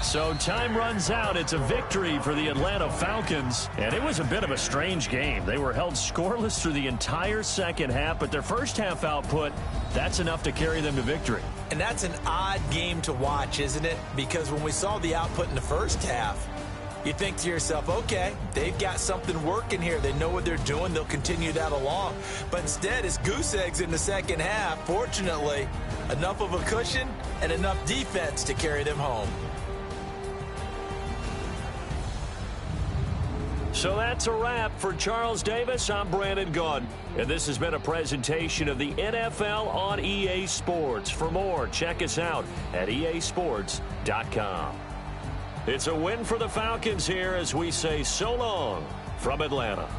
So time runs out. It's a victory for the Atlanta Falcons. And it was a bit of a strange game. They were held scoreless through the entire second half, but their first half output, that's enough to carry them to victory. And that's an odd game to watch, isn't it? Because when we saw the output in the first half, you think to yourself, okay, they've got something working here. They know what they're doing. They'll continue that along. But instead, it's goose eggs in the second half. Fortunately, enough of a cushion and enough defense to carry them home. So that's a wrap for Charles Davis. I'm Brandon Gaudin, and this has been a presentation of the NFL on EA Sports. For more, check us out at easports.com. It's a win for the Falcons here as we say so long from Atlanta.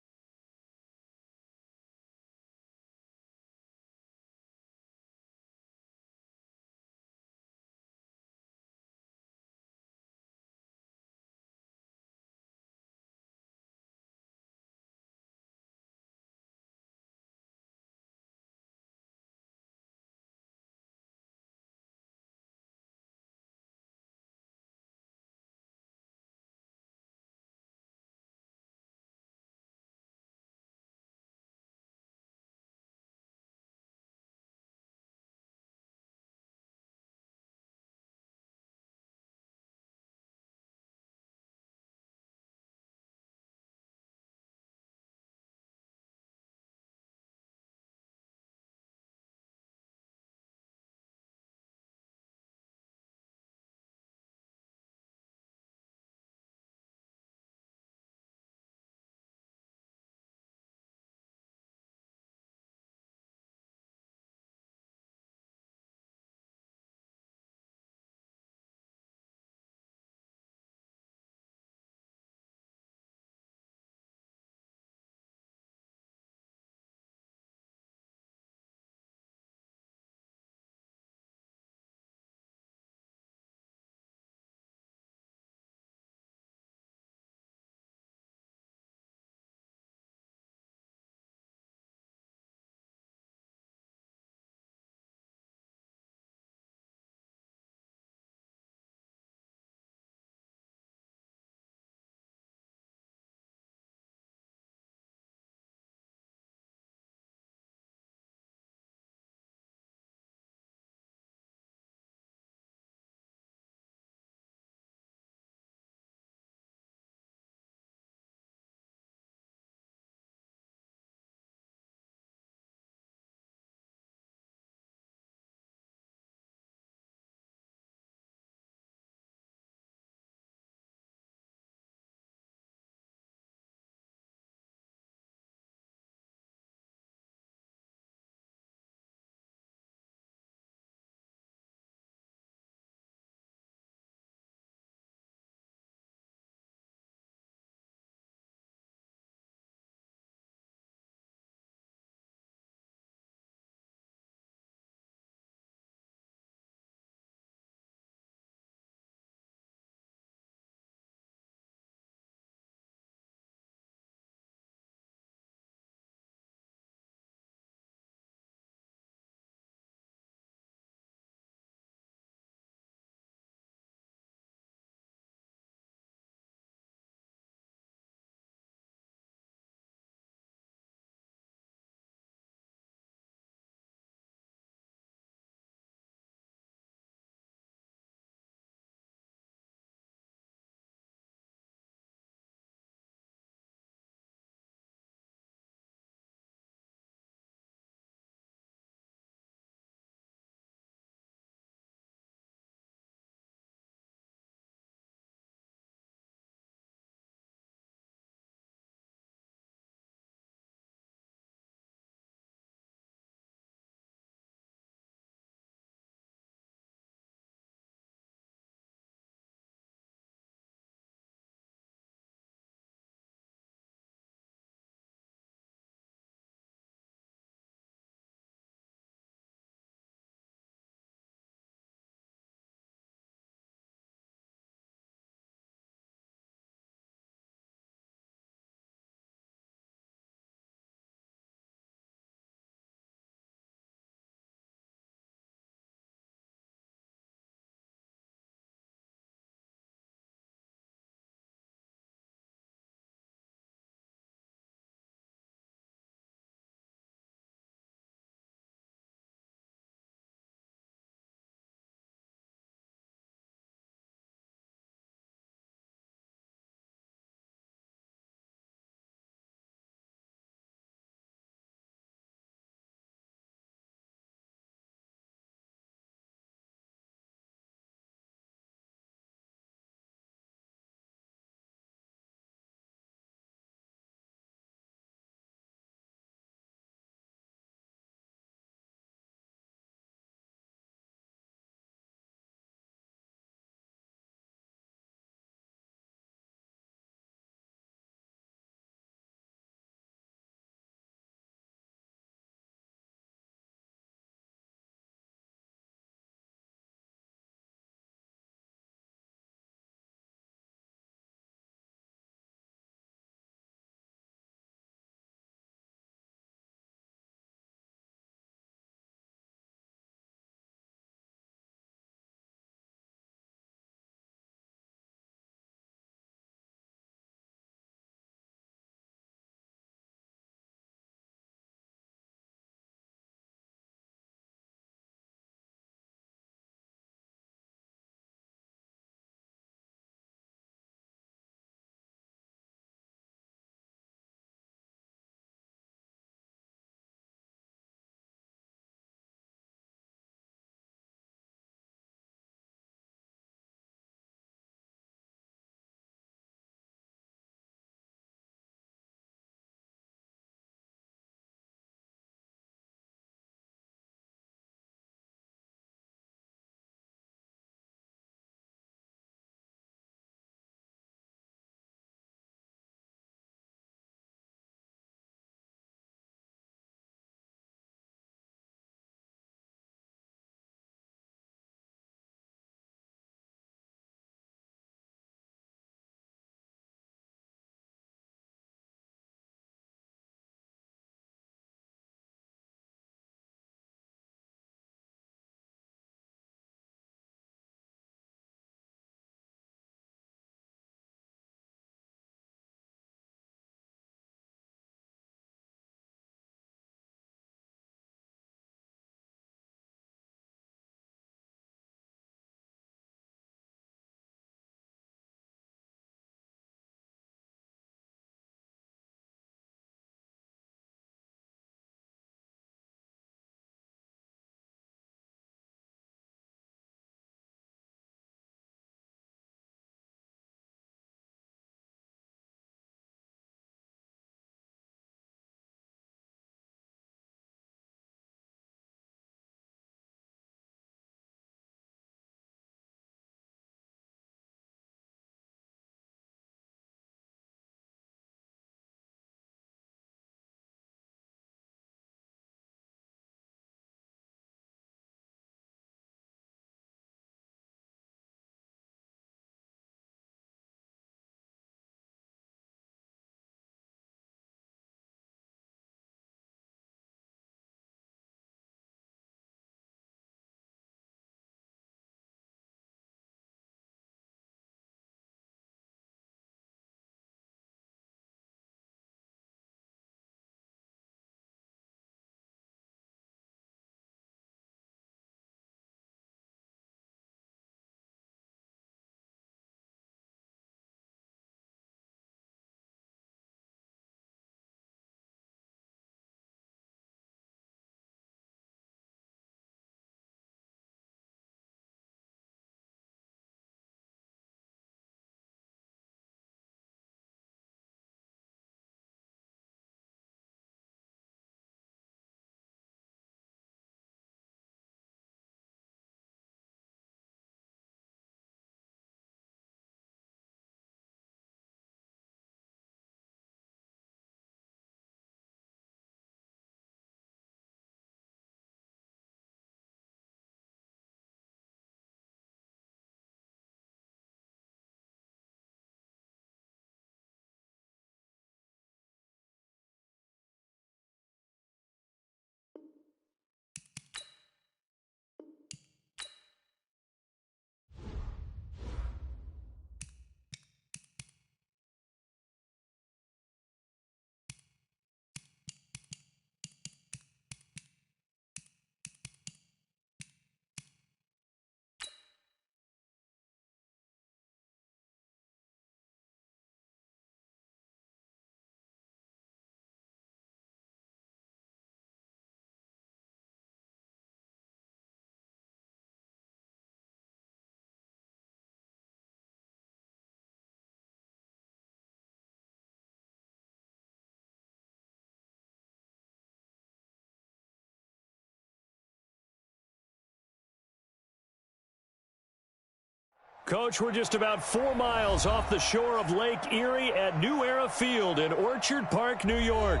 Coach, we're just about 4 miles off the shore of Lake Erie at New Era Field in Orchard Park, New York.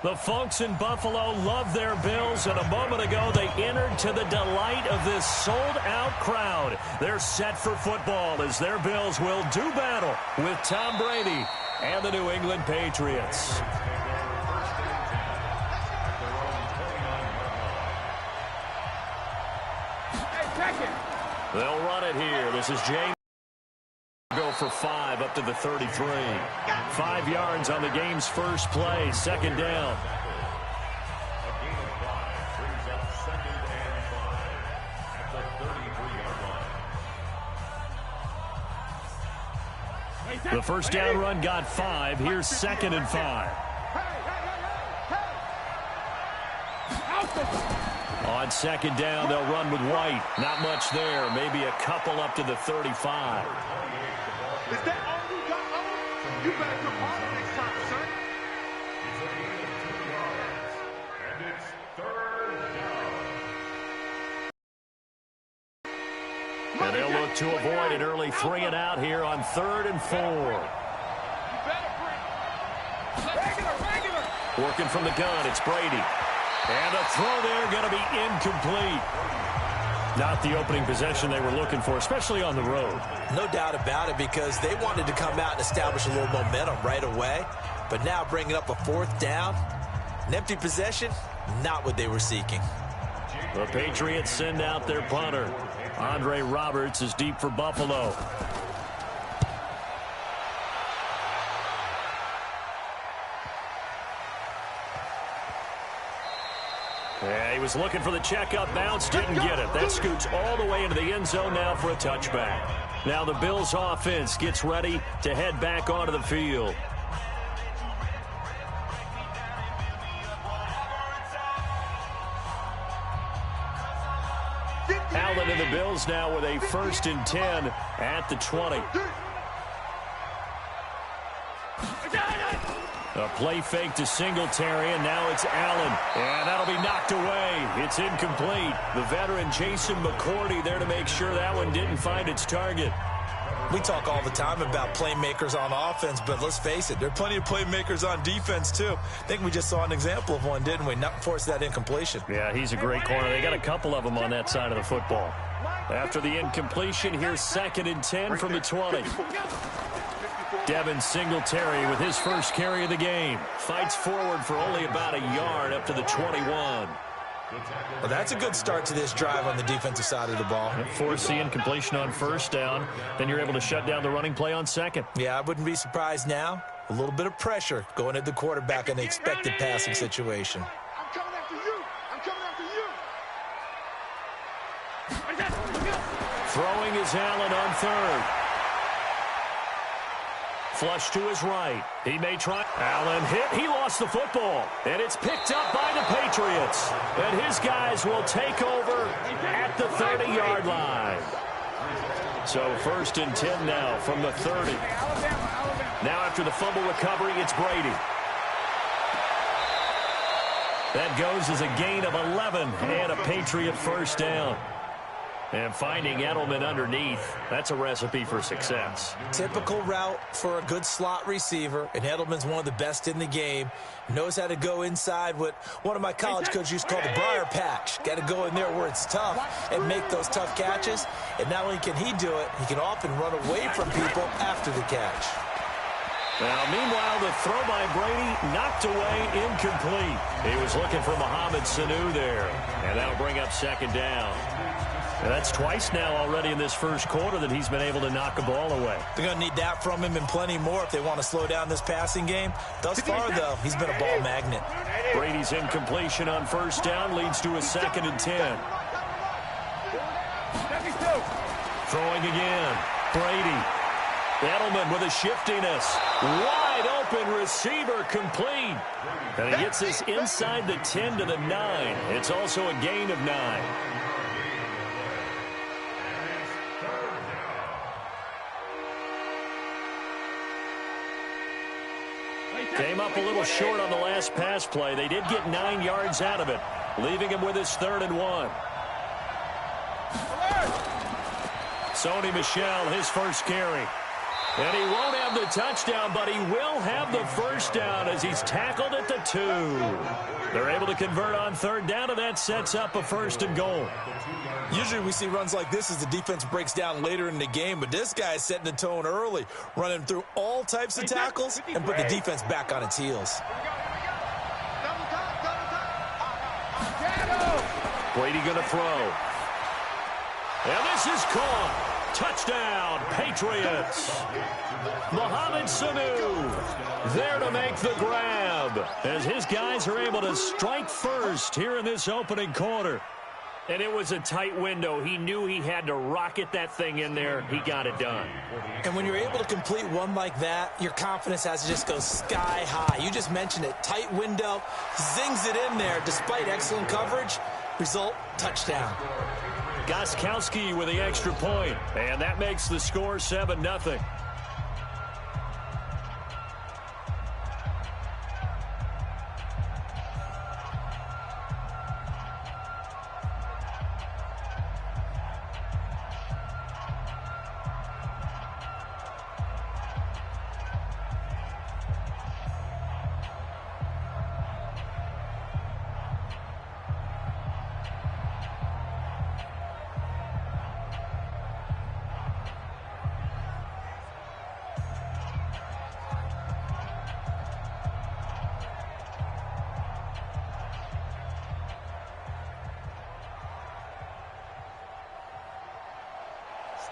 The Funks in Buffalo love their Bills, and a moment ago they entered to the delight of this sold-out crowd. They're set for football as their Bills will do battle with Tom Brady and the New England Patriots. They'll run it here. This is James. Go for 5 up to the 33. 5 yards on the game's first play. Second down. A gain of 5 brings up 2nd and 5 at the 33-yard line. The first down run got 5. Here's 2nd and 5. On 2nd down, they'll run with White. Not much there. Maybe a couple up to the 35. Is that all you got, Owen? You better come harder next time, son. It's a gain of 2 yards, and it's 3rd down. And they'll look to avoid an early 3 and out here on 3rd and 4. Working from the gun, it's Brady. And a throw there going to be incomplete. Not the opening possession they were looking for, especially on the road. No doubt about it, because they wanted to come out and establish a little momentum right away. But now bringing up a 4th down, an empty possession, not what they were seeking. The Patriots send out their punter. Andre Roberts is deep for Buffalo. Yeah, he was looking for the checkup bounce, didn't get it. That scoots all the way into the end zone now for a touchback. Now the Bills offense gets ready to head back onto the field. Allen and the Bills now with a 1st and 10 at the 20. A play fake to Singletary, and now it's Allen. And that'll be knocked away. It's incomplete. The veteran Jason McCourty there to make sure that one didn't find its target. We talk all the time about playmakers on offense, but let's face it, there are plenty of playmakers on defense, too. I think we just saw an example of one, didn't we? Not force that incompletion. Yeah, he's a great corner. They got a couple of them on that side of the football. After the incompletion, here's 2nd and 10 from the 20. Devin Singletary with his first carry of the game. Fights forward for only about a yard up to the 21. Well, that's a good start to this drive on the defensive side of the ball. Force the incompletion on 1st down. Then you're able to shut down the running play on 2nd. Yeah, I wouldn't be surprised now. A little bit of pressure going at the quarterback in the expected passing situation. I'm coming after you. I'm coming after you. Throwing is Allen on 3rd. Flush to his right. He may try. Allen hit. He lost the football. And it's picked up by the Patriots. And his guys will take over at the 30-yard line. So 1st and 10 now from the 30. Now after the fumble recovery, it's Brady. That goes as a gain of 11 and a Patriot 1st down. And finding Edelman underneath, that's a recipe for success. Typical route for a good slot receiver, and Edelman's one of the best in the game. Knows how to go inside what one of my college coaches used to call the briar patch. Got to go in there where it's tough and make those tough catches. And not only can he do it, he can often run away from people after the catch. Now, meanwhile, the throw by Brady knocked away, incomplete. He was looking for Mohamed Sanu there, and that'll bring up 2nd down. And that's twice now already in this first quarter that he's been able to knock a ball away. They're going to need that from him and plenty more if they want to slow down this passing game. Thus far, though, he's been a ball magnet. Brady's incompletion on 1st down leads to a 2nd and 10. Throwing again. Brady. Edelman with a shiftiness. Wide open receiver complete. And he gets this inside the 10 to the 9. It's also a gain of 9. Came up a little short on the last pass play. They did get 9 yards out of it, leaving him with his 3rd and 1. Sony Michel, his first carry. And he won't have the touchdown, but he will have the first down as he's tackled at the 2. They're able to convert on third down, and that sets up a 1st and goal. Usually we see runs like this as the defense breaks down later in the game, but this guy is setting the tone early, running through all types of tackles and put the defense back on its heels. Brady going to throw. And this is caught. Touchdown, Patriots. Mohamed Sanu there to make the grab as his guys are able to strike first here in this opening quarter. And it was a tight window. He knew he had to rocket that thing in there. He got it done. And when you're able to complete one like that, your confidence has to just go sky high. You just mentioned it. Tight window, zings it in there despite excellent coverage. Result, touchdown. Gostkowski with the extra point, and that makes the score 7-0.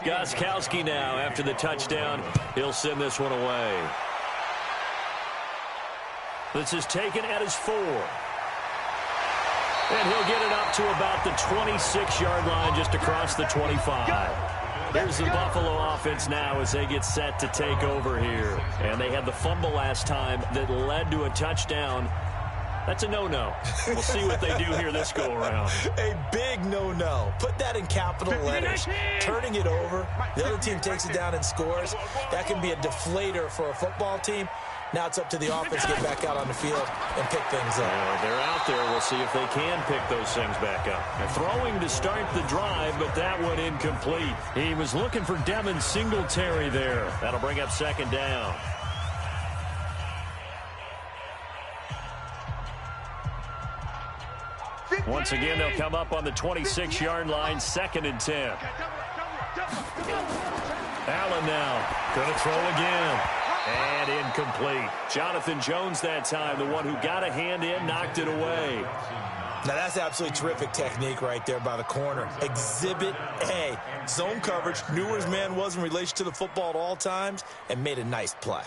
Gostkowski now after the touchdown. He'll send this one away. This is taken at his 4. And he'll get it up to about the 26-yard line just across the 25. Here's the Buffalo offense now as they get set to take over here. And they had the fumble last time that led to a touchdown. That's a no-no. We'll see what they do here this go-around. A big no-no. Put that in capital letters. Turning it over. The other team takes it down and scores. That can be a deflator for a football team. Now it's up to the offense to get back out on the field and pick things up. They're out there. We'll see if they can pick those things back up. They're throwing to start the drive, but that one incomplete. He was looking for Devin Singletary there. That'll bring up 2nd down. Once again, they'll come up on the 26-yard line, 2nd and 10. Allen now going to throw again. And incomplete. Jonathan Jones that time, the one who got a hand in, knocked it away. Now that's absolutely terrific technique right there by the corner. Exhibit A. Zone coverage, knew where his man was in relation to the football at all times, and made a nice play.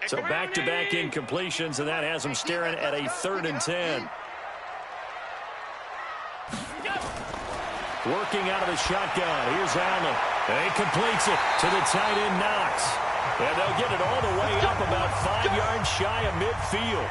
So back-to-back incompletions, and that has him staring at a 3rd and 10. Working out of the shotgun. Here's Allen. And he completes it to the tight end, Knox. And they'll get it all the way up about 5 yards shy of midfield.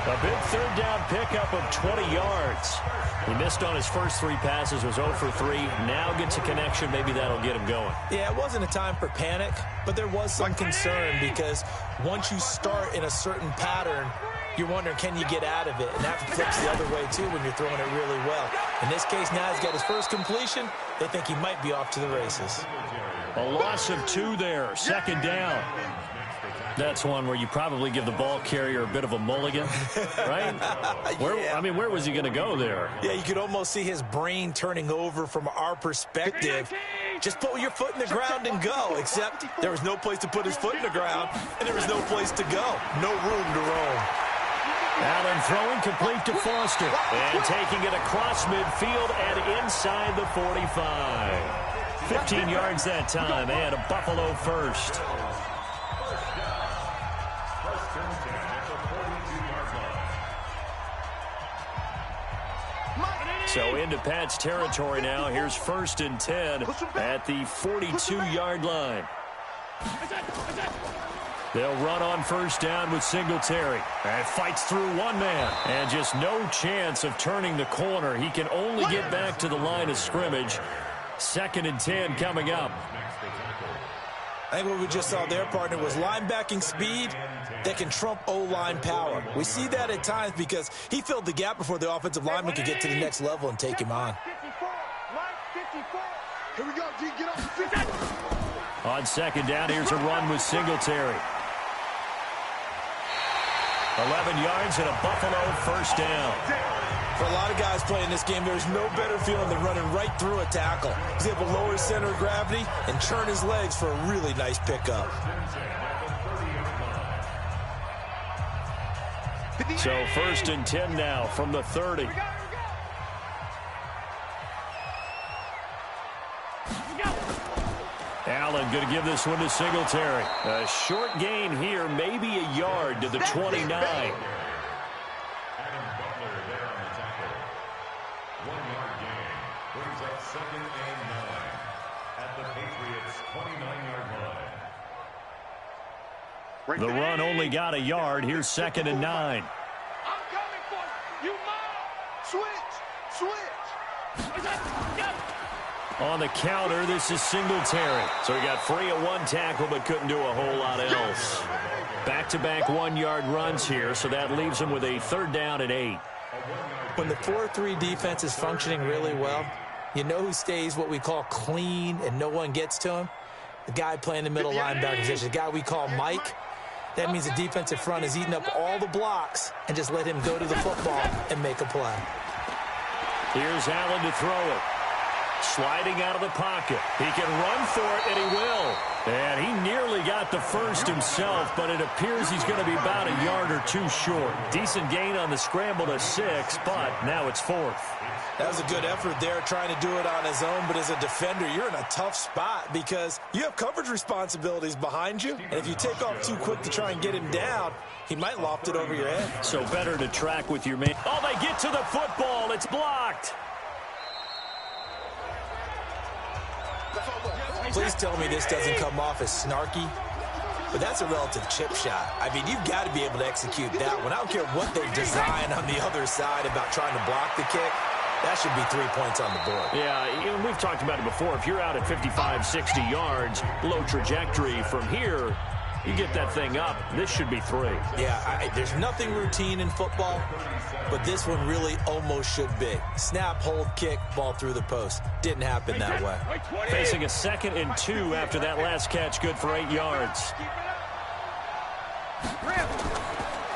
A big 3rd down pickup of 20 yards. He missed on his first 3 passes, was 0 for 3. Now gets a connection. Maybe that'll get him going. Yeah, it wasn't a time for panic, but there was some concern because once you start in a certain pattern, you're wondering, can you get out of it? And that flips the other way, too, when you're throwing it really well. In this case, now he's got his first completion. They think he might be off to the races. A loss of 2 there, 2nd down. That's one where you probably give the ball carrier a bit of a mulligan, right? Where was he going to go there? Yeah, you could almost see his brain turning over from our perspective. Just put your foot in the ground and go, except there was no place to put his foot in the ground, and there was no place to go. No room to roam. Allen throwing complete to Foster. And taking it across midfield and inside the 45. 15 yards that time, and a Buffalo first. So into Pat's territory now. Here's 1st and 10 at the 42-yard line. They'll run on 1st down with Singletary. And fights through one man. And just no chance of turning the corner. He can only get back to the line of scrimmage. 2nd and 10 coming up. I think what we just saw there, partner, was linebacking speed that can trump O-line power. We see that at times because he filled the gap before the offensive lineman could get to the next level and take him on. Here we go, G. Get up. On second down, here's a run with Singletary. 11 yards and a Buffalo first down. For a lot of guys playing this game, there's no better feeling than running right through a tackle. He's able to lower his center of gravity and turn his legs for a really nice pickup. So first and 10 now from the 30. Allen going to give this one to Singletary. A short gain here, maybe a yard to the 29. Adam Butler there on the tackle. 1-yard gain brings up 2nd and 9 at the Patriots' 29-yard line. The run only got a yard. Here's 2nd and 9. I'm coming for you. You mom. Switch. On the counter, this is Singletary. So he got free of one tackle but couldn't do a whole lot else. Back-to-back 1-yard runs here, so that leaves him with a 3rd down and 8. When the 4-3 defense is functioning really well, you know who stays what we call clean and no one gets to him? The guy playing the middle linebacker position, the guy we call Mike. That means the defensive front is eating up all the blocks and just let him go to the football and make a play. Here's Allen to throw it. Sliding out of the pocket. He can run for it, and he will. And he nearly got the first himself, but it appears he's going to be about a yard or two short. Decent gain on the scramble to 6, but now it's 4th. That was a good effort there, trying to do it on his own, but as a defender, you're in a tough spot because you have coverage responsibilities behind you, and if you take off too quick to try and get him down, he might loft it over your head. So better to track with your man. Oh, they get to the football. It's blocked. Please tell me this doesn't come off as snarky, but that's a relative chip shot. I mean, you've got to be able to execute that one. I don't care what they design on the other side about trying to block the kick. That should be 3 points on the board. Yeah, we've talked about it before. If you're out at 55, 60 yards, low trajectory from here, you get that thing up, this should be 3. Yeah, there's nothing routine in football, but this one really almost should be. Snap, hold, kick, ball through the post. Didn't happen that way. Facing a 2nd and 2 after that last catch, good for 8 yards.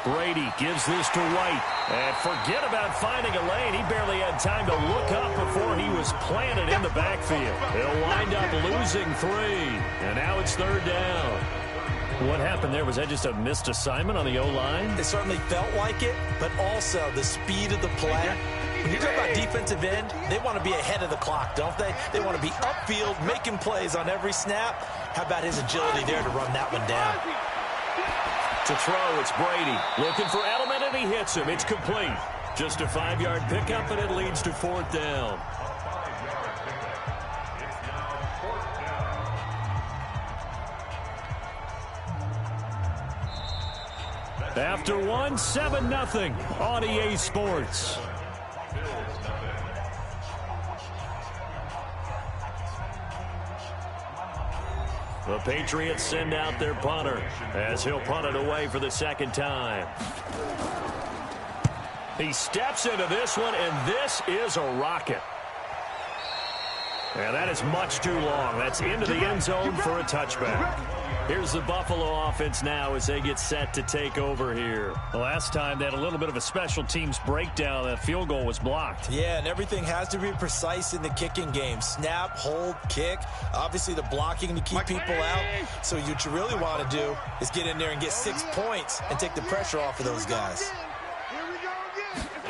Brady gives this to White. And forget about finding a lane. He barely had time to look up before he was planted in the backfield. He'll wind up losing 3. And now it's 3rd down. What happened there? Was that just a missed assignment on the O-line? It certainly felt like it, but also the speed of the play. When you talk about defensive end, they want to be ahead of the clock, don't they? They want to be upfield, making plays on every snap. How about his agility there to run that one down? To throw, it's Brady. Looking for Edelman, and he hits him. It's complete. Just a 5-yard pickup, and it leads to 4th down. After 1, 7-0 on EA Sports. The Patriots send out their punter as he'll punt it away for the 2nd time. He steps into this one, and this is a rocket. And that is much too long. That's into the end zone for a touchback. Here's the Buffalo offense now as they get set to take over here. The last time they had a little bit of a special teams breakdown. That field goal was blocked. Yeah, and everything has to be precise in the kicking game. Snap, hold, kick. Obviously the blocking to keep people out. So what you really want to do is get in there and get 6 points and take the pressure off of those guys. Here we go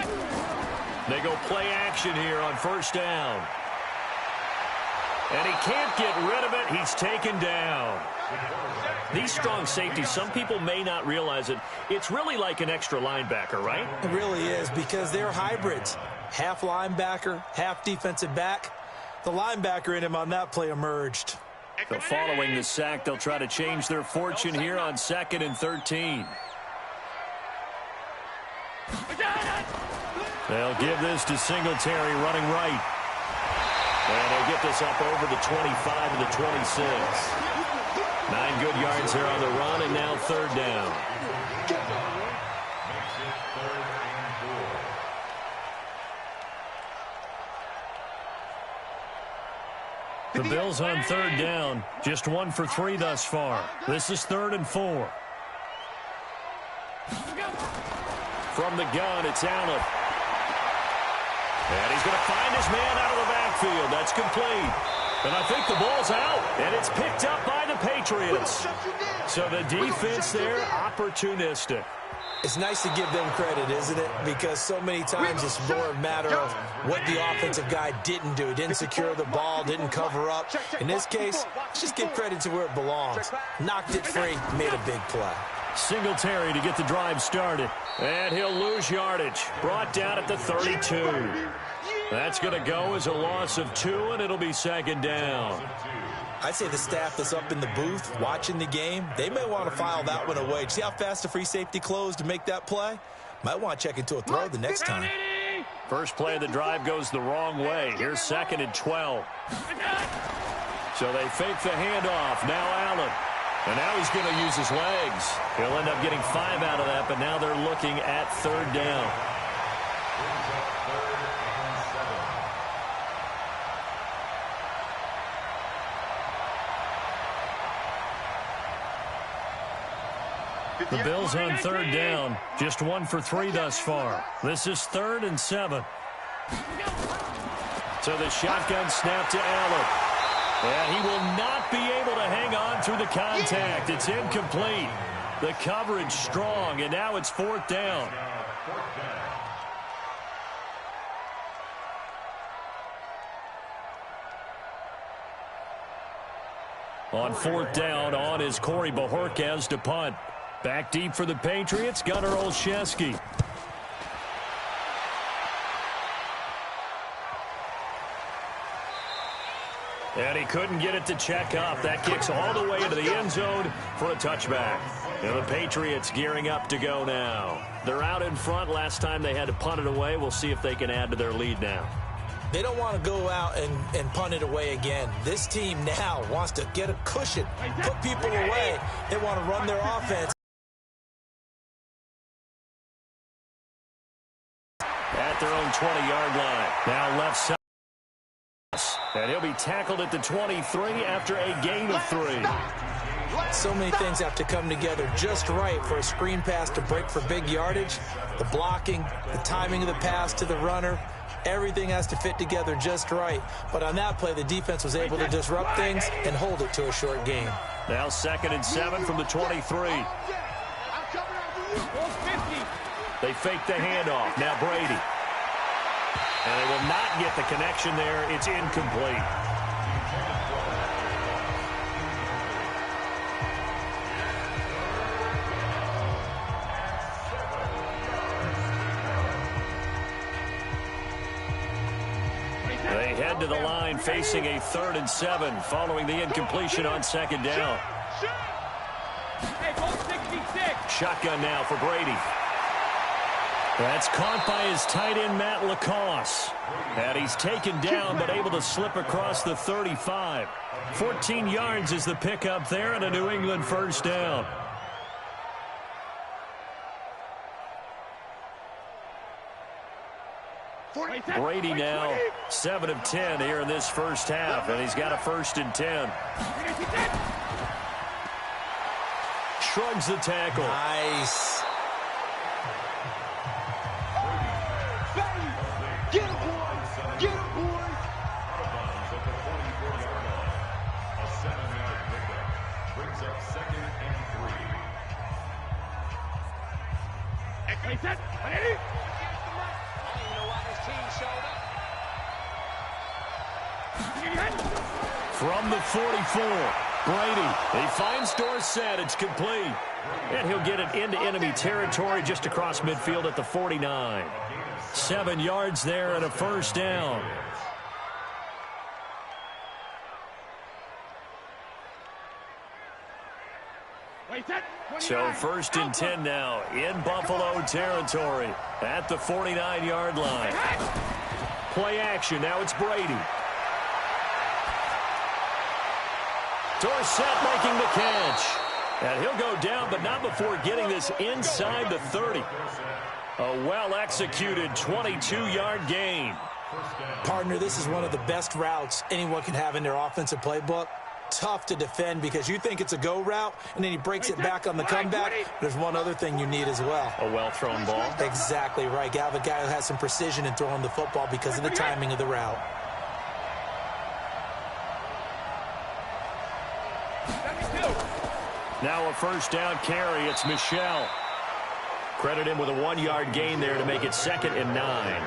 again. They go play action here on 1st down. And he can't get rid of it. He's taken down. These strong safeties, some people may not realize it. It's really like an extra linebacker, right? It really is, because they're hybrids. Half linebacker, half defensive back. The linebacker in him on that play emerged. So following the sack, they'll try to change their fortune here on 2nd and 13. They'll give this to Singletary running right. And they'll get this up over the 25 and the 26. 9 good yards here on the run, and now 3rd down. The Bills on third down, just 1 for 3 thus far. This is 3rd and 4. From the gun, it's Allen. And he's going to find his man out of the backfield. That's complete. And I think the ball's out, and it's picked up by the Patriots. So the defense there, opportunistic. It's nice to give them credit, isn't it? Because so many times it's more a matter of what the offensive guy didn't do. Didn't secure the ball, didn't cover up. In this case, just give credit to where it belongs. Knocked it free, made a big play. Singletary to get the drive started. And he'll lose yardage. Brought down at the 32. That's going to go as a loss of 2, and it'll be 2nd down. I'd say the staff that's up in the booth watching the game, they may want to file that one away. See how fast the free safety closed to make that play? Might want to check into a throw the next time. First play of the drive goes the wrong way. Here's 2nd and 12. So they fake the handoff. Now Allen. And now he's going to use his legs. He'll end up getting 5 out of that, but now they're looking at 3rd down. The Bills on 3rd down, just 1 for 3 thus far. This is 3rd and 7. So the shotgun snap to Allen. And he will not be able to hang on through the contact. It's incomplete. The coverage strong, and now it's 4th down. On 4th down, on is Corey Bojorquez to punt. Back deep for the Patriots, Gunnar Olszewski. And he couldn't get it to check up. That kicks all the way into the end zone for a touchback. And the Patriots gearing up to go now. They're out in front. Last time they had to punt it away. We'll see if they can add to their lead now. They don't want to go out and punt it away again. This team now wants to get a cushion, put people away. They want to run their offense. At their own 20-yard line. Now left side. And he'll be tackled at the 23 after a gain of 3. So many things have to come together just right for a screen pass to break for big yardage. The blocking, the timing of the pass to the runner, everything has to fit together just right. But on that play, the defense was able to disrupt things and hold it to a short gain. Now 2nd and 7 from the 23. They fake the handoff. Now Brady. And they will not get the connection there. It's incomplete. They head to the line facing a 3rd and 7 following the incompletion on 2nd down. Shotgun now for Brady. That's caught by his tight end, Matt LaCosse. And he's taken down, but able to slip across the 35. 14 yards is the pickup there, and a New England 1st down. Brady now 7 of 10 here in this first half, and he's got a 1st and 10. Shrugs the tackle. Nice. Get him, boys! Get him, boys! A 7-yard pickup brings up 2nd and 3. Reset. I Ready? don't even know why this team showed up. From the 44, Brady. He finds Dorsett. It's complete. And he'll get it into enemy territory just across midfield at the 49. 7 yards there and a 1st down. So 1st and 10 now in Buffalo territory at the 49-yard line. Play action. Now it's Brady. Dorsett making the catch. And he'll go down, but not before getting this inside the 30. A well-executed 22-yard gain. Partner, this is one of the best routes anyone can have in their offensive playbook. Tough to defend because you think it's a go route, and then he breaks it back on the comeback. There's one other thing you need as well. A well-thrown ball. Exactly right. You have a guy who has some precision in throwing the football because of the timing of the route. Now a first down carry. It's Michel. Credit him with a 1-yard gain there to make it 2nd and 9.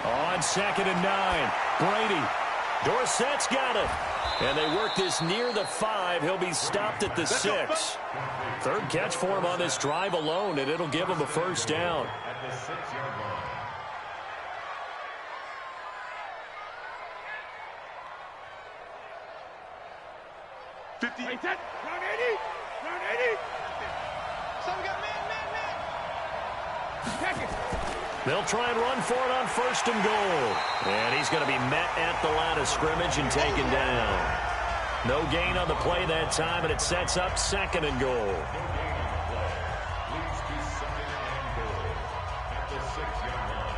On 2nd and 9, Brady. Dorsett's got it. And they work this near the 5. He'll be stopped at the 6. Third catch for him on this drive alone, and it'll give him a first down. At the 6-yard line. They'll try and run for it on 1st and goal. And he's going to be met at the line of scrimmage and taken down. No gain on the play that time, and it sets up 2nd and goal. Leads to 2nd and goal at the 6-yard line.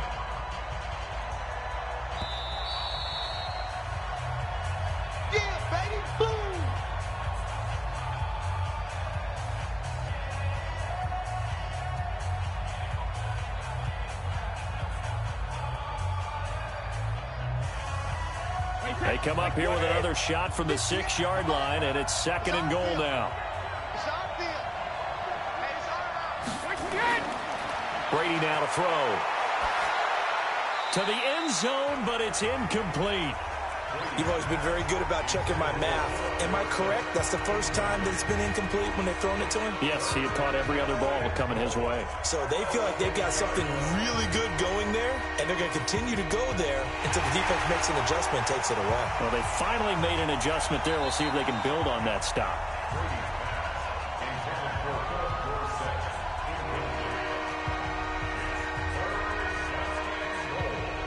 Yeah, baby, boom! They come up here with another shot from the 6-yard line, and it's 2nd and goal now. It's our field. Hey, it's our house. Brady now to throw. To the end zone, but it's incomplete. You've always been very good about checking my math. Am I correct? That's the first time that it's been incomplete when they've thrown it to him? Yes, he had caught every other ball coming his way. So they feel like they've got something really good going there, and they're going to continue to go there until the defense makes an adjustment and takes it away. Well, they finally made an adjustment there. We'll see if they can build on that stop.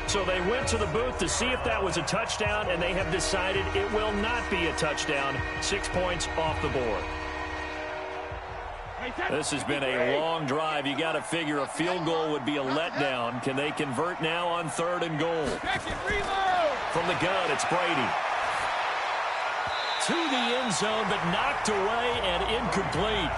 So they went to the booth to see if that was a touchdown, and they have decided it will not be a touchdown. 6 points off the board. This has been a long drive. You got to figure a field goal would be a letdown. Can they convert now on 3rd and goal? From the gun, it's Brady. To the end zone, but knocked away and incomplete.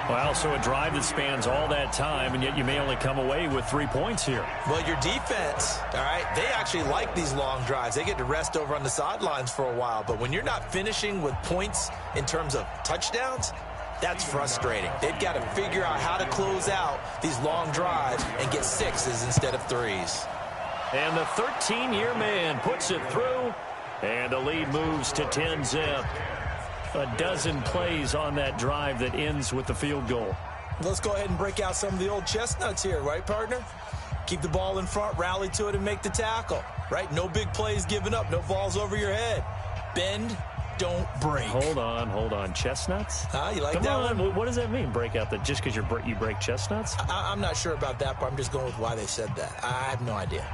Well, so a drive that spans all that time, and yet you may only come away with 3 points here. Well, your defense, all right, they actually like these long drives. They get to rest over on the sidelines for a while. But when you're not finishing with points in terms of touchdowns, that's frustrating. They've got to figure out how to close out these long drives and get 6s instead of 3s. And the 13-year man puts it through, and the lead moves to 10-zip. A dozen plays on that drive that ends with the field goal. Let's go ahead and break out some of the old chestnuts here, right, partner? Keep the ball in front, rally to it, and make the tackle, right? No big plays given up, no balls over your head. Bend, don't break. Hold on. Chestnuts? You like Come that on. one? What does that mean, break out? Just because you break chestnuts? I'm not sure about that, but I'm just going with why they said that. I have no idea.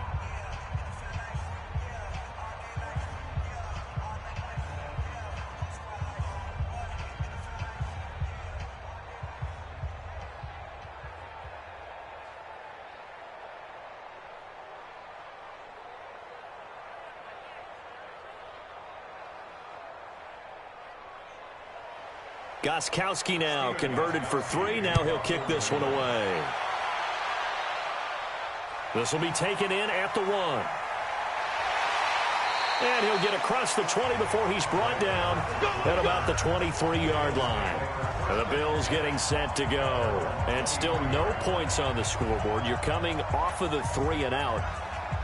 Gostkowski now converted for 3. Now he'll kick this one away. This will be taken in at the 1. And he'll get across the 20 before he's brought down at about the 23-yard line. The Bills getting set to go. And still no points on the scoreboard. You're coming off of the 3 and out.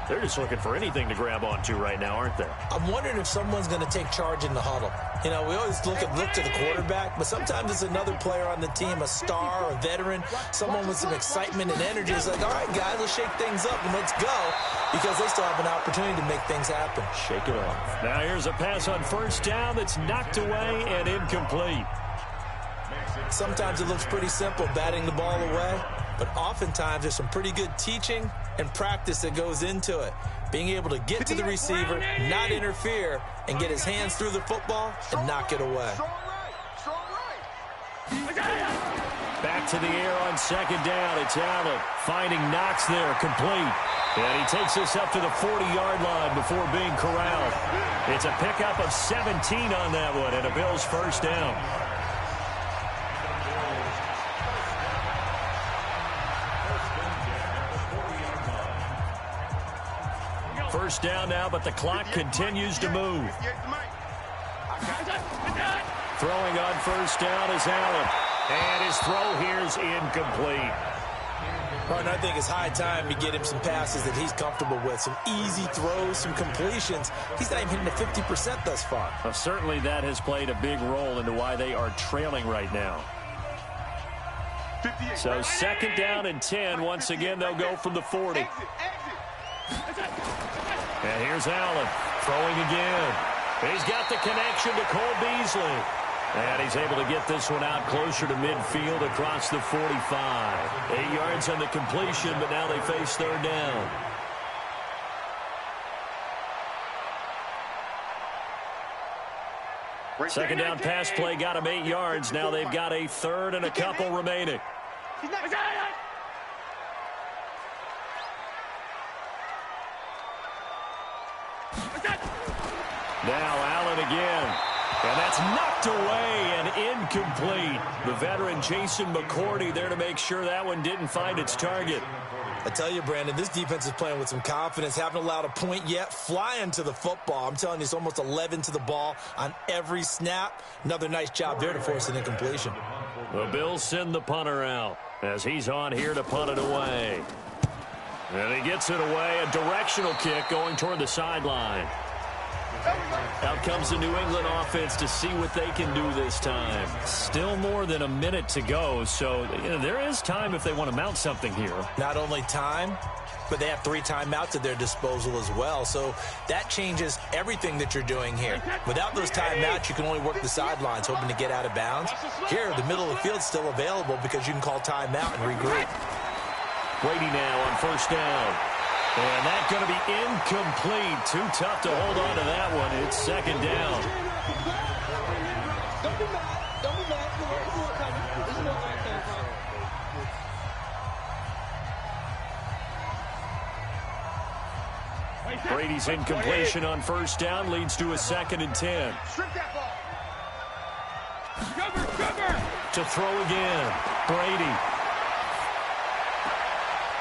They're just looking for anything to grab onto right now, aren't they? I'm wondering if someone's going to take charge in the huddle. You know, we always look to the quarterback, but sometimes it's another player on the team, a star, a veteran, someone with some excitement and energy. It's like, all right, guys, let's shake things up and let's go, because they still have an opportunity to make things happen. Shake it off. Now here's a pass on 1st down that's knocked away and incomplete. Sometimes it looks pretty simple, batting the ball away, but oftentimes there's some pretty good teaching and practice that goes into it. Being able to get to the receiver, not interfere, and get his hands through the football and knock it away. Back to the air on second down. It's Allen finding Knox there, complete. And he takes us up to the 40-yard line before being corralled. It's a pickup of 17 on that one, and a Bills first down. First down now, but the clock continues to move. Throwing on first down is Allen. And his throw here is incomplete. Partner, I think it's high time to get him some passes that he's comfortable with. Some easy throws, some completions. He's not even hitting the 50% thus far. Well, certainly that has played a big role into why they are trailing right now. So second down and 10. Once again, they'll go from the 40. And here's Allen throwing again. He's got the connection to Cole Beasley. And he's able to get this one out closer to midfield across the 45. 8 yards on the completion, but now they face third down. Second down pass play got him 8 yards. Now they've got a third and a couple remaining. Now Allen again. And that's knocked away and incomplete. The veteran Jason McCourty there to make sure that one didn't find its target. I tell you, Brandon, this defense is playing with some confidence. Haven't allowed a point yet. Flying to the football. I'm telling you, it's almost 11 to the ball on every snap. Another nice job there to force an incompletion. The Bills send the punter out as he's on here to punt it away. And he gets it away. A directional kick going toward the sideline. Out comes the New England offense to see what they can do this time. Still more than a minute to go, so there is time if they want to mount something here. Not only time, but they have 3 timeouts at their disposal as well, so that changes everything that you're doing here. Without those timeouts, you can only work the sidelines, hoping to get out of bounds. Here, the middle of the field's still available because you can call timeout and regroup. Brady now on first down. And that's going to be incomplete. Too tough to hold on to that one. It's second down. Don't be mad. Don't be mad. This is what I came from. Brady's incompletion on first down leads to a second and 10. Strip that ball. To throw again. Brady.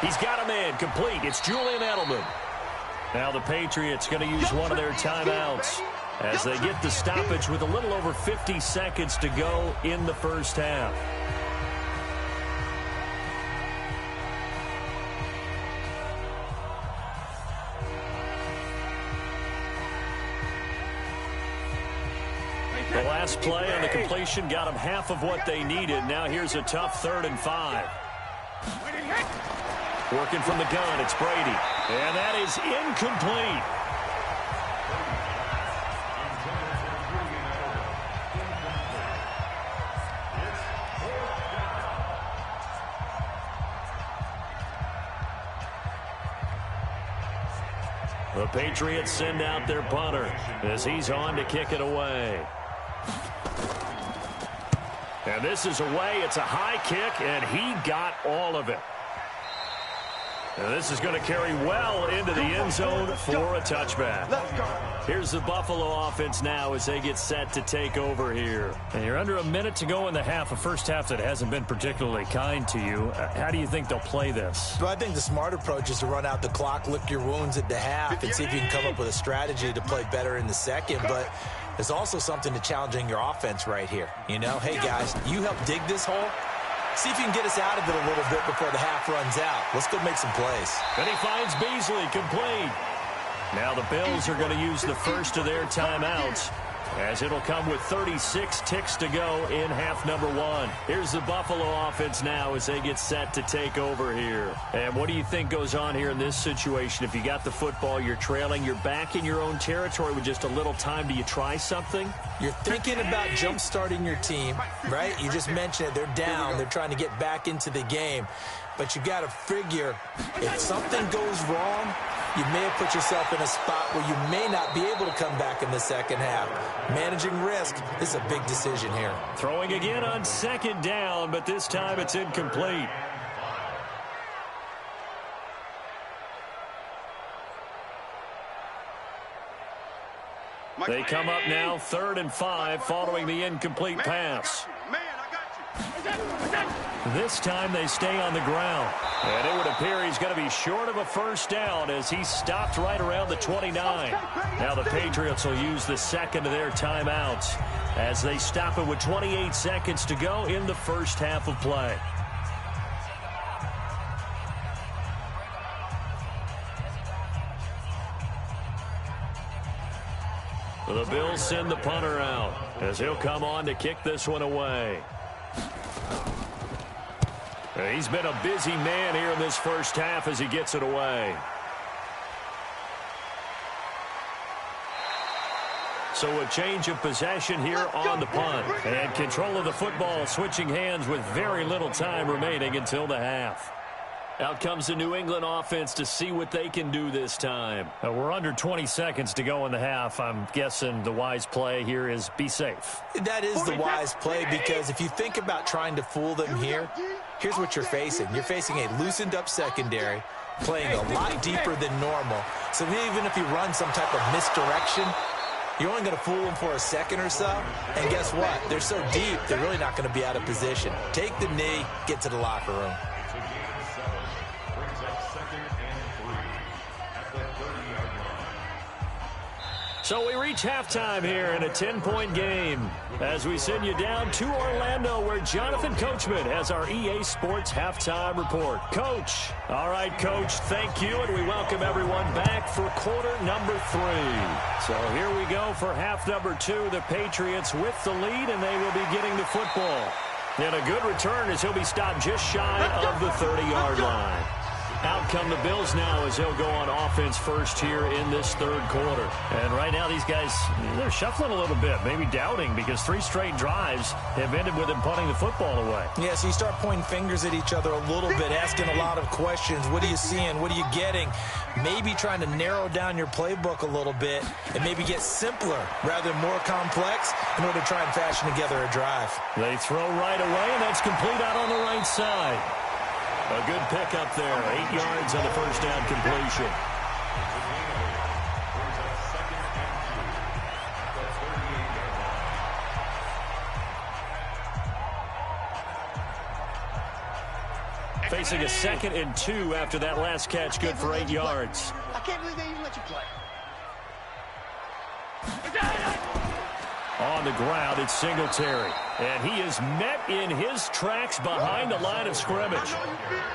He's got a man complete. It's Julian Edelman. Now the Patriots going to use one of their timeouts as they get the stoppage with a little over 50 seconds to go in the first half. The last play on the completion got them half of what they needed. Now here's a tough 3rd and 5. Working from the gun, it's Brady. And that is incomplete. The Patriots send out their punter as he's on to kick it away. And this is away. It's a high kick, and he got all of it. And this is going to carry well into the end zone for a touchback. Here's the Buffalo offense now as they get set to take over here. And you're under a minute to go in the half, a first half that hasn't been particularly kind to you. How do you think they'll play this? Well, I think the smart approach is to run out the clock, lick your wounds at the half, and see if you can come up with a strategy to play better in the second. But there's also something to challenging your offense right here. You know, hey, guys, you help dig this hole. See if you can get us out of it a little bit before the half runs out. Let's go make some plays. And he finds Beasley complete. Now the Bills are going to use the first of their timeouts as it'll come with 36 ticks to go in half number one. Here's the Buffalo offense now as they get set to take over here. And what do you think goes on here in this situation? If you got the football, you're trailing, you're back in your own territory with just a little time. Do you try something? You're thinking about jump-starting your team, right? You just mentioned it. They're down. They're trying to get back into the game. But you got to figure if something goes wrong, you may have put yourself in a spot where you may not be able to come back in the second half. Managing risk is a big decision here. Throwing again on second down, but this time it's incomplete. They come up now 3rd and 5 following the incomplete pass. This time they stay on the ground. And it would appear he's going to be short of a first down as he stopped right around the 29. Now the Patriots will use the second of their timeouts as they stop it with 28 seconds to go in the first half of play. The Bills send the punter out as he'll come on to kick this one away. He's been a busy man here in this first half as he gets it away. So a change of possession here on the punt. And control of the football switching hands with very little time remaining until the half. Out comes the New England offense to see what they can do this time. We're under 20 seconds to go in the half. I'm guessing the wise play here is be safe. That is the wise play because if you think about trying to fool them here, here's what you're facing. You're facing a loosened up secondary, playing a lot deeper than normal. So even if you run some type of misdirection, you're only going to fool them for a second or so. And guess what? They're so deep, they're really not going to be out of position. Take the knee, get to the locker room. So we reach halftime here in a 10-point game as we send you down to Orlando where Jonathan Coachman has our EA Sports Halftime Report. Coach. All right, Coach, thank you, and we welcome everyone back for quarter number 3. So here we go for half number 2. The Patriots with the lead, and they will be getting the football. And a good return as he'll be stopped just shy of the 30-yard line. Out come the Bills now as they'll go on offense first here in this third quarter. And right now these guys, they're shuffling a little bit, maybe doubting because 3 straight drives have ended with them punting the football away. Yeah, so you start pointing fingers at each other a little bit, asking a lot of questions. What are you seeing? What are you getting? Maybe trying to narrow down your playbook a little bit and maybe get simpler rather than more complex in order to try and fashion together a drive. They throw right away, and that's complete out on the right side. A good pickup there. 8 yards on the first down completion. Facing a 2nd and 2 after that last catch, good for 8 yards. I can't believe they even let you play. On the ground, it's Singletary. And he is met in his tracks behind the line of scrimmage.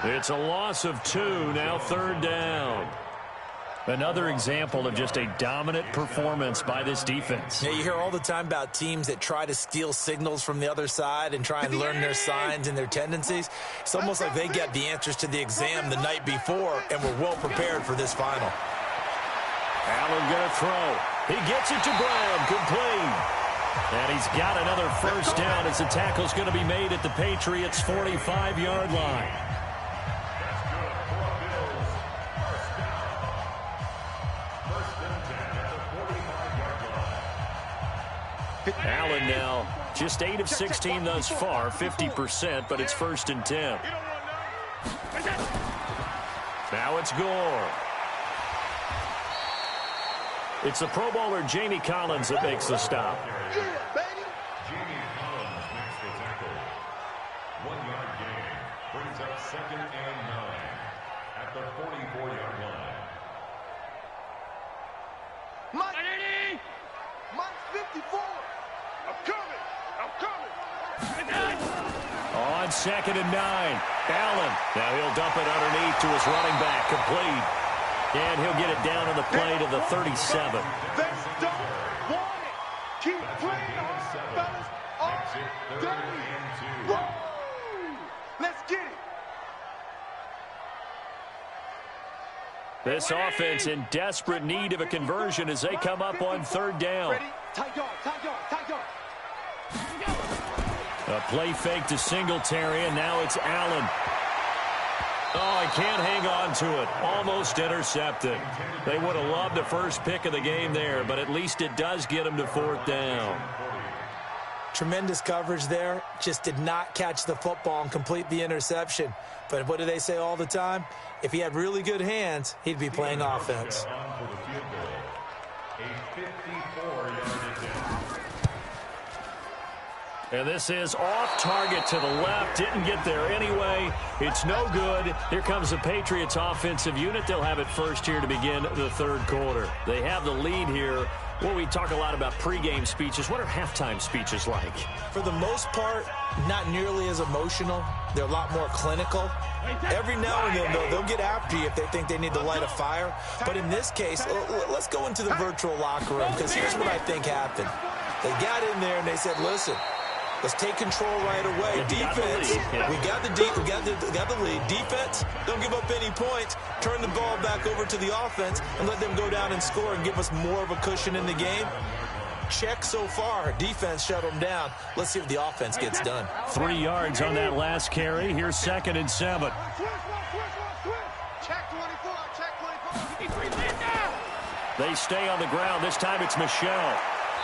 It's a loss of 2, now 3rd down. Another example of just a dominant performance by this defense. Yeah, you hear all the time about teams that try to steal signals from the other side and try and learn their signs and their tendencies. It's almost like they got the answers to the exam the night before and were well prepared for this final. Allen going to throw. He gets it to Brown, complete. And he's got another first down as the tackle's going to be made at the Patriots' 45-yard line. Allen now just 8 of 16 thus far, 50%, but it's 1st and 10. Now it's Gore. It's the Pro Bowler Jamie Collins that makes the stop. Jamie Collins makes the tackle. 1-yard gain brings up 2nd and 9 at the 44-yard line. Mike 54. I'm coming. On 2nd and 9, Allen. Now he'll dump it underneath to his running back, complete. And he'll get it down on the play to the 37. They don't want it. Keep day. Woo! Let's get it. This offense in desperate need of a conversion as they come up on third down. Ready? Tight guard, tight guard, tight guard. A play fake to Singletary, and now it's Allen. Oh, he can't hang on to it. Almost intercepted. They would have loved the first pick of the game there, but at least it does get him to fourth down. Tremendous coverage there. Just did not catch the football and complete the interception. But what do they say all the time? If he had really good hands, he'd be playing offense. And this is off target to the left. Didn't get there anyway. It's no good. Here comes the Patriots offensive unit. They'll have it first here to begin the third quarter. They have the lead here. Well, we talk a lot about pregame speeches. What are halftime speeches like? For the most part, not nearly as emotional. They're a lot more clinical. Every now and then, though, they'll get after you if they think they need to light a fire. But in this case, let's go into the virtual locker room, because here's what I think happened. They got in there and they said, listen, let's take control right away. Defense, we got the lead. Defense, don't give up any points. Turn the ball back over to the offense and let them go down and score and give us more of a cushion in the game. Check so far. Defense shut them down. Let's see if the offense gets done. 3 yards on that last carry. Here's 2nd and 7. Check 24, check 24. They stay on the ground. This time it's Michel.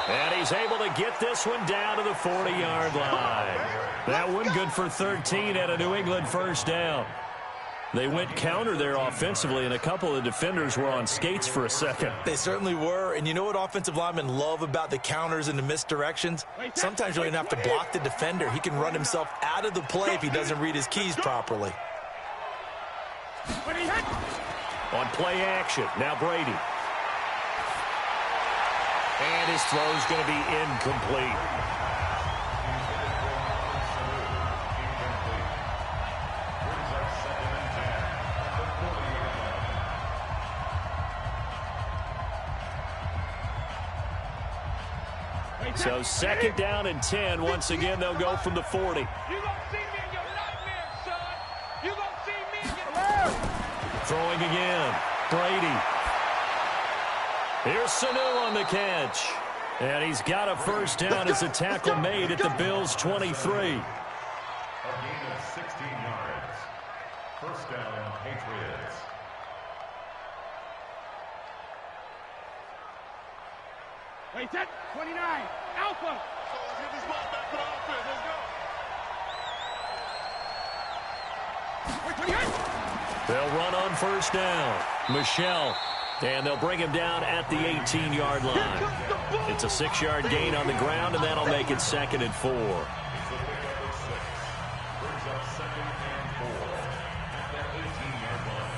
And he's able to get this one down to the 40-yard line. That one good for 13 at a New England first down. They went counter there offensively, and a couple of defenders were on skates for a second. They certainly were. And you know what offensive linemen love about the counters and the misdirections? Sometimes you don't even have to block the defender. He can run himself out of the play if he doesn't read his keys properly. On play action, now Brady. And his throw's going to be incomplete. So 2nd down and 10. Once again, they'll go from the 40. You gonna see me in your nightmares, son. You gonna see me in your... Throwing again. Brady. Here's Sanu on the catch. And he's got a first down as a tackle made at the Bills' 23. A gain of 16 yards. First down, Patriots. Wait, set 29. Alpha. So let's get this ball back to the offense. Let's go. They'll run on first down. Michel. And they'll bring him down at the 18-yard line. It's a 6-yard gain on the ground, and that'll make it 2nd and 4. Brings up 2nd and 4 at the 18-yard line.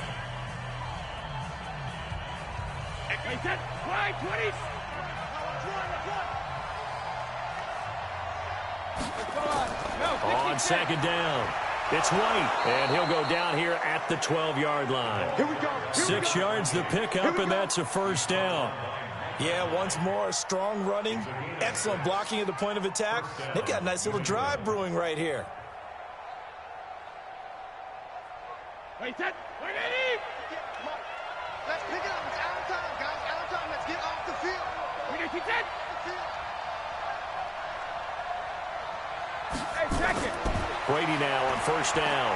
Wait, set 20. On 2nd down. It's White, and he'll go down here at the 12-yard line. Here we go. 6 yards the pickup, and that's a first down. Yeah, once more, strong running, excellent blocking at the point of attack. They've got a nice little drive brewing right here. Wait, set 180. Let's pick it up. It's out of time, guys. Out of time. Let's get off the field. We need to set. Hey, second. Brady now on first down.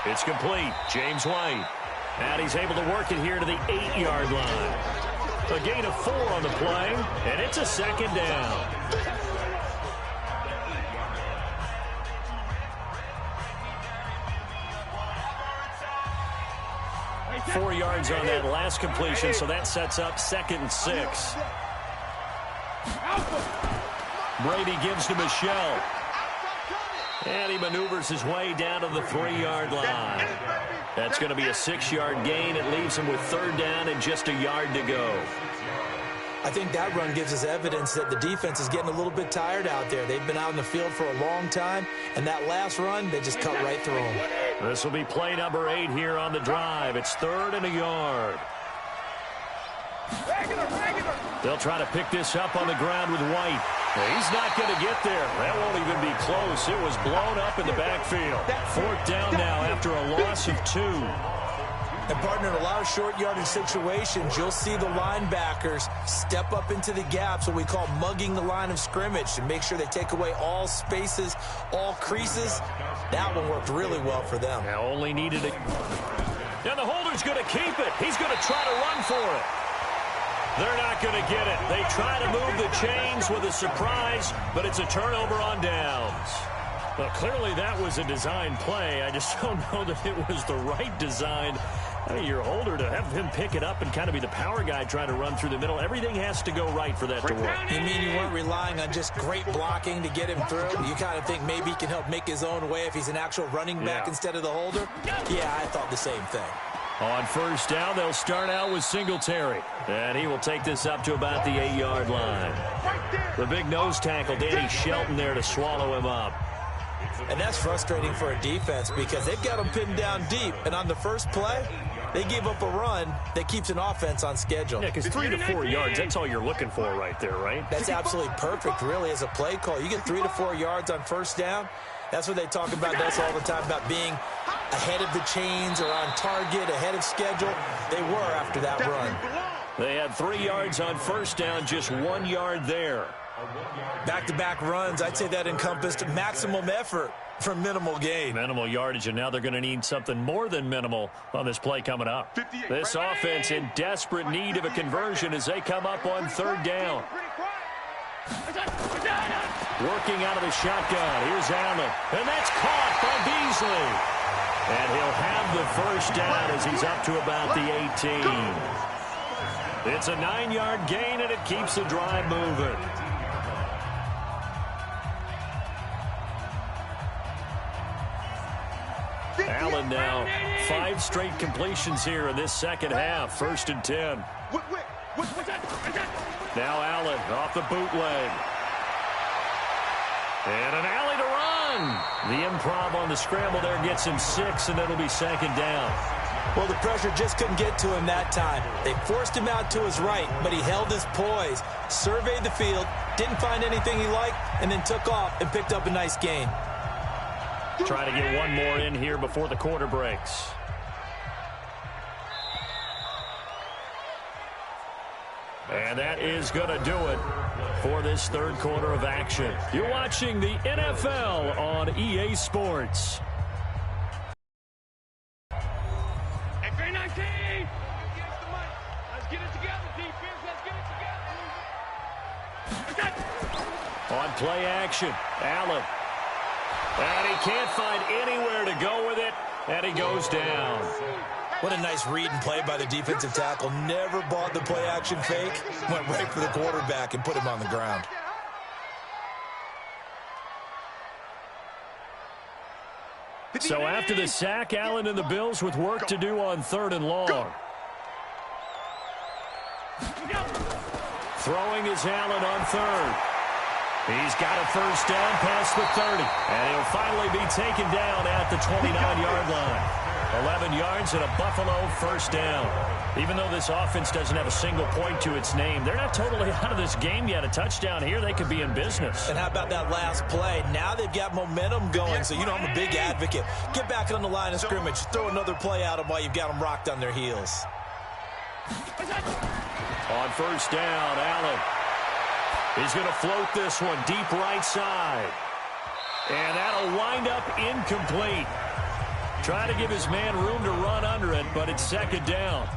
It's complete. James White. And he's able to work it here to the 8-yard line. A gain of 4 on the play, and it's a 2nd down. Wait, 4 yards on that last completion, so that sets up 2nd and 6. Alpha. Brady gives to Michel. And he maneuvers his way down to the 3-yard line. That's going to be a 6-yard gain. It leaves him with 3rd down and just a yard to go. I think that run gives us evidence that the defense is getting a little bit tired out there. They've been out in the field for a long time, and that last run, they just cut right through them. This will be play number 8 here on the drive. It's 3rd and a yard. Regular. They'll try to pick this up on the ground with White. He's not going to get there. That won't even be close. It was blown up in the backfield. 4th down now after a loss of 2. And, partner, in a lot of short yardage situations, you'll see the linebackers step up into the gaps, what we call mugging the line of scrimmage, to make sure they take away all spaces, all creases. That one worked really well for them. Now only needed it. And the holder's going to keep it. He's going to try to run for it. They're not going to get it. They try to move the chains with a surprise, but it's a turnover on downs. Well, clearly that was a design play. I just don't know that it was the right design. I mean, your holder, to have him pick it up and kind of be the power guy trying to run through the middle, everything has to go right for that to work. You mean you weren't relying on just great blocking to get him through? You kind of think maybe he can help make his own way if he's an actual running back instead of the holder? Yeah, I thought the same thing. On 1st down, they'll start out with Singletary. And he will take this up to about the 8-yard line. The big nose tackle, Danny Shelton, there to swallow him up. And that's frustrating for a defense because they've got him pinned down deep. And on the first play, they gave up a run that keeps an offense on schedule. Yeah, because 3 to 4 yards, that's all you're looking for right there, right? That's absolutely perfect, really, as a play call. You get 3 to 4 yards on 1st down. That's what they talk about us all the time, about being ahead of the chains or on target, ahead of schedule. They were after that run. They had 3 yards on 1st down, just 1 yard there. Back-to-back runs, I'd say that encompassed maximum effort for minimal gain. Minimal yardage, and now they're going to need something more than minimal on this play coming up. This offense in desperate need of a conversion as they come up on 3rd down. Working out of the shotgun. Here's Allen. And that's caught by Beasley. And he'll have the 1st down as he's up to about the 18. It's a 9-yard gain, and it keeps the drive moving. Allen now 5 straight completions here in this second half. 1st and 10. Now Allen off the bootleg. And an alley to run. The improv on the scramble there gets him 6, and it'll be 2nd down. Well, the pressure just couldn't get to him that time. They forced him out to his right, but he held his poise, surveyed the field, didn't find anything he liked, and then took off and picked up a nice gain. Try to get one more in here before the quarter breaks. And that is going to do it for this 3rd quarter of action. You're watching the NFL on EA Sports. Let's get it together, defense. Let's get it together. On play action, Allen. And he can't find anywhere to go with it, and he goes down. What a nice read and play by the defensive tackle. Never bought the play-action fake. Went right for the quarterback and put him on the ground. So after the sack, Allen and the Bills with work to do on 3rd and long. Throwing is Allen on 3rd. He's got a 1st down past the 30. And he'll finally be taken down at the 29-yard line. 11 yards and a Buffalo 1st down. Even though this offense doesn't have a single point to its name, they're not totally out of this game yet. A touchdown here, they could be in business. And how about that last play? Now they've got momentum going, so you know I'm a big advocate. Get back on the line of scrimmage. Throw another play at them while you've got them rocked on their heels. On 1st down, Allen. He's going to float this one deep right side. And that'll wind up incomplete. Try to give his man room to run under it, but it's 2nd down.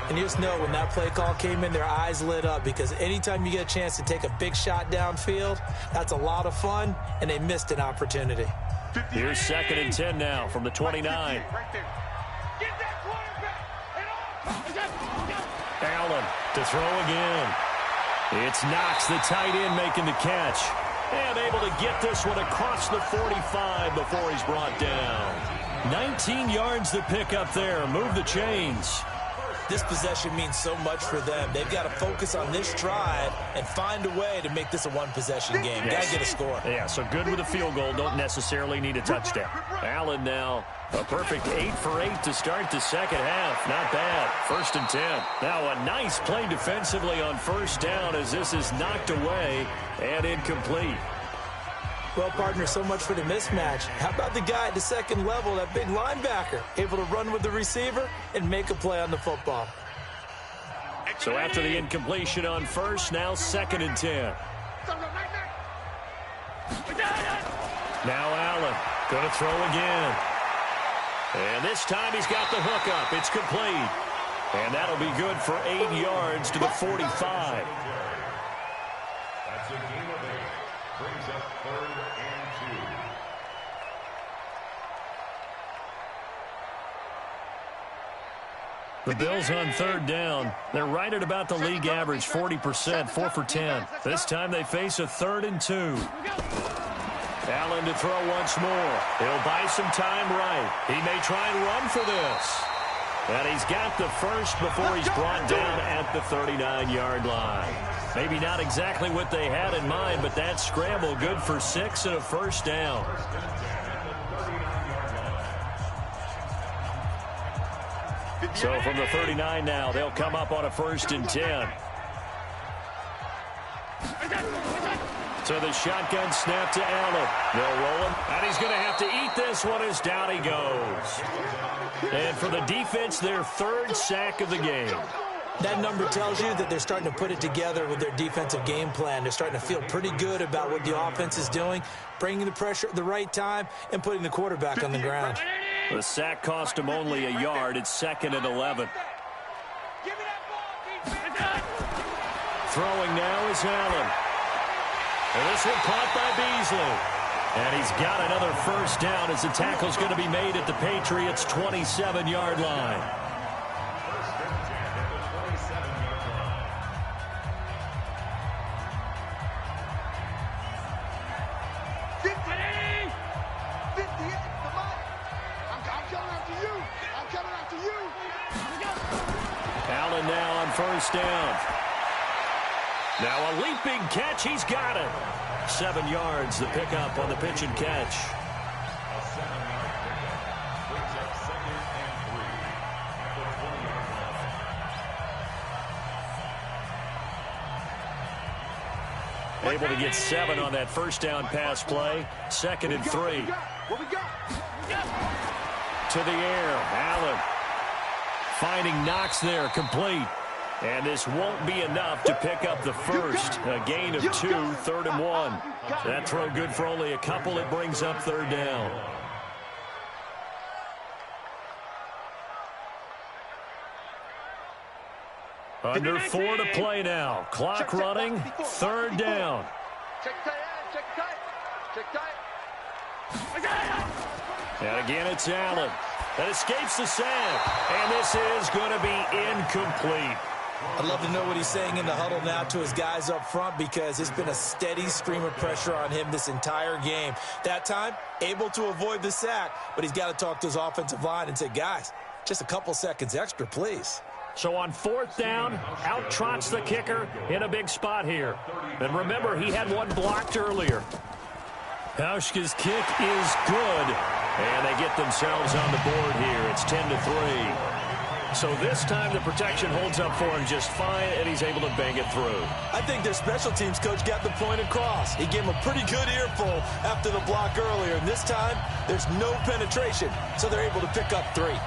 And you just know when that play call came in, their eyes lit up because anytime you get a chance to take a big shot downfield, that's a lot of fun, and they missed an opportunity. Here's 2nd and 10 now from the 29. Get that quarterback. Allen to throw again. It's Knox, the tight end, making the catch. And able to get this one across the 45 before he's brought down. 19 yards to pick up there. Move the chains. This possession means so much for them. They've got to focus on this drive and find a way to make this a one-possession game. Got to get a score. Yeah, so good with a field goal. Don't necessarily need a touchdown. Allen now A perfect 8 for 8 to start the second half. Not bad. 1st and 10. Now a nice play defensively on 1st down as this is knocked away and incomplete. Well, partner, so much for the mismatch. How about the guy at the second level, that big linebacker, able to run with the receiver and make a play on the football? So after the incompletion on 1st, now 2nd and 10. Now Allen going to throw again. And this time he's got the hook up. It's complete. And that'll be good for 8 yards to the 45. That's a gain of 8. Brings up 3rd and 2. The Bills on 3rd down. They're right at about the league average, 40%, 4 for 10. This time they face a 3rd and 2. Allen to throw once more. He'll buy some time right. He may try and run for this. And he's got the first before he's brought down at the 39-yard line. Maybe not exactly what they had in mind, but that scramble good for 6 and a 1st down. So from the 39 now, they'll come up on a 1st and 10. So the shotgun snap to Allen. They'll roll him, and he's going to have to eat this one as down he goes. And for the defense, their 3rd sack of the game. That number tells you that they're starting to put it together with their defensive game plan. They're starting to feel pretty good about what the offense is doing, bringing the pressure at the right time, and putting the quarterback on the ground. The sack cost him only a yard. It's 2nd and 11. Throwing now is Allen. And this one caught by Beasley. And he's got another 1st down as the tackle's going to be made at the Patriots' 27-yard line. Allen now on 1st down. Now a leaping catch. He's got it. 7 yards, the pickup on the pitch and catch. A 7-yard pickup brings up 2nd and 3 at the 20-yard line. Able to get 7 on that 1st down pass play. 2nd and 3. What we got? To the air. Allen finding Knox there, complete. And this won't be enough to pick up the first. A gain of 2, 3rd and 1. That throw good for only a couple. It brings up 3rd down. Under 4 to play now. Clock running. 3rd down. Check tight. And again, it's Allen. That escapes the sack. And this is going to be incomplete. I'd love to know what he's saying in the huddle now to his guys up front, because it's been a steady stream of pressure on him this entire game. That time, able to avoid the sack, but he's got to talk to his offensive line and say, guys, just a couple seconds extra, please. So on 4th down, out trots the kicker in a big spot here. And remember, he had one blocked earlier. Hauschka's kick is good. And they get themselves on the board here. It's 10-3. So this time the protection holds up for him just fine, and he's able to bang it through. I think their special teams coach got the point across. He gave him a pretty good earful after the block earlier. And this time, there's no penetration, so they're able to pick up 3.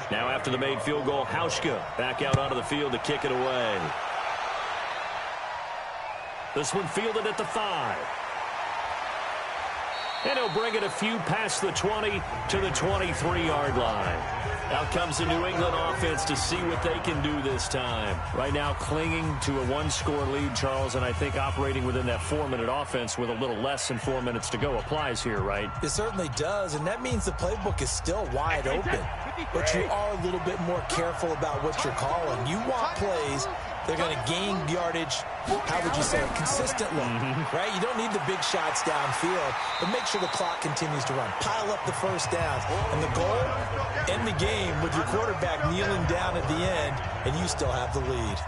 Now after the made field goal, Hauschka back out onto the field to kick it away. This one fielded at the 5. And he'll bring it a few past the 20 to the 23-yard line. Out comes the New England offense to see what they can do this time. Right now clinging to a one-score lead, Charles, and I think operating within that 4-minute offense with a little less than 4 minutes to go applies here, right? It certainly does, and that means the playbook is still wide open. But you are a little bit more careful about what you're calling. You want plays they're going to gain yardage, how would you say, consistently, right? You don't need the big shots downfield, but make sure the clock continues to run. Pile up the first downs. And the goal, end the game with your quarterback kneeling down at the end, and you still have the lead.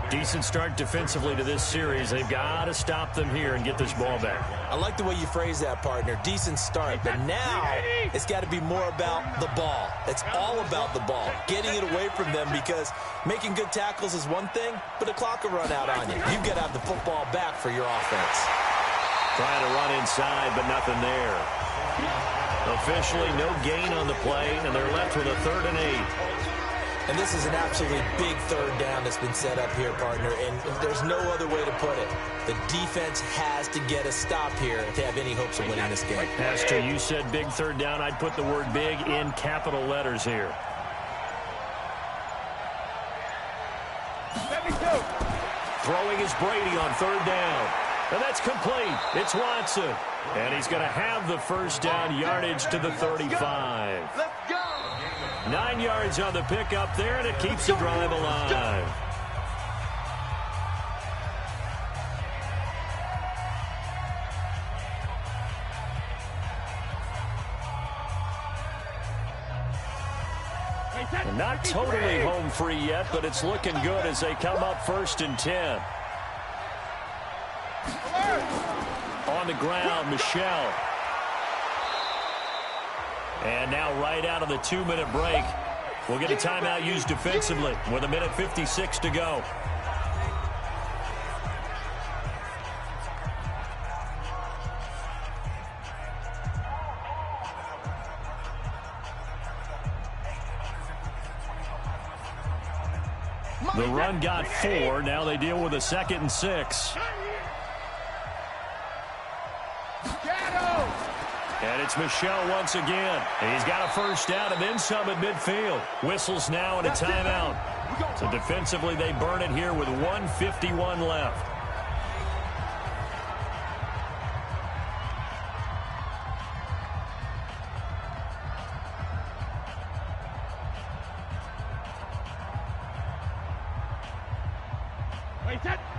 Decent start defensively to this series. They've got to stop them here and get this ball back. I like the way you phrase that, partner. Decent start. But now it's got to be more about the ball. It's all about the ball. Getting it away from them, because making good tackles is one thing, but the clock will run out on you. You've got to have the football back for your offense. Trying to run inside, but nothing there. Officially, no gain on the play, and they're left with a 3rd and 8. And this is an absolutely big third down that's been set up here, partner, and there's no other way to put it. The defense has to get a stop here if they have any hopes of winning this game. Pastor, you said big third down. I'd put the word big in capital letters here. Throwing is Brady on 3rd down. And that's complete. It's Watson. And he's going to have the first down, yardage to the 35. Let's go. 9 yards on the pickup there, and it keeps the drive alive. And not totally home free yet, but it's looking good as they come up 1st and 10. On the ground, Michel. And now right out of the 2-minute break, we'll get a timeout used defensively with 1:56 to go. The run got 4. Now they deal with a 2nd and 6. And it's Michel once again. He's got a first down and then some at midfield. Whistles now and a timeout. So defensively, they burn it here with 1:51 left.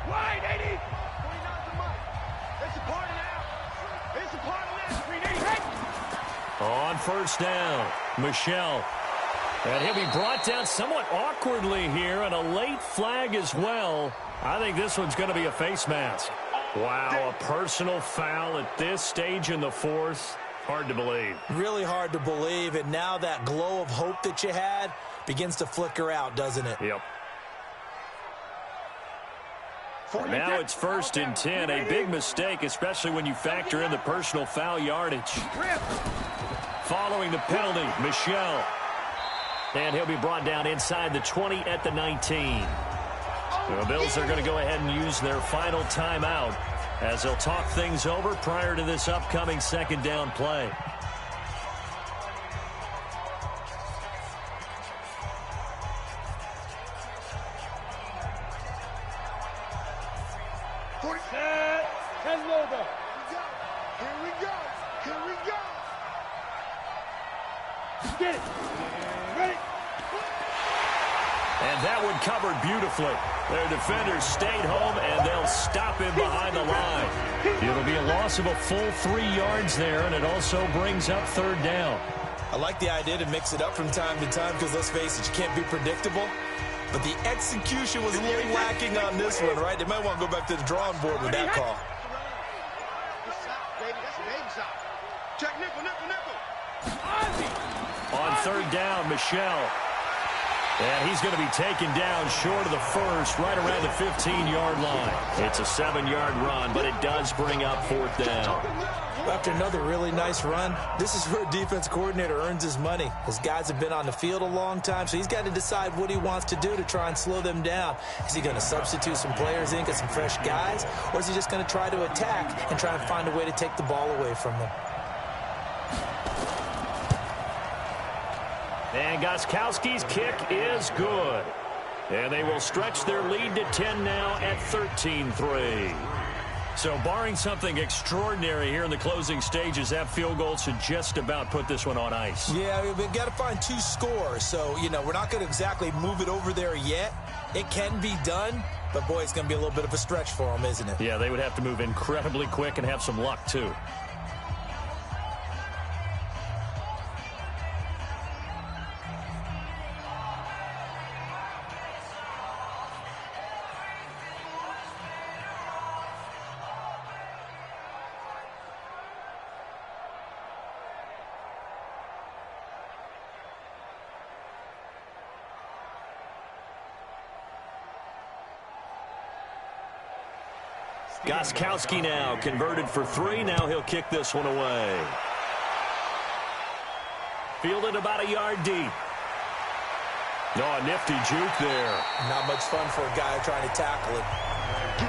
Wide, 80. 49's the mic. It's a party now. It's a party now. 380. On 1st down, Michel. And he'll be brought down somewhat awkwardly here, and a late flag as well. I think this one's going to be a face mask. Wow, a personal foul at this stage in the 4th. Hard to believe. Really hard to believe, and now that glow of hope that you had begins to flicker out, doesn't it? Yep. Now it's 1st and 10. A big mistake, especially when you factor in the personal foul yardage. Following the penalty, Michel. And he'll be brought down inside the 20 at the 19. The Bills are going to go ahead and use their final timeout as they'll talk things over prior to this upcoming 2nd down play. Get it. Ready. And that one covered beautifully. Their defenders stayed home, and they'll stop him behind the line. It'll be a loss of a full 3 yards there, and it also brings up 3rd down. I like the idea to mix it up from time to time because, let's face it, you can't be predictable. But the execution was a little lacking on this one, right? They might want to go back to the drawing board with that call. Check nickel, nickel, nickel. On 3rd down, Michel. And he's going to be taken down short of the 1st, right around the 15-yard line. It's a 7-yard run, but it does bring up 4th down. After another really nice run, this is where a defense coordinator earns his money. His guys have been on the field a long time, so he's got to decide what he wants to do to try and slow them down. Is he going to substitute some players in, get some fresh guys, or is he just going to try to attack and try and find a way to take the ball away from them? And Gostkowski's kick is good. And they will stretch their lead to 10 now at 13-3. So barring something extraordinary here in the closing stages, that field goal should just about put this one on ice. Yeah, we've got to find 2 scores. So, we're not going to exactly move it over there yet. It can be done, but, boy, it's going to be a little bit of a stretch for them, isn't it? Yeah, they would have to move incredibly quick and have some luck, too. Gostkowski now converted for 3. Now he'll kick this one away. Fielded about a yard deep. Oh, a nifty juke there. Not much fun for a guy trying to tackle it.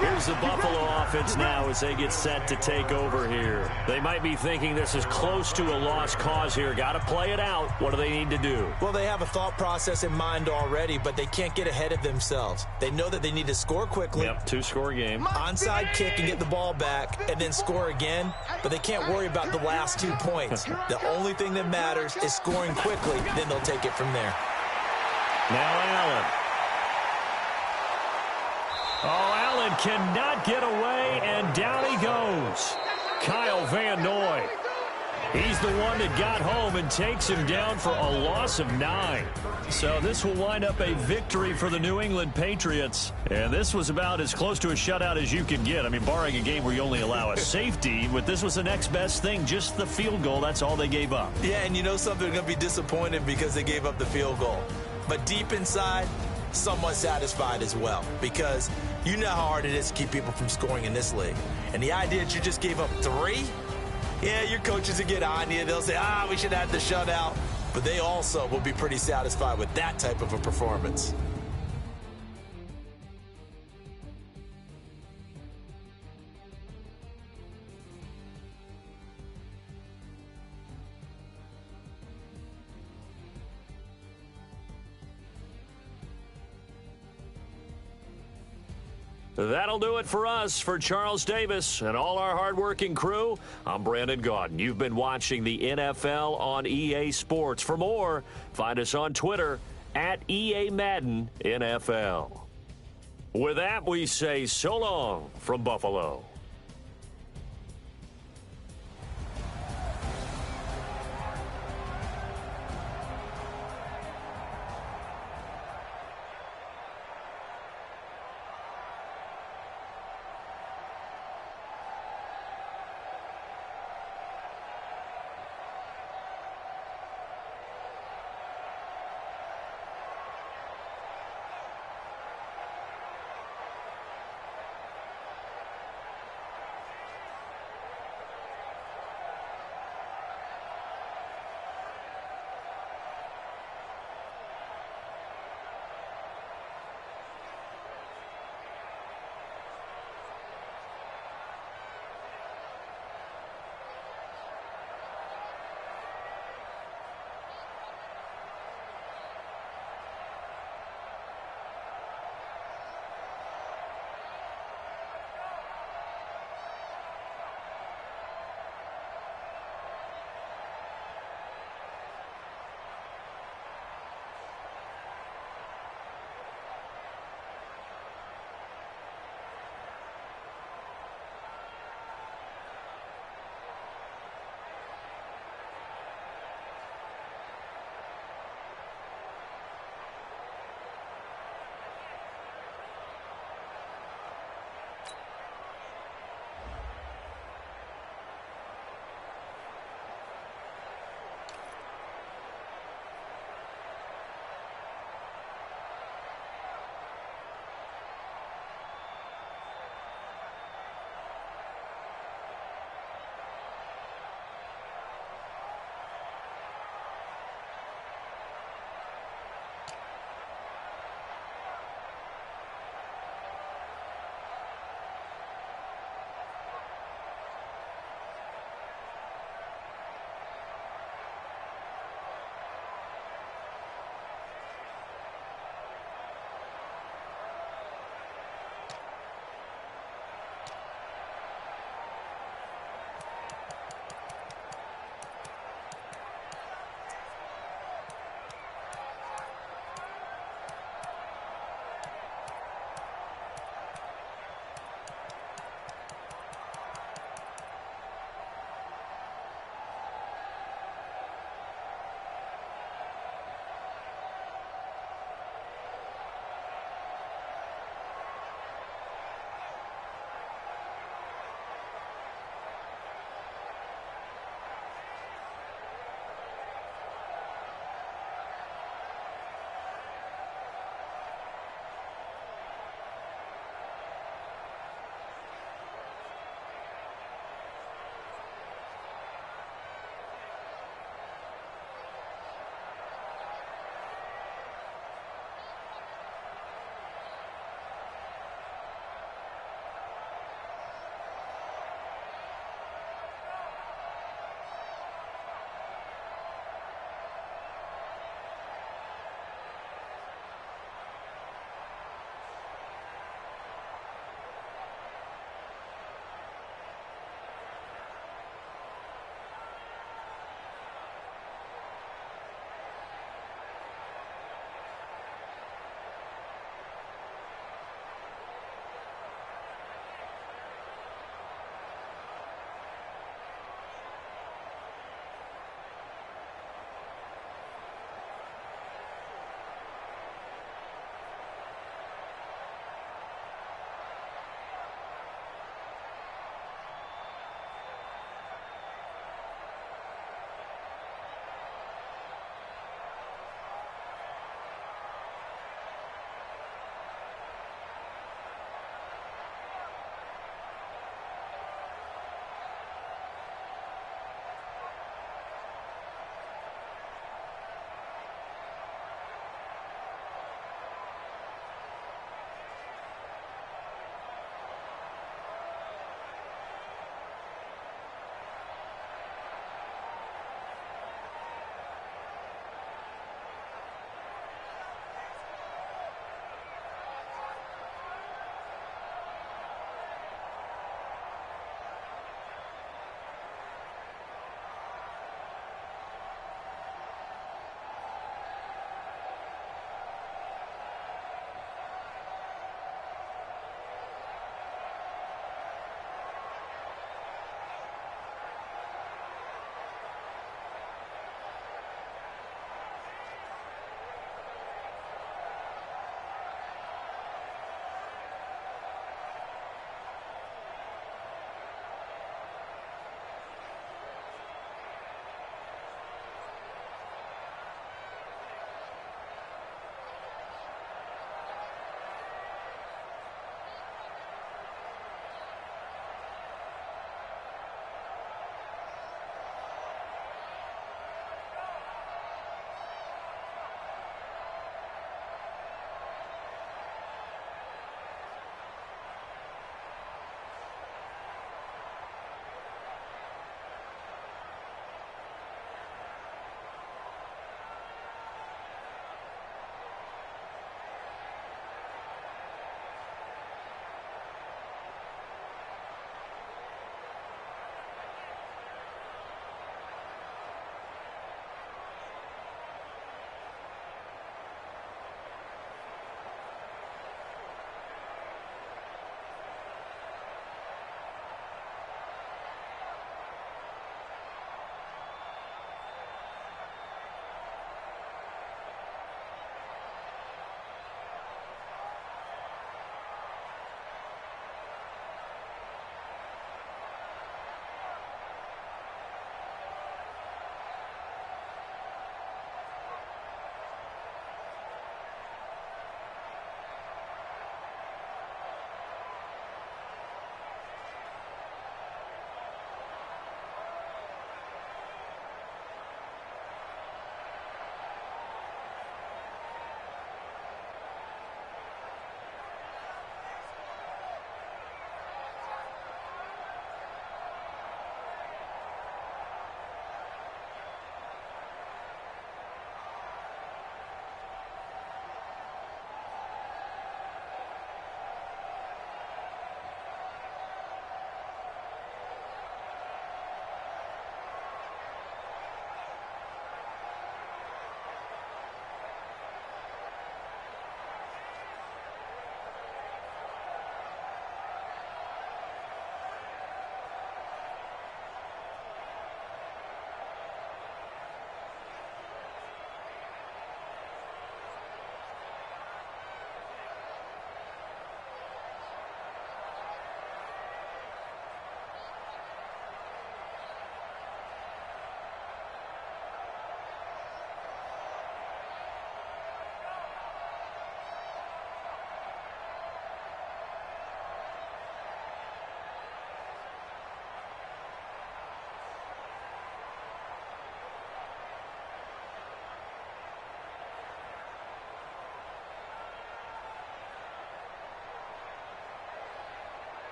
Here's the Buffalo offense now as they get set to take over here. They might be thinking this is close to a lost cause here. Got to play it out. What do they need to do? Well, they have a thought process in mind already, but they can't get ahead of themselves. They know that they need to score quickly. Yep, 2-score game. Onside kick and get the ball back and then score again, but they can't worry about the last 2 points. The only thing that matters is scoring quickly, then they'll take it from there. Now Allen. Oh, Allen cannot get away, and down he goes. Kyle Van Noy. He's the one that got home and takes him down for a loss of 9. So this will wind up a victory for the New England Patriots. And this was about as close to a shutout as you can get. I mean, barring a game where you only allow a safety, but this was the next best thing, just the field goal. That's all they gave up. Yeah, and you know something, they're going to be disappointed because they gave up the field goal. But deep inside, somewhat satisfied as well, because you know how hard it is to keep people from scoring in this league. And the idea that you just gave up 3, yeah, your coaches will get on you. They'll say, we should have the shutout. But they also will be pretty satisfied with that type of a performance. That'll do it for us. For Charles Davis and all our hardworking crew, I'm Brandon Gaudin. You've been watching the NFL on EA Sports. For more, find us on Twitter at EA Madden NFL. With that, we say so long from Buffalo.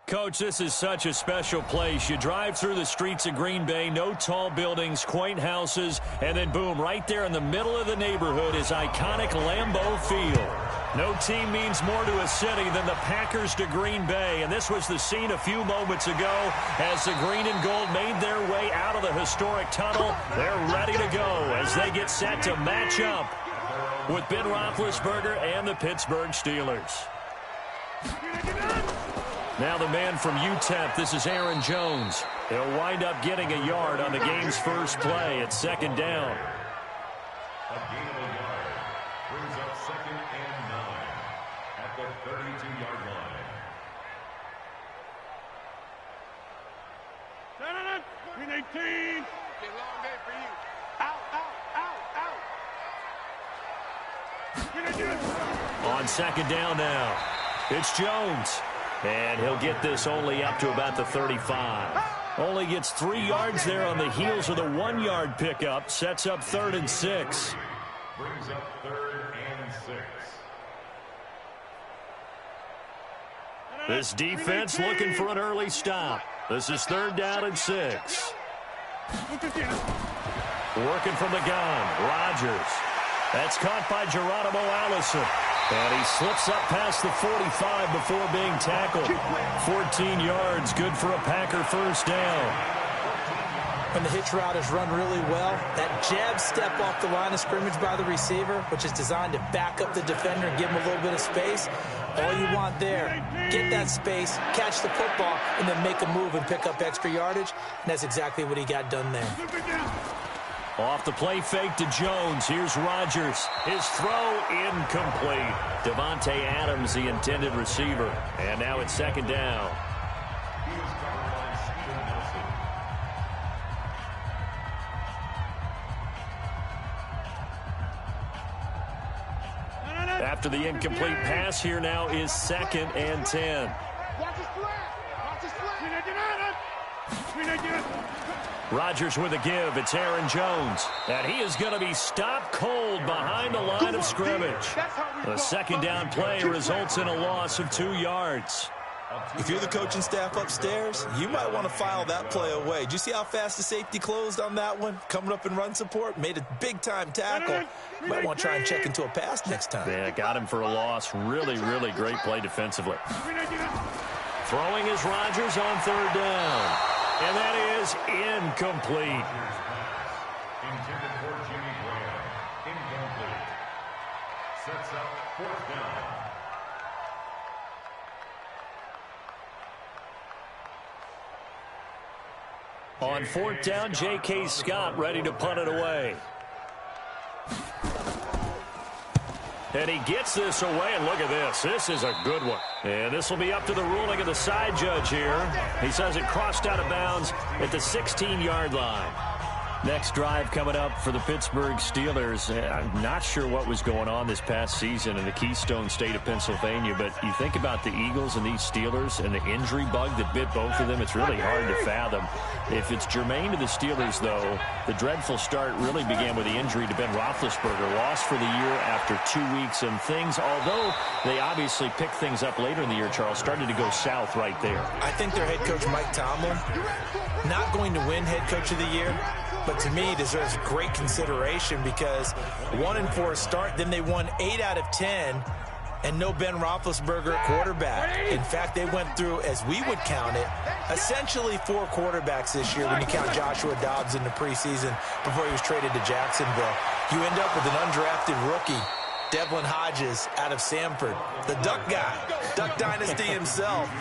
Coach, this is such a special place. You drive through the streets of Green Bay, no tall buildings, quaint houses, and then boom, right there in the middle of the neighborhood is iconic Lambeau Field. No team means more to a city than the Packers to Green Bay, and this was the scene a few moments ago as the green and gold made their way out of the historic tunnel. They're ready to go as they get set to match up with Ben Roethlisberger and the Pittsburgh Steelers. Now the man from UTEP, this is Aaron Jones. He'll wind up getting a yard on the game's first play at second down. A gain of a yard brings up 2nd and 9 at the 32-yard line. Green 18. Be a long day for you. Out, out, out, out. On second down now, it's Jones. And he'll get this only up to about the 35. Only gets 3 yards there on the heels of the 1-yard pickup. Sets up 3rd and 6. Brings up 3rd and 6. This defense looking for an early stop. This is 3rd down and 6. Working from the gun, Rodgers. That's caught by Geronimo Allison. And he slips up past the 45 before being tackled. 14 yards, good for a Packer first down. When the hitch route is run really well, that jab step off the line of scrimmage by the receiver, which is designed to back up the defender and give him a little bit of space, all you want there, get that space, catch the football, and then make a move and pick up extra yardage. And that's exactly what he got done there. Off the play fake to Jones. Here's Rodgers. His throw incomplete. Devontae Adams, the intended receiver. And now it's second down. He is covered by Steven Nelson. After the incomplete pass, here now is 2nd and 10. Watch his flat. Watch his flat. Rodgers with a give. It's Aaron Jones. And he is going to be stopped cold behind the line of scrimmage. The second down play results in a loss of 2 yards. If you're the coaching staff upstairs, you might want to file that play away. Did you see how fast the safety closed on that one? Coming up in run support, made a big-time tackle. Might want to try and check into a pass next time. Yeah, got him for a loss. Really, really great play defensively. Throwing is Rodgers on 3rd down. And that is incomplete. Intended for Jimmy Graham. Incomplete. Sets up 4th down. On 4th down, J.K. Scott ready to punt it away. And he gets this away, and look at this. This is a good one. And this will be up to the ruling of the side judge here. He says it crossed out of bounds at the 16-yard line. Next drive coming up for the Pittsburgh Steelers. I'm not sure what was going on this past season in the Keystone State of Pennsylvania, but you think about the Eagles and these Steelers and the injury bug that bit both of them, it's really hard to fathom. If it's germane to the Steelers, though, the dreadful start really began with the injury to Ben Roethlisberger. Lost for the year after 2 weeks, and things, although they obviously picked things up later in the year, Charles, started to go south right there. I think their head coach, Mike Tomlin, not going to win head coach of the year, but to me deserves great consideration because 1-4 start, then they won 8 out of 10, and no Ben Roethlisberger at quarterback. In fact, they went through, as we would count it, essentially 4 quarterbacks this year when you count Joshua Dobbs in the preseason before he was traded to Jacksonville. You end up with an undrafted rookie, Devlin Hodges out of Samford, the Duck guy, Duck Dynasty himself.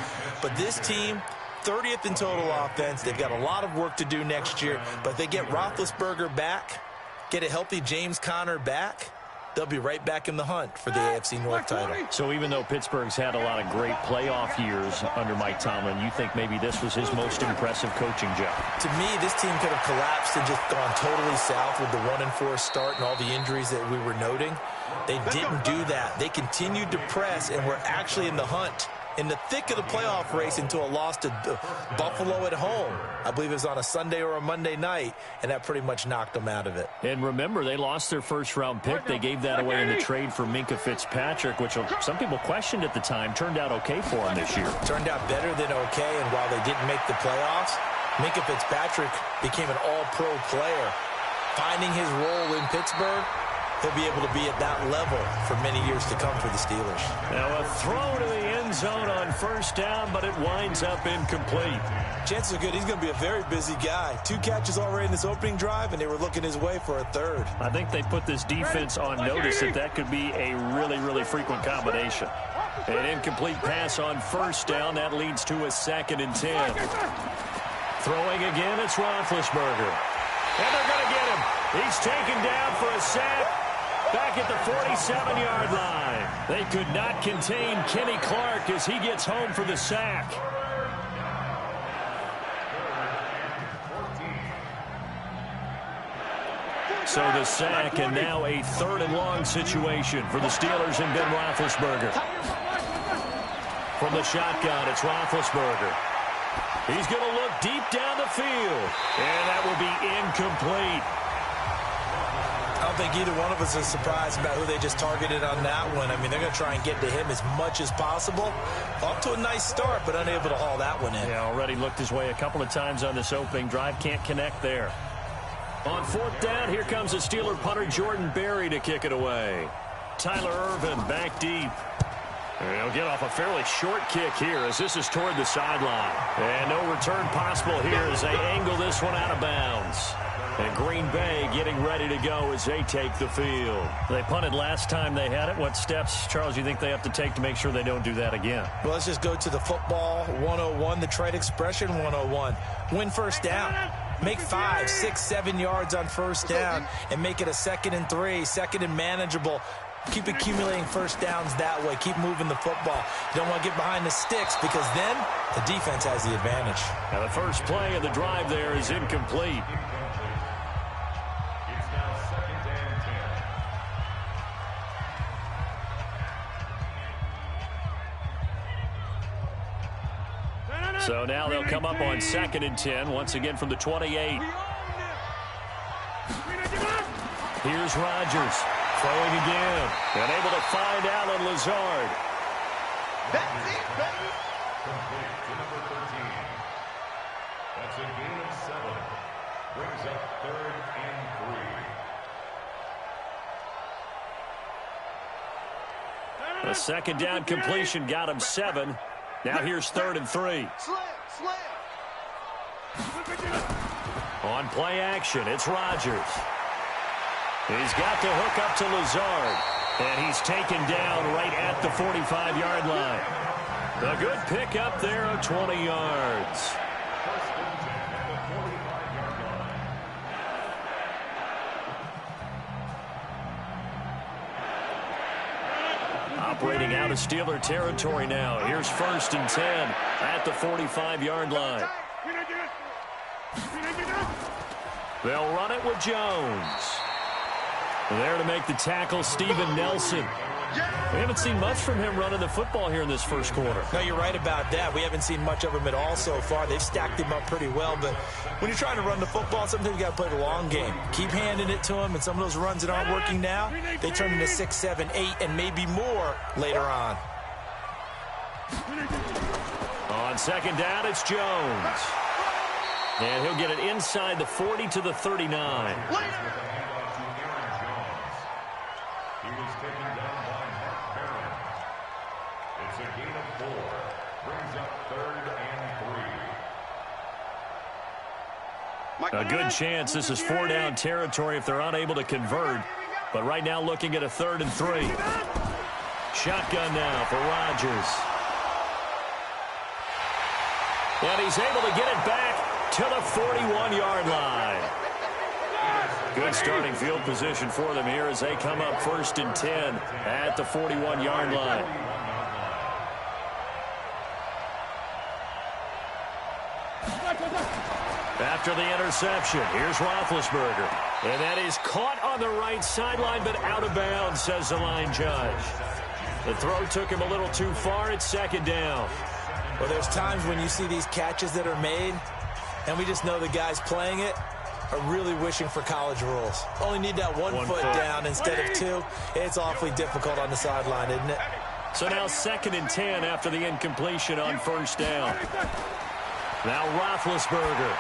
But this team, 30th in total offense. They've got a lot of work to do next year, but they get Roethlisberger back, get a healthy James Conner back, they'll be right back in the hunt for the AFC North title. So even though Pittsburgh's had a lot of great playoff years under Mike Tomlin, you think maybe this was his most impressive coaching job? To me, this team could have collapsed and just gone totally south with the 1-4 start and all the injuries that we were noting. They didn't do that. They continued to press and were actually in the hunt in the thick of the playoff race into a loss to Buffalo at home. I believe it was on a Sunday or a Monday night, and that pretty much knocked them out of it. And remember, they lost their first-round pick. They gave that away in the trade for Minkah Fitzpatrick, which some people questioned at the time. Turned out okay for them this year. Turned out better than okay, and while they didn't make the playoffs, Minkah Fitzpatrick became an all-pro player. Finding his role in Pittsburgh, he'll be able to be at that level for many years to come for the Steelers. Now a throw to the end zone on first down, but it winds up incomplete. Chances are good he's going to be a very busy guy. 2 catches already in this opening drive, and they were looking his way for a third. I think they put this defense on notice that could be a really, really frequent combination. An incomplete pass on first down. That leads to a 2nd and 10. Throwing again, it's Roethlisberger. And they're going to get him. He's taken down for a sack back at the 47-yard line. They could not contain Kenny Clark as he gets home for the sack. So the sack, and now a 3rd and long situation for the Steelers and Ben Roethlisberger. From the shotgun, it's Roethlisberger. He's going to look deep down the field, and that will be incomplete. I don't think either one of us is surprised about who they just targeted on that one. I mean, they're going to try and get to him as much as possible. Off to a nice start, but unable to haul that one in. Yeah, already looked his way a couple of times on this opening drive. Can't connect there. On 4th down, here comes the Steeler punter Jordan Berry to kick it away. Tyler Ervin back deep. He'll get off a fairly short kick here as this is toward the sideline. And no return possible here as they angle this one out of bounds. And Green Bay getting ready to go as they take the field. They punted last time they had it. What steps, Charles, you think they have to take to make sure they don't do that again? Well, let's just go to the football 101, the trade expression 101. Win first down. Make 5, 6, 7 yards on first down and make it a 2nd and 3, 2nd and manageable. Keep accumulating first downs that way. Keep moving the football. You don't want to get behind the sticks because then the defense has the advantage. Now the first play of the drive there is incomplete. It's now 2nd and 10. So now they'll come up on 2nd and 10, once again from the 28. Here's Rodgers. Throwing again. And able to find Allen Lazard. That's it, baby. Complete to number 13. That's a gain of 7. Brings up 3rd and 3. A 2nd down completion got him 7. Now here's 3rd and 3. Slam. On play action, it's Rodgers. He's got the hook up to Lazard. And he's taken down right at the 45-yard line. A good pick up there of 20 yards. First and 10 at the 45-yard line. Operating out of Steeler territory now. Here's 1st and 10 at the 45-yard line. They'll run it with Jones. There to make the tackle, Steven Nelson. We haven't seen much from him running the football here in this first quarter. No, you're right about that. We haven't seen much of him at all so far. They've stacked him up pretty well, but when you're trying to run the football, sometimes you got to play the long game. Keep handing it to him, and some of those runs that aren't working now, they turn into 6, 7, 8, and maybe more later on. On 2nd down, it's Jones. And he'll get it inside the 40 to the 39. He was taken down by Mark Barron. It's a gain of 4. Brings up 3rd and 3. A good chance this is 4-down territory if they're unable to convert. But right now looking at a 3rd and 3. Shotgun now for Rodgers. And he's able to get it back to the 41-yard line. Good starting field position for them here as they come up 1st and 10 at the 41-yard line. After the interception, here's Roethlisberger. And that is caught on the right sideline, but out of bounds, says the line judge. The throw took him a little too far. It's second down. Well, there's times when you see these catches that are made, and we just know the guys playing it are really wishing for college rules. Only need that one foot down instead of two. It's awfully difficult on the sideline, isn't it? So now 2nd and 10 after the incompletion on first down. Now Roethlisberger.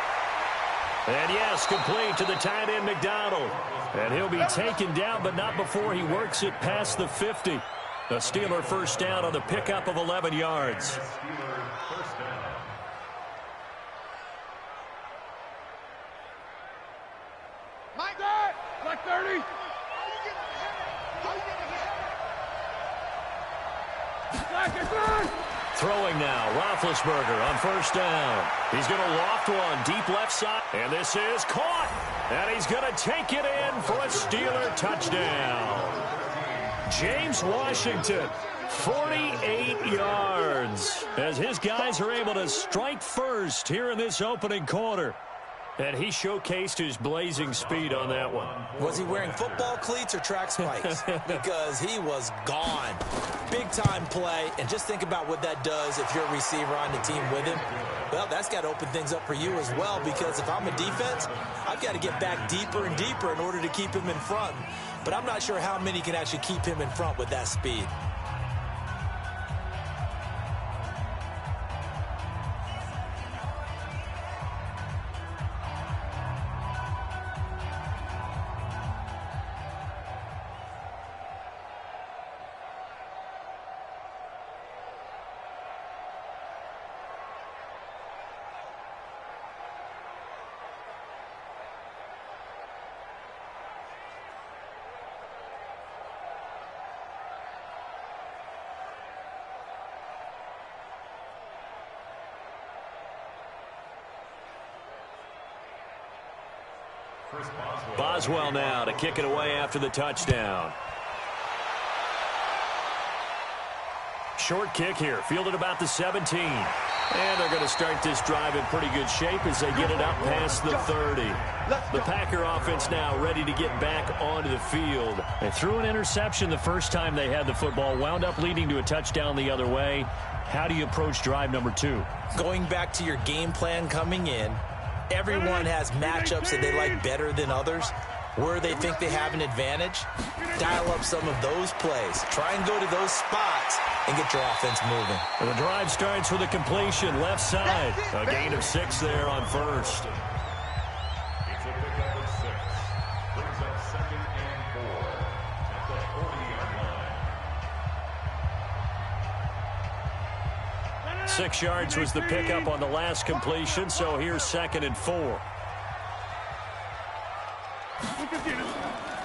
And yes, complete to the tight end McDonald. And he'll be taken down, but not before he works it past the 50. The Steeler first down on the pickup of 11 yards. Mike, like 30. Throwing now, Roethlisberger on first down. He's going to loft one deep left side. And this is caught. And he's going to take it in for a Steeler touchdown. James Washington, 48 yards, as his guys are able to strike first here in this opening quarter. And he showcased his blazing speed on that one. Was he wearing football cleats or track spikes? Because he was gone. Big-time play, and just think about what that does if you're a receiver on the team with him. Well, that's got to open things up for you as well, because if I'm a defense, I've got to get back deeper and deeper in order to keep him in front. But I'm not sure how many can actually keep him in front with that speed. Boswell now to kick it away after the touchdown. Short kick here, fielded about the 17. And they're going to start this drive in pretty good shape as they get it up past the 30. The Packer offense now ready to get back onto the field. They threw an interception the first time they had the football, wound up leading to a touchdown the other way. How do you approach drive number 2? Going back to your game plan coming in, everyone has matchups that they like better than others. Where they think they have an advantage, dial up some of those plays. Try and go to those spots and get your offense moving. And the drive starts with a completion left side. A gain of 6 there on first. It's a pickup of 6. Brings up 2nd and 4 at the 40-yard line. 6 yards was the pickup on the last completion, so here's 2nd and 4.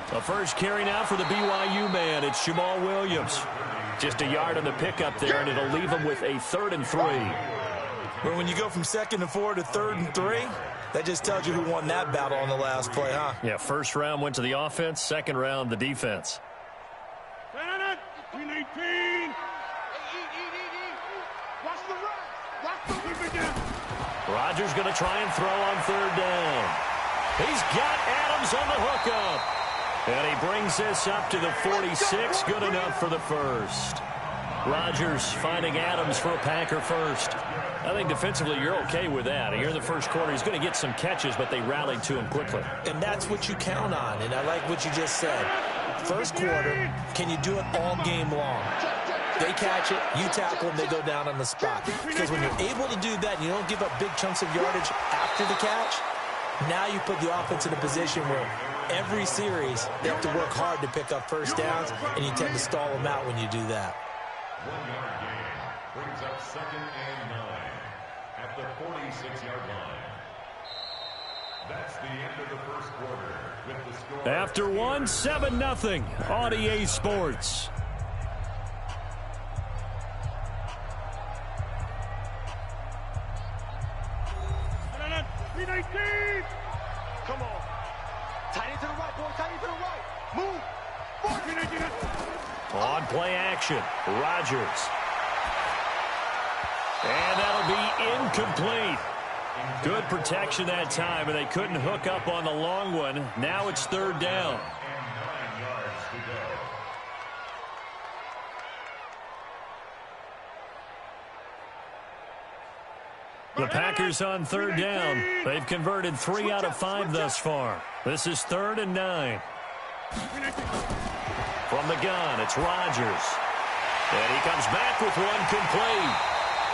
The first carry now for the BYU man. It's Jamal Williams. Just a yard on the pickup there, and it'll leave him with a 3rd and 3. But when you go from 2nd and 4 to 3rd and 3, that just tells you who won that battle on the last play, huh? Yeah, first round went to the offense, second round the defense. Rodgers going to try and throw on 3rd down. He's got Adams on the hookup. And he brings this up to the 46. Good enough for the first. Rodgers finding Adams for a Packer first. I think defensively you're okay with that. Here in the first quarter, he's going to get some catches, but they rallied to him quickly. And that's what you count on, and I like what you just said. First quarter, can you do it all game long? They catch it, you tackle them, they go down on the spot. Because when you're able to do that and you don't give up big chunks of yardage after the catch, now you put the offense in a position where every series they have to work hard to pick up first downs, and you tend to stall them out when you do that. 1-yard gain brings up 2nd and 9 at the 46-yard line. That's the end of the first quarter with the score. After 7-0 on EA Sports. Come on. Tight end to the right, boy. Tight end to the right. Move. On play action, Rodgers. And that'll be incomplete. Good protection that time, and they couldn't hook up on the long one. Now it's 3rd down. And 9 yards to go. The Packers on third down. They've converted 3 out of 5 thus far. This is 3rd and 9. From the gun, it's Rodgers. And he comes back with one complete.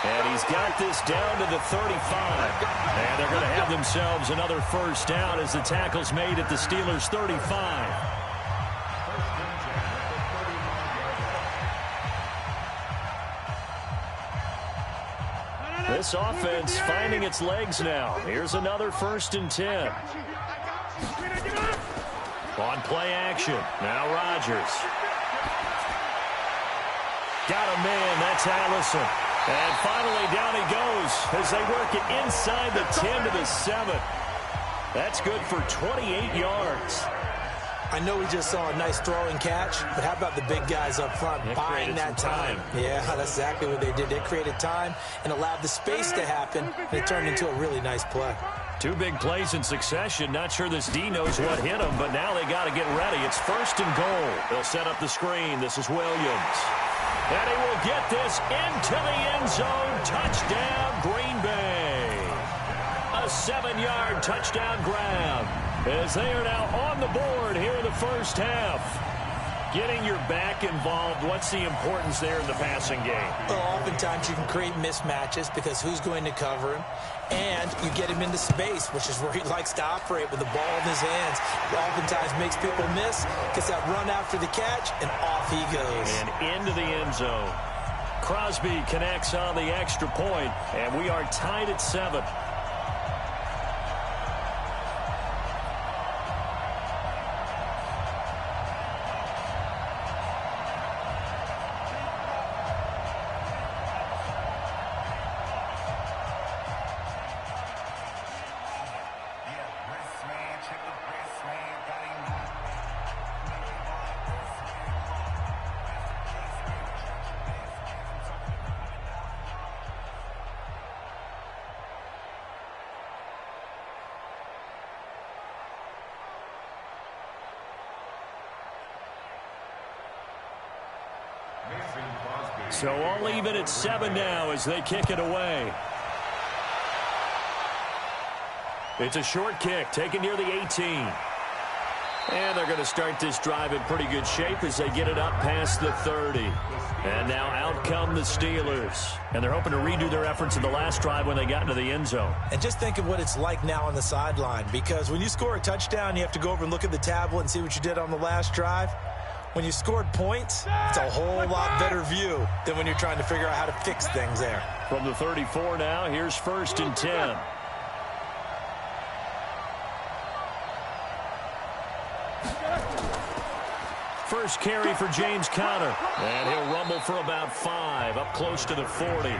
And he's got this down to the 35. And they're going to have themselves another first down as the tackle's made at the Steelers' 35. This offense finding its legs now. Here's another 1st and 10. On play action. Now Rodgers. Got a man. That's Allison. And finally down he goes as they work it inside the 10 to the 7. That's good for 28 yards. I know we just saw a nice throwing catch, but how about the big guys up front buying that time? Yeah, that's exactly what they did. They created time and allowed the space to happen, and it turned into a really nice play. 2 big plays in succession. Not sure this D knows what hit him, but now they got to get ready. It's 1st and goal. They'll set up the screen. This is Williams. And he will get this into the end zone. Touchdown, Green Bay. A 7-yard touchdown grab as they are now on the board here in the first half. Getting your back involved, what's the importance there in the passing game? Well, oftentimes you can create mismatches because who's going to cover him? And you get him into space, which is where he likes to operate with the ball in his hands. It oftentimes makes people miss, gets that run after the catch, and off he goes. And into the end zone. Crosby connects on the extra point, and we are tied at 7. So all even at 7 now as they kick it away. It's a short kick taken near the 18. And they're going to start this drive in pretty good shape as they get it up past the 30. And now out come the Steelers. And they're hoping to redo their efforts in the last drive when they got into the end zone. And just think of what it's like now on the sideline, because when you score a touchdown, you have to go over and look at the tablet and see what you did on the last drive. When you scored points, it's a whole lot better view than when you're trying to figure out how to fix things there. From the 34 now, here's 1st and 10. First carry for James Conner. And he'll rumble for about 5, up close to the 40.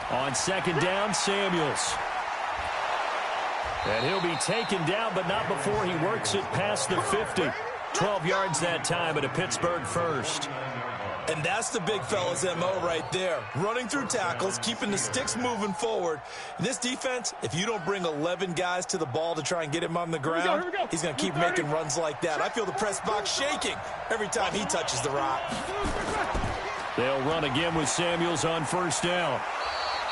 On 2nd down, Samuels. And he'll be taken down, but not before he works it past the 50. 12 yards that time at a Pittsburgh first. And that's the big fella's MO right there. Running through tackles, keeping the sticks moving forward. In this defense, if you don't bring 11 guys to the ball to try and get him on the ground, he's going to keep making runs like that. I feel the press box shaking every time he touches the rock. They'll run again with Samuels on 1st down.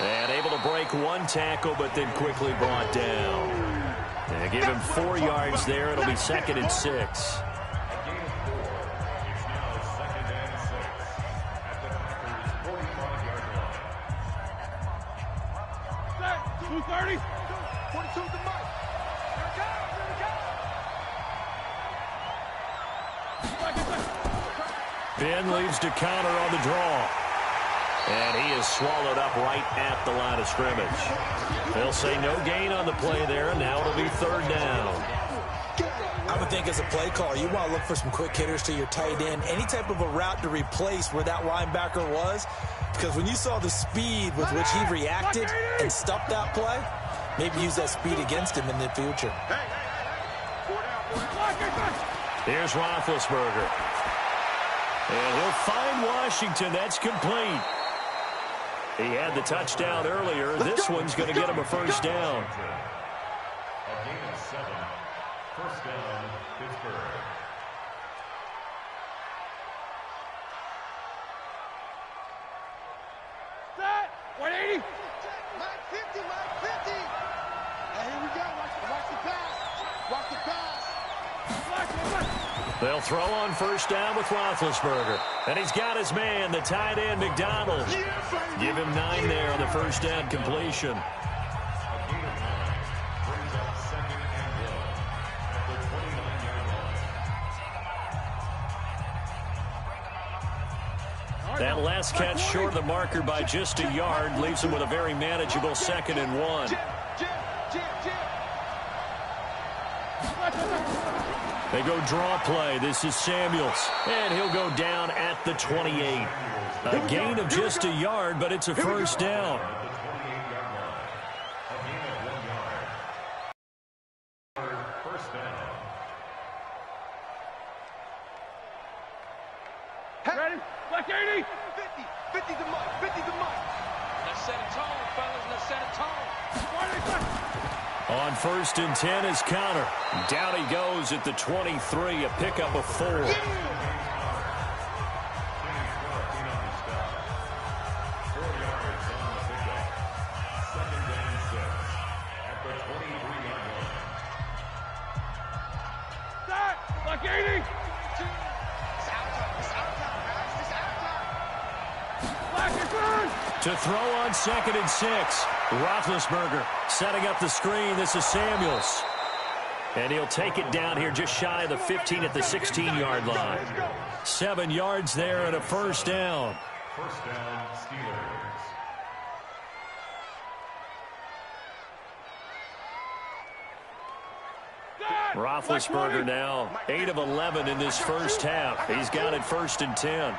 And able to break 1 tackle, but then quickly brought down. They give him 4 yards there. It'll be 2nd and 6. Ben leaves to counter on the draw. And he is swallowed up right at the line of scrimmage. They'll say no gain on the play there, and now it'll be 3rd down. I would think as a play caller, you want to look for some quick hitters to your tight end. Any type of a route to replace where that linebacker was. Because when you saw the speed with which he reacted and stopped that play, maybe use that speed against him in the future. Here's Roethlisberger. And he'll find Washington. That's complete. He had the touchdown earlier. This one's going to get him a first down. A gain of 7. First down, Pittsburgh. Set. 180. Mike 50, Mike 50. And here we go. Watch the pass. Watch the pass. They'll throw on first down with Roethlisberger. And he's got his man, the tight end, McDonald. Give him 9 there on the first down completion. A gain of 9 brings up 2nd and 1 at the 29-yard line. That last catch short of the marker by just a yard leaves him with a very manageable 2nd and 1. They go draw play. This is Samuels. And he'll go down at the 28. A gain of just a yard, but it's a first down. At the 28-yard line. A gain of 1 yard. First down. Ready? Black 80. 50. 50 to Mike. 50 to Mike. Let's set a tone, fellas. Let's set a tone. On first and 10 is Connor. Down he goes at the 23, a pickup of 4. Black 80. To throw on 2nd and 6. Roethlisberger setting up the screen. This is Samuels. And he'll take it down here just shy of the 15 at the 16-yard line. 7 yards there and a first down. First down, Steelers. Roethlisberger now 8 of 11 in this first half. He's got it first and 10.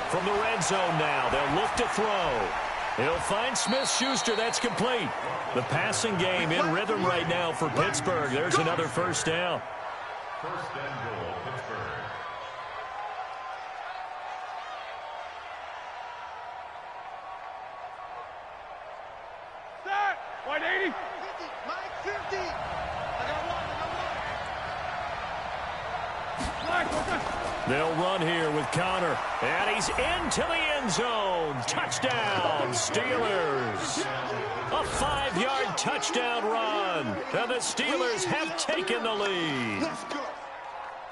From the red zone now, they'll look to throw. He'll find Smith-Schuster. That's complete. The passing game in rhythm right now for Pittsburgh. There's another first down. First and goal, Pittsburgh. Set. 180. 50. Mike 50. I got one. They'll run here with Connor. And he's into the end zone. Touchdown, Steelers. A 5-yard touchdown run. And the Steelers have taken the lead. Let's go.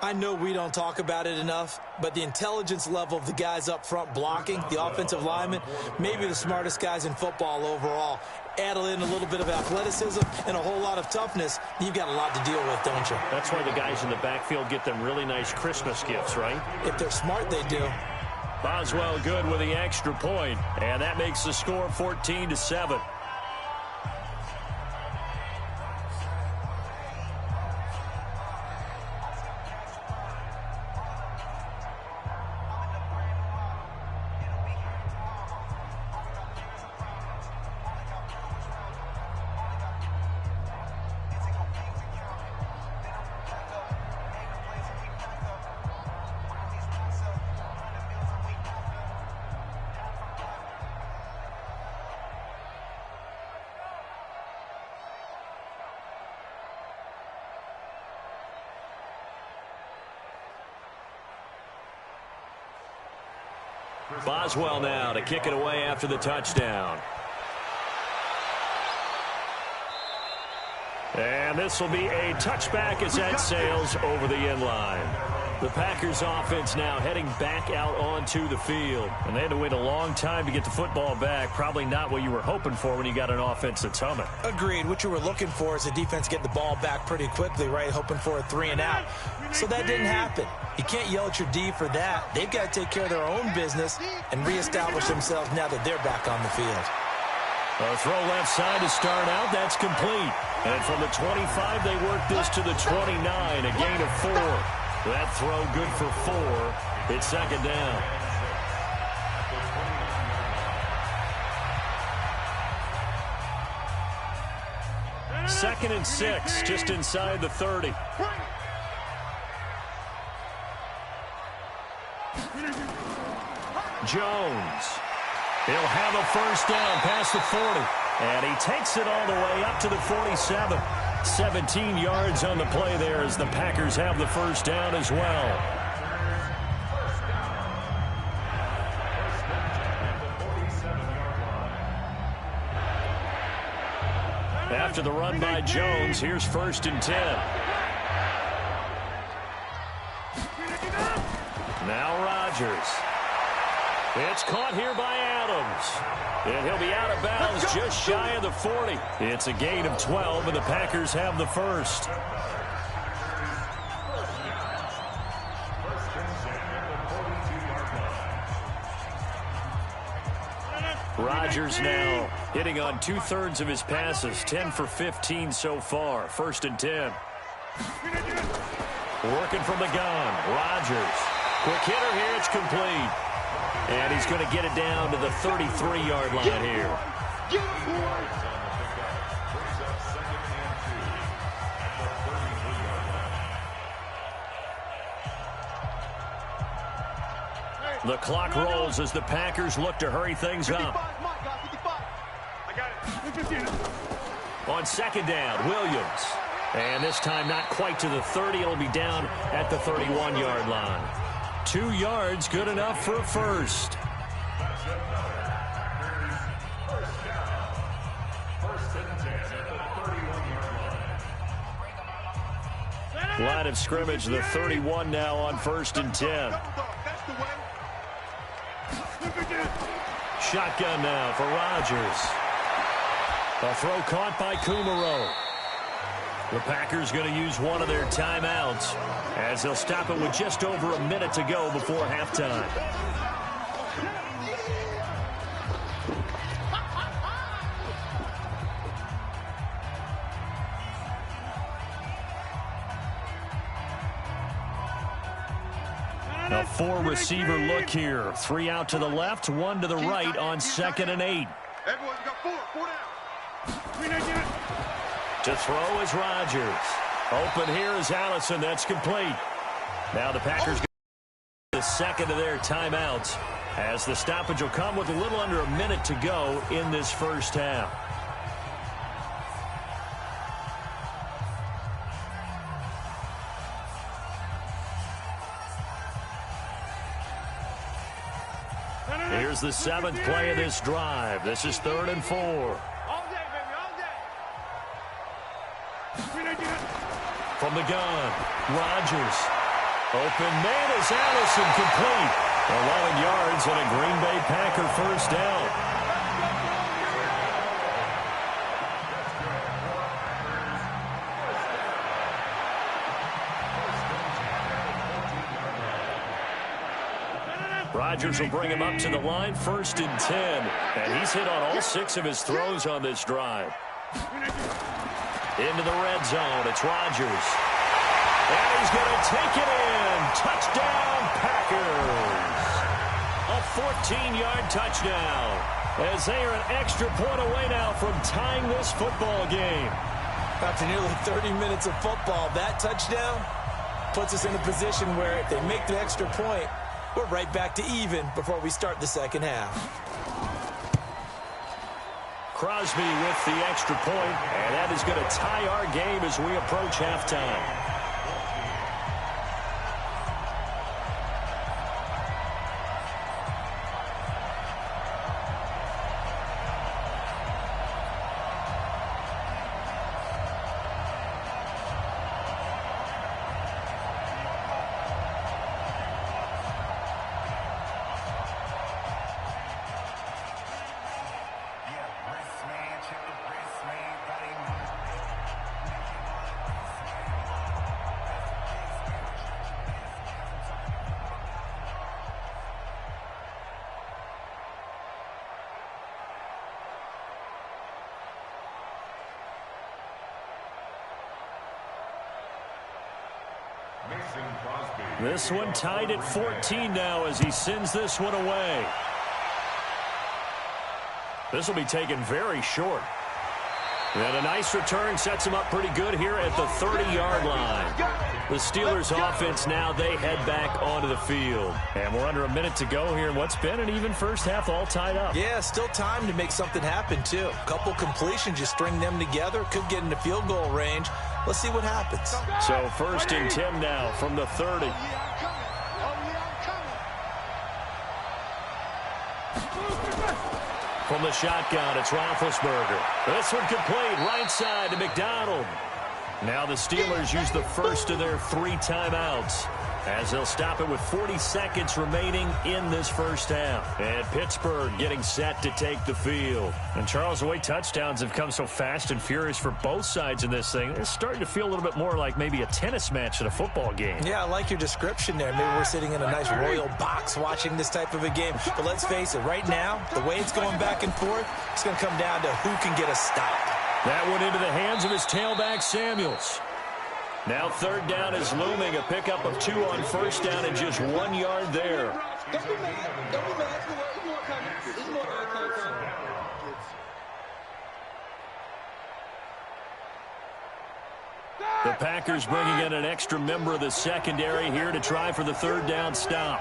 I know we don't talk about it enough, but the intelligence level of the guys up front blocking, the offensive linemen, maybe the smartest guys in football overall. Add in a little bit of athleticism and a whole lot of toughness, you've got a lot to deal with, don't you? That's why the guys in the backfield get them really nice Christmas gifts, right? If they're smart, they do. Boswell good with the extra point, and that makes the score 14-7. Boswell now to kick it away after the touchdown. And this will be a touchback as that sails over the end line. The Packers offense now heading back out onto the field. And they had to wait a long time to get the football back. Probably not what you were hoping for when you got an offense that's humming. Agreed. What you were looking for is the defense get the ball back pretty quickly, right? Hoping for a 3 and out. So that didn't happen. You can't yell at your D for that. They've got to take care of their own business and reestablish themselves now that they're back on the field. A throw left side to start out. That's complete. And from the 25, they work this to the 29. A gain of 4. That throw good for 4. It's second down. Second and 6, just inside the 30. Jones. He'll have a first down past the 40. And he takes it all the way up to the 47. 17 yards on the play there as the Packers have the first down as well. After the run by Jones, here's 1st and 10. Now Rodgers. It's caught here by Adams. And he'll be out of bounds just shy of the 40. It's a gain of 12, and the Packers have the first. Rodgers now hitting on 2/3 of his passes, 10 for 15 so far. 1st and 10. Working from the gun. Rodgers. Quick hitter here. It's complete. And he's going to get it down to the 33-yard line here. The clock rolls as the Packers look to hurry things up. On 2nd down, Williams. And this time not quite to the 30. It'll be down at the 31-yard line. 2 yards, good enough for a first. Line of scrimmage, the 31 now on 1st and 10. Shotgun now for Rodgers. A throw caught by Kumaro. The Packers going to use one of their timeouts as they'll stop it with just over a minute to go before halftime. A 4-receiver look here. 3 out to the left, 1 to the right on 2nd and 8. Everyone, you got 4 down. To throw is Rodgers. Open here is Allison. That's complete. Now the Packers get the second of their timeouts as the stoppage will come with a little under a minute to go in this first half. Here's the 7th play of this drive. This is 3rd and 4. All day, baby, all day. From the gun, Rodgers. Open man is Allison, complete. 11 yards and a Green Bay Packer first down. Rodgers will bring him up to the line, 1st and 10. And he's hit on all 6 of his throws on this drive. Into the red zone, it's Rodgers. And he's going to take it in. Touchdown, Packers. A 14-yard touchdown. As they are an extra point away now from tying this football game. After nearly 30 minutes of football, that touchdown puts us in a position where if they make the extra point, we're right back to even before we start the second half. Crosby with the extra point, and that is going to tie our game as we approach halftime. This one tied at 14 now as he sends this one away. This will be taken very short. And a nice return sets him up pretty good here at the 30-yard line. The Steelers offense now, they head back onto the field. And we're under a minute to go here in what's been an even first half, all tied up. Yeah, still time to make something happen, too. A couple completions, you string them together, could get into field goal range. Let's see what happens. So 1st and 10 now from the 30. From the shotgun, it's Roethlisberger. This one complete, right side to McDonald. Now the Steelers use the first of their 3 timeouts, as they'll stop it with 40 seconds remaining in this first half. And Pittsburgh getting set to take the field. And Charles, the way touchdowns have come so fast and furious for both sides in this thing, it's starting to feel a little bit more like maybe a tennis match at a football game. Yeah, I like your description there. Maybe we're sitting in a nice royal box watching this type of a game. But let's face it, right now, the way it's going back and forth, it's going to come down to who can get a stop. That went into the hands of his tailback, Samuels. Now 3rd down is looming. A pickup of 2 on 1st down and just 1 yard there. Don't be mad. Don't be mad. It's more coming. It's more coming. The Packers bringing in an extra member of the secondary here to try for the 3rd down stop.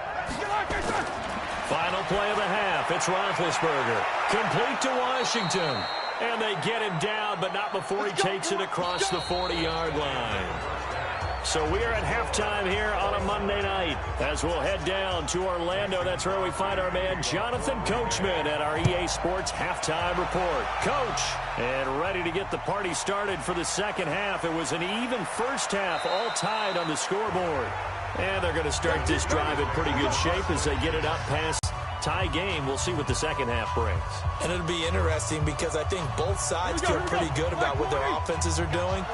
Final play of the half. It's Roethlisberger. Complete to Washington. And they get him down, but not before he takes it across the 40-yard line. So we are at halftime here on a Monday night as we'll head down to Orlando. That's where we find our man Jonathan Coachman at our EA Sports Halftime Report. Coach, and ready to get the party started for the second half. It was an even first half, all tied on the scoreboard. And they're going to start this drive in pretty good shape as they get it up past tie game. We'll see what the second half brings. And it'll be interesting because I think both sides feel pretty good about what their offenses are doing.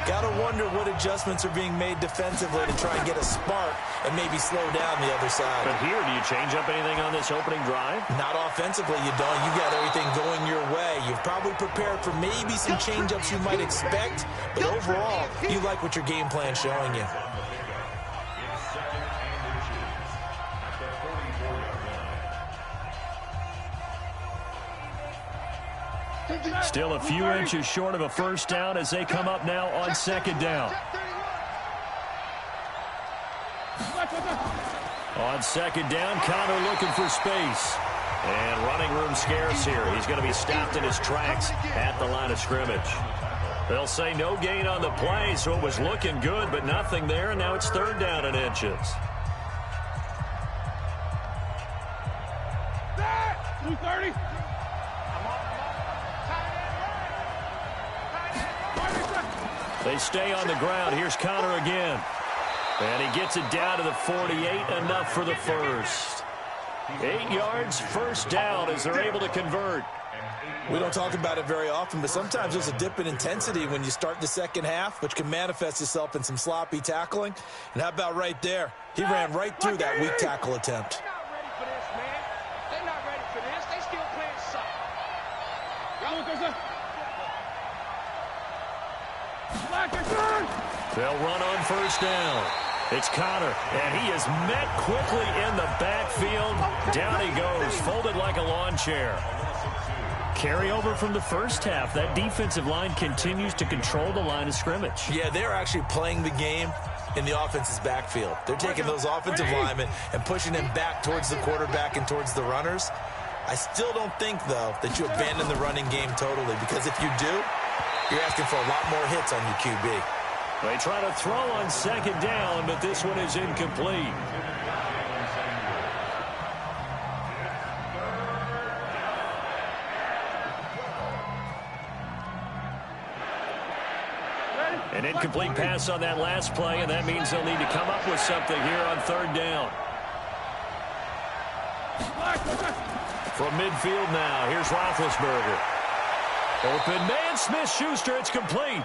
Got to wonder what adjustments are being made defensively to try and get a spark and maybe slow down the other side. But here, do you change up anything on this opening drive? Not offensively, you don't. You got everything going your way. You've probably prepared for maybe some change-ups you might expect, but overall, you like what your game plan's showing you. Still a few inches short of a first down as they come up now on 2nd down. On 2nd down, Connor looking for space. And running room scarce here. He's going to be stopped in his tracks at the line of scrimmage. They'll say no gain on the play, so it was looking good, but nothing there, and now it's 3rd down and inches. 230. They stay on the ground. Here's Connor again. And he gets it down to the 48, enough for the first. 8 yards, first down as they're able to convert. We don't talk about it very often, but sometimes there's a dip in intensity when you start the second half, which can manifest itself in some sloppy tackling. And how about right there? He ran right through that weak tackle attempt. They're not ready for this, man. They're not ready for this. They still playing soft. They'll run on first down. It's Connor, and he is met quickly in the backfield. Down he goes, folded like a lawn chair. Carryover from the first half. That defensive line continues to control the line of scrimmage. Yeah, they're actually playing the game in the offense's backfield. They're taking those offensive linemen and pushing them back towards the quarterback and towards the runners. I still don't think, though, that you abandon the running game totally, because if you do, you're asking for a lot more hits on your QB. They try to throw on 2nd down, but this one is incomplete. An incomplete pass on that last play, and that means they'll need to come up with something here on 3rd down. From midfield now, here's Roethlisberger. Open man, Smith-Schuster, it's complete.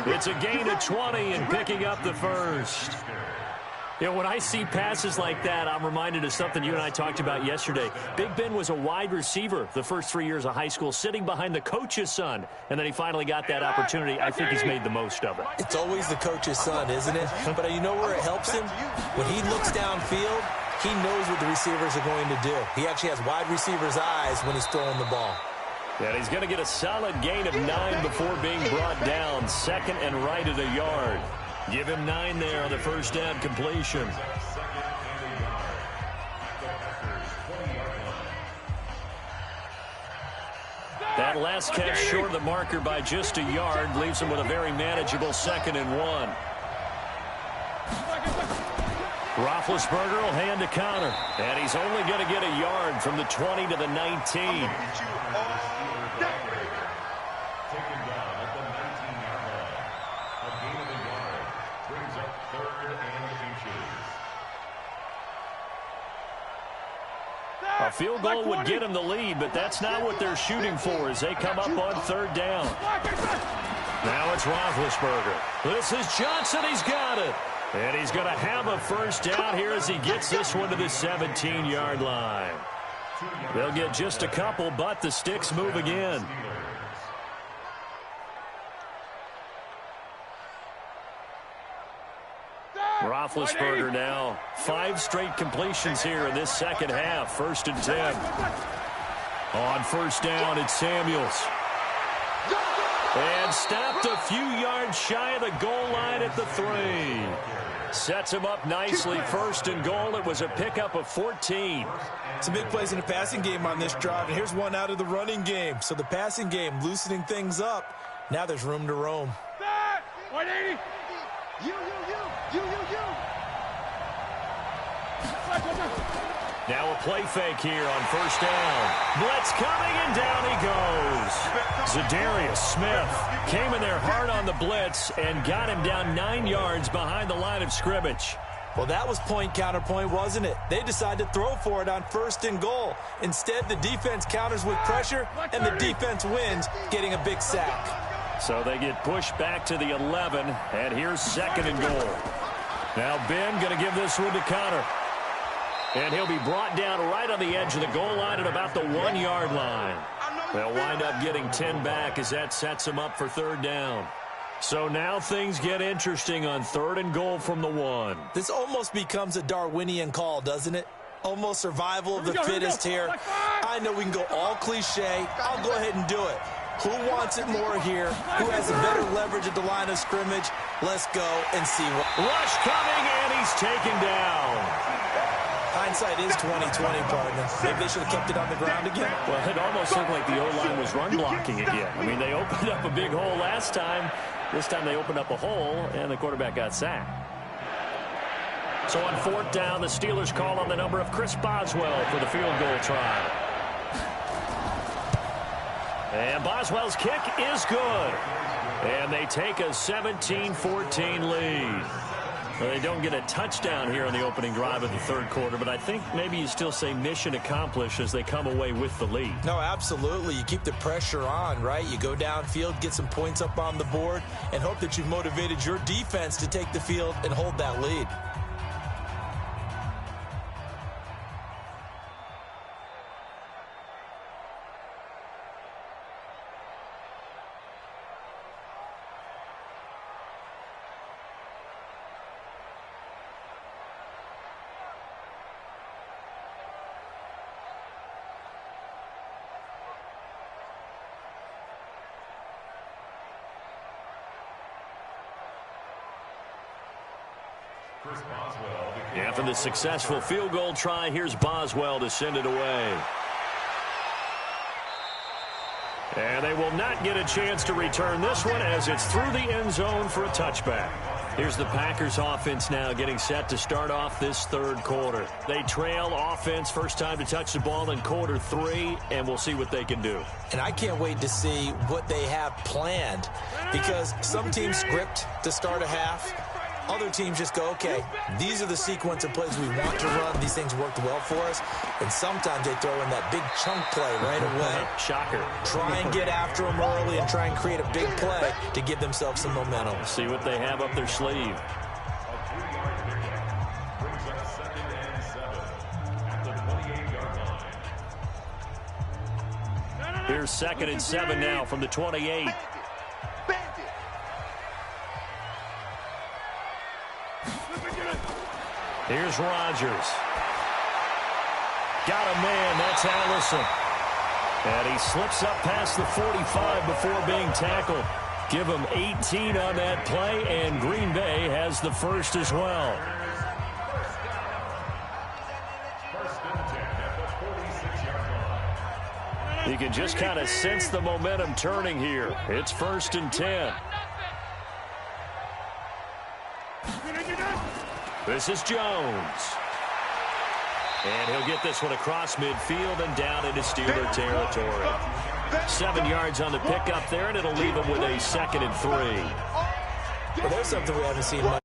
It's a gain of 20 and picking up the first. You know, when I see passes like that, I'm reminded of something you and I talked about yesterday. Big Ben was a wide receiver the first 3 years of high school, sitting behind the coach's son, and then he finally got that opportunity. I think he's made the most of it. It's always the coach's son, isn't it? But you know where it helps him? When he looks downfield, he knows what the receivers are going to do. He actually has wide receivers' eyes when he's throwing the ball. And he's going to get a solid gain of 9 before being brought down. 2nd and right at a yard. Give him 9 there on the first down completion. That last catch short of the marker by just a yard leaves him with a very manageable 2nd and 1. Roethlisberger will hand to counter, and he's only going to get a yard from the 20 to the 19. A field goal would get him the lead, but that's not what they're shooting for as they come up on 3rd down. Now it's Roethlisberger. This is Johnson. He's got it. And he's going to have a first down here as he gets this one to the 17-yard line. They'll get just a couple, but the sticks move again. Roethlisberger now 5 straight completions here in this second half. 1st and 10. On 1st down, it's Samuels. And stopped a few yards shy of the goal line at the 3. Sets him up nicely. 1st and goal. It was a pickup of 14. Some big plays in the passing game on this drive, and here's one out of the running game. So the passing game loosening things up. Now there's room to roam. 180. You. Now a play fake here on 1st down. Blitz coming, and down he goes. Zadarius Smith came in there hard on the blitz and got him down 9 yards behind the line of scrimmage. Well, that was point counterpoint, wasn't it? They decided to throw for it on 1st and goal. Instead, the defense counters with pressure, and the defense wins, getting a big sack. So they get pushed back to the 11, and here's 2nd and goal. Now Ben going to give this one to Connor. And he'll be brought down right on the edge of the goal line at about the 1-yard line. They'll wind up getting 10 back as that sets them up for 3rd down. So now things get interesting on 3rd and goal from the 1. This almost becomes a Darwinian call, doesn't it? Almost survival of the fittest here. I know we can go all cliche. I'll go ahead and do it. Who wants it more here? Who has a better leverage at the line of scrimmage? Let's go and see what. Rush coming, and he's taken down. Hindsight is 20/20, partner. Maybe they should have kept it on the ground again. Well, it almost looked like the O-line was run blocking again. I mean, they opened up a big hole last time. This time they opened up a hole, and the quarterback got sacked. So on 4th down, the Steelers call on the number of Chris Boswell for the field goal try. And Boswell's kick is good. And they take a 17-14 lead. Well, they don't get a touchdown here on the opening drive of the 3rd quarter, but I think maybe you still say mission accomplished as they come away with the lead. No, absolutely. You keep the pressure on, right? You go downfield, get some points up on the board, and hope that you've motivated your defense to take the field and hold that lead. After the successful field goal try, here's Boswell to send it away. And they will not get a chance to return this one as it's through the end zone for a touchback. Here's the Packers offense now getting set to start off this 3rd quarter. They trail offense, first time to touch the ball in quarter 3, and we'll see what they can do. And I can't wait to see what they have planned, because some teams script to start a half. Other teams just go, okay, these are the sequence of plays we want to run. These things worked well for us. And sometimes they throw in that big chunk play right away. Shocker. Try and get after them early and try and create a big play to give themselves some momentum. See what they have up their sleeve. Here's 2nd and 7 now from the 28. Here's Rodgers. Got a man. That's Allison. And he slips up past the 45 before being tackled. Give them 18 on that play, and Green Bay has the first as well. You can just kind of sense the momentum turning here. It's 1st and 10. This is Jones. And he'll get this one across midfield and down into Steeler territory. 7 yards on the pickup there, and it'll leave him with a 2nd and 3. Well, there's something we haven't seen much.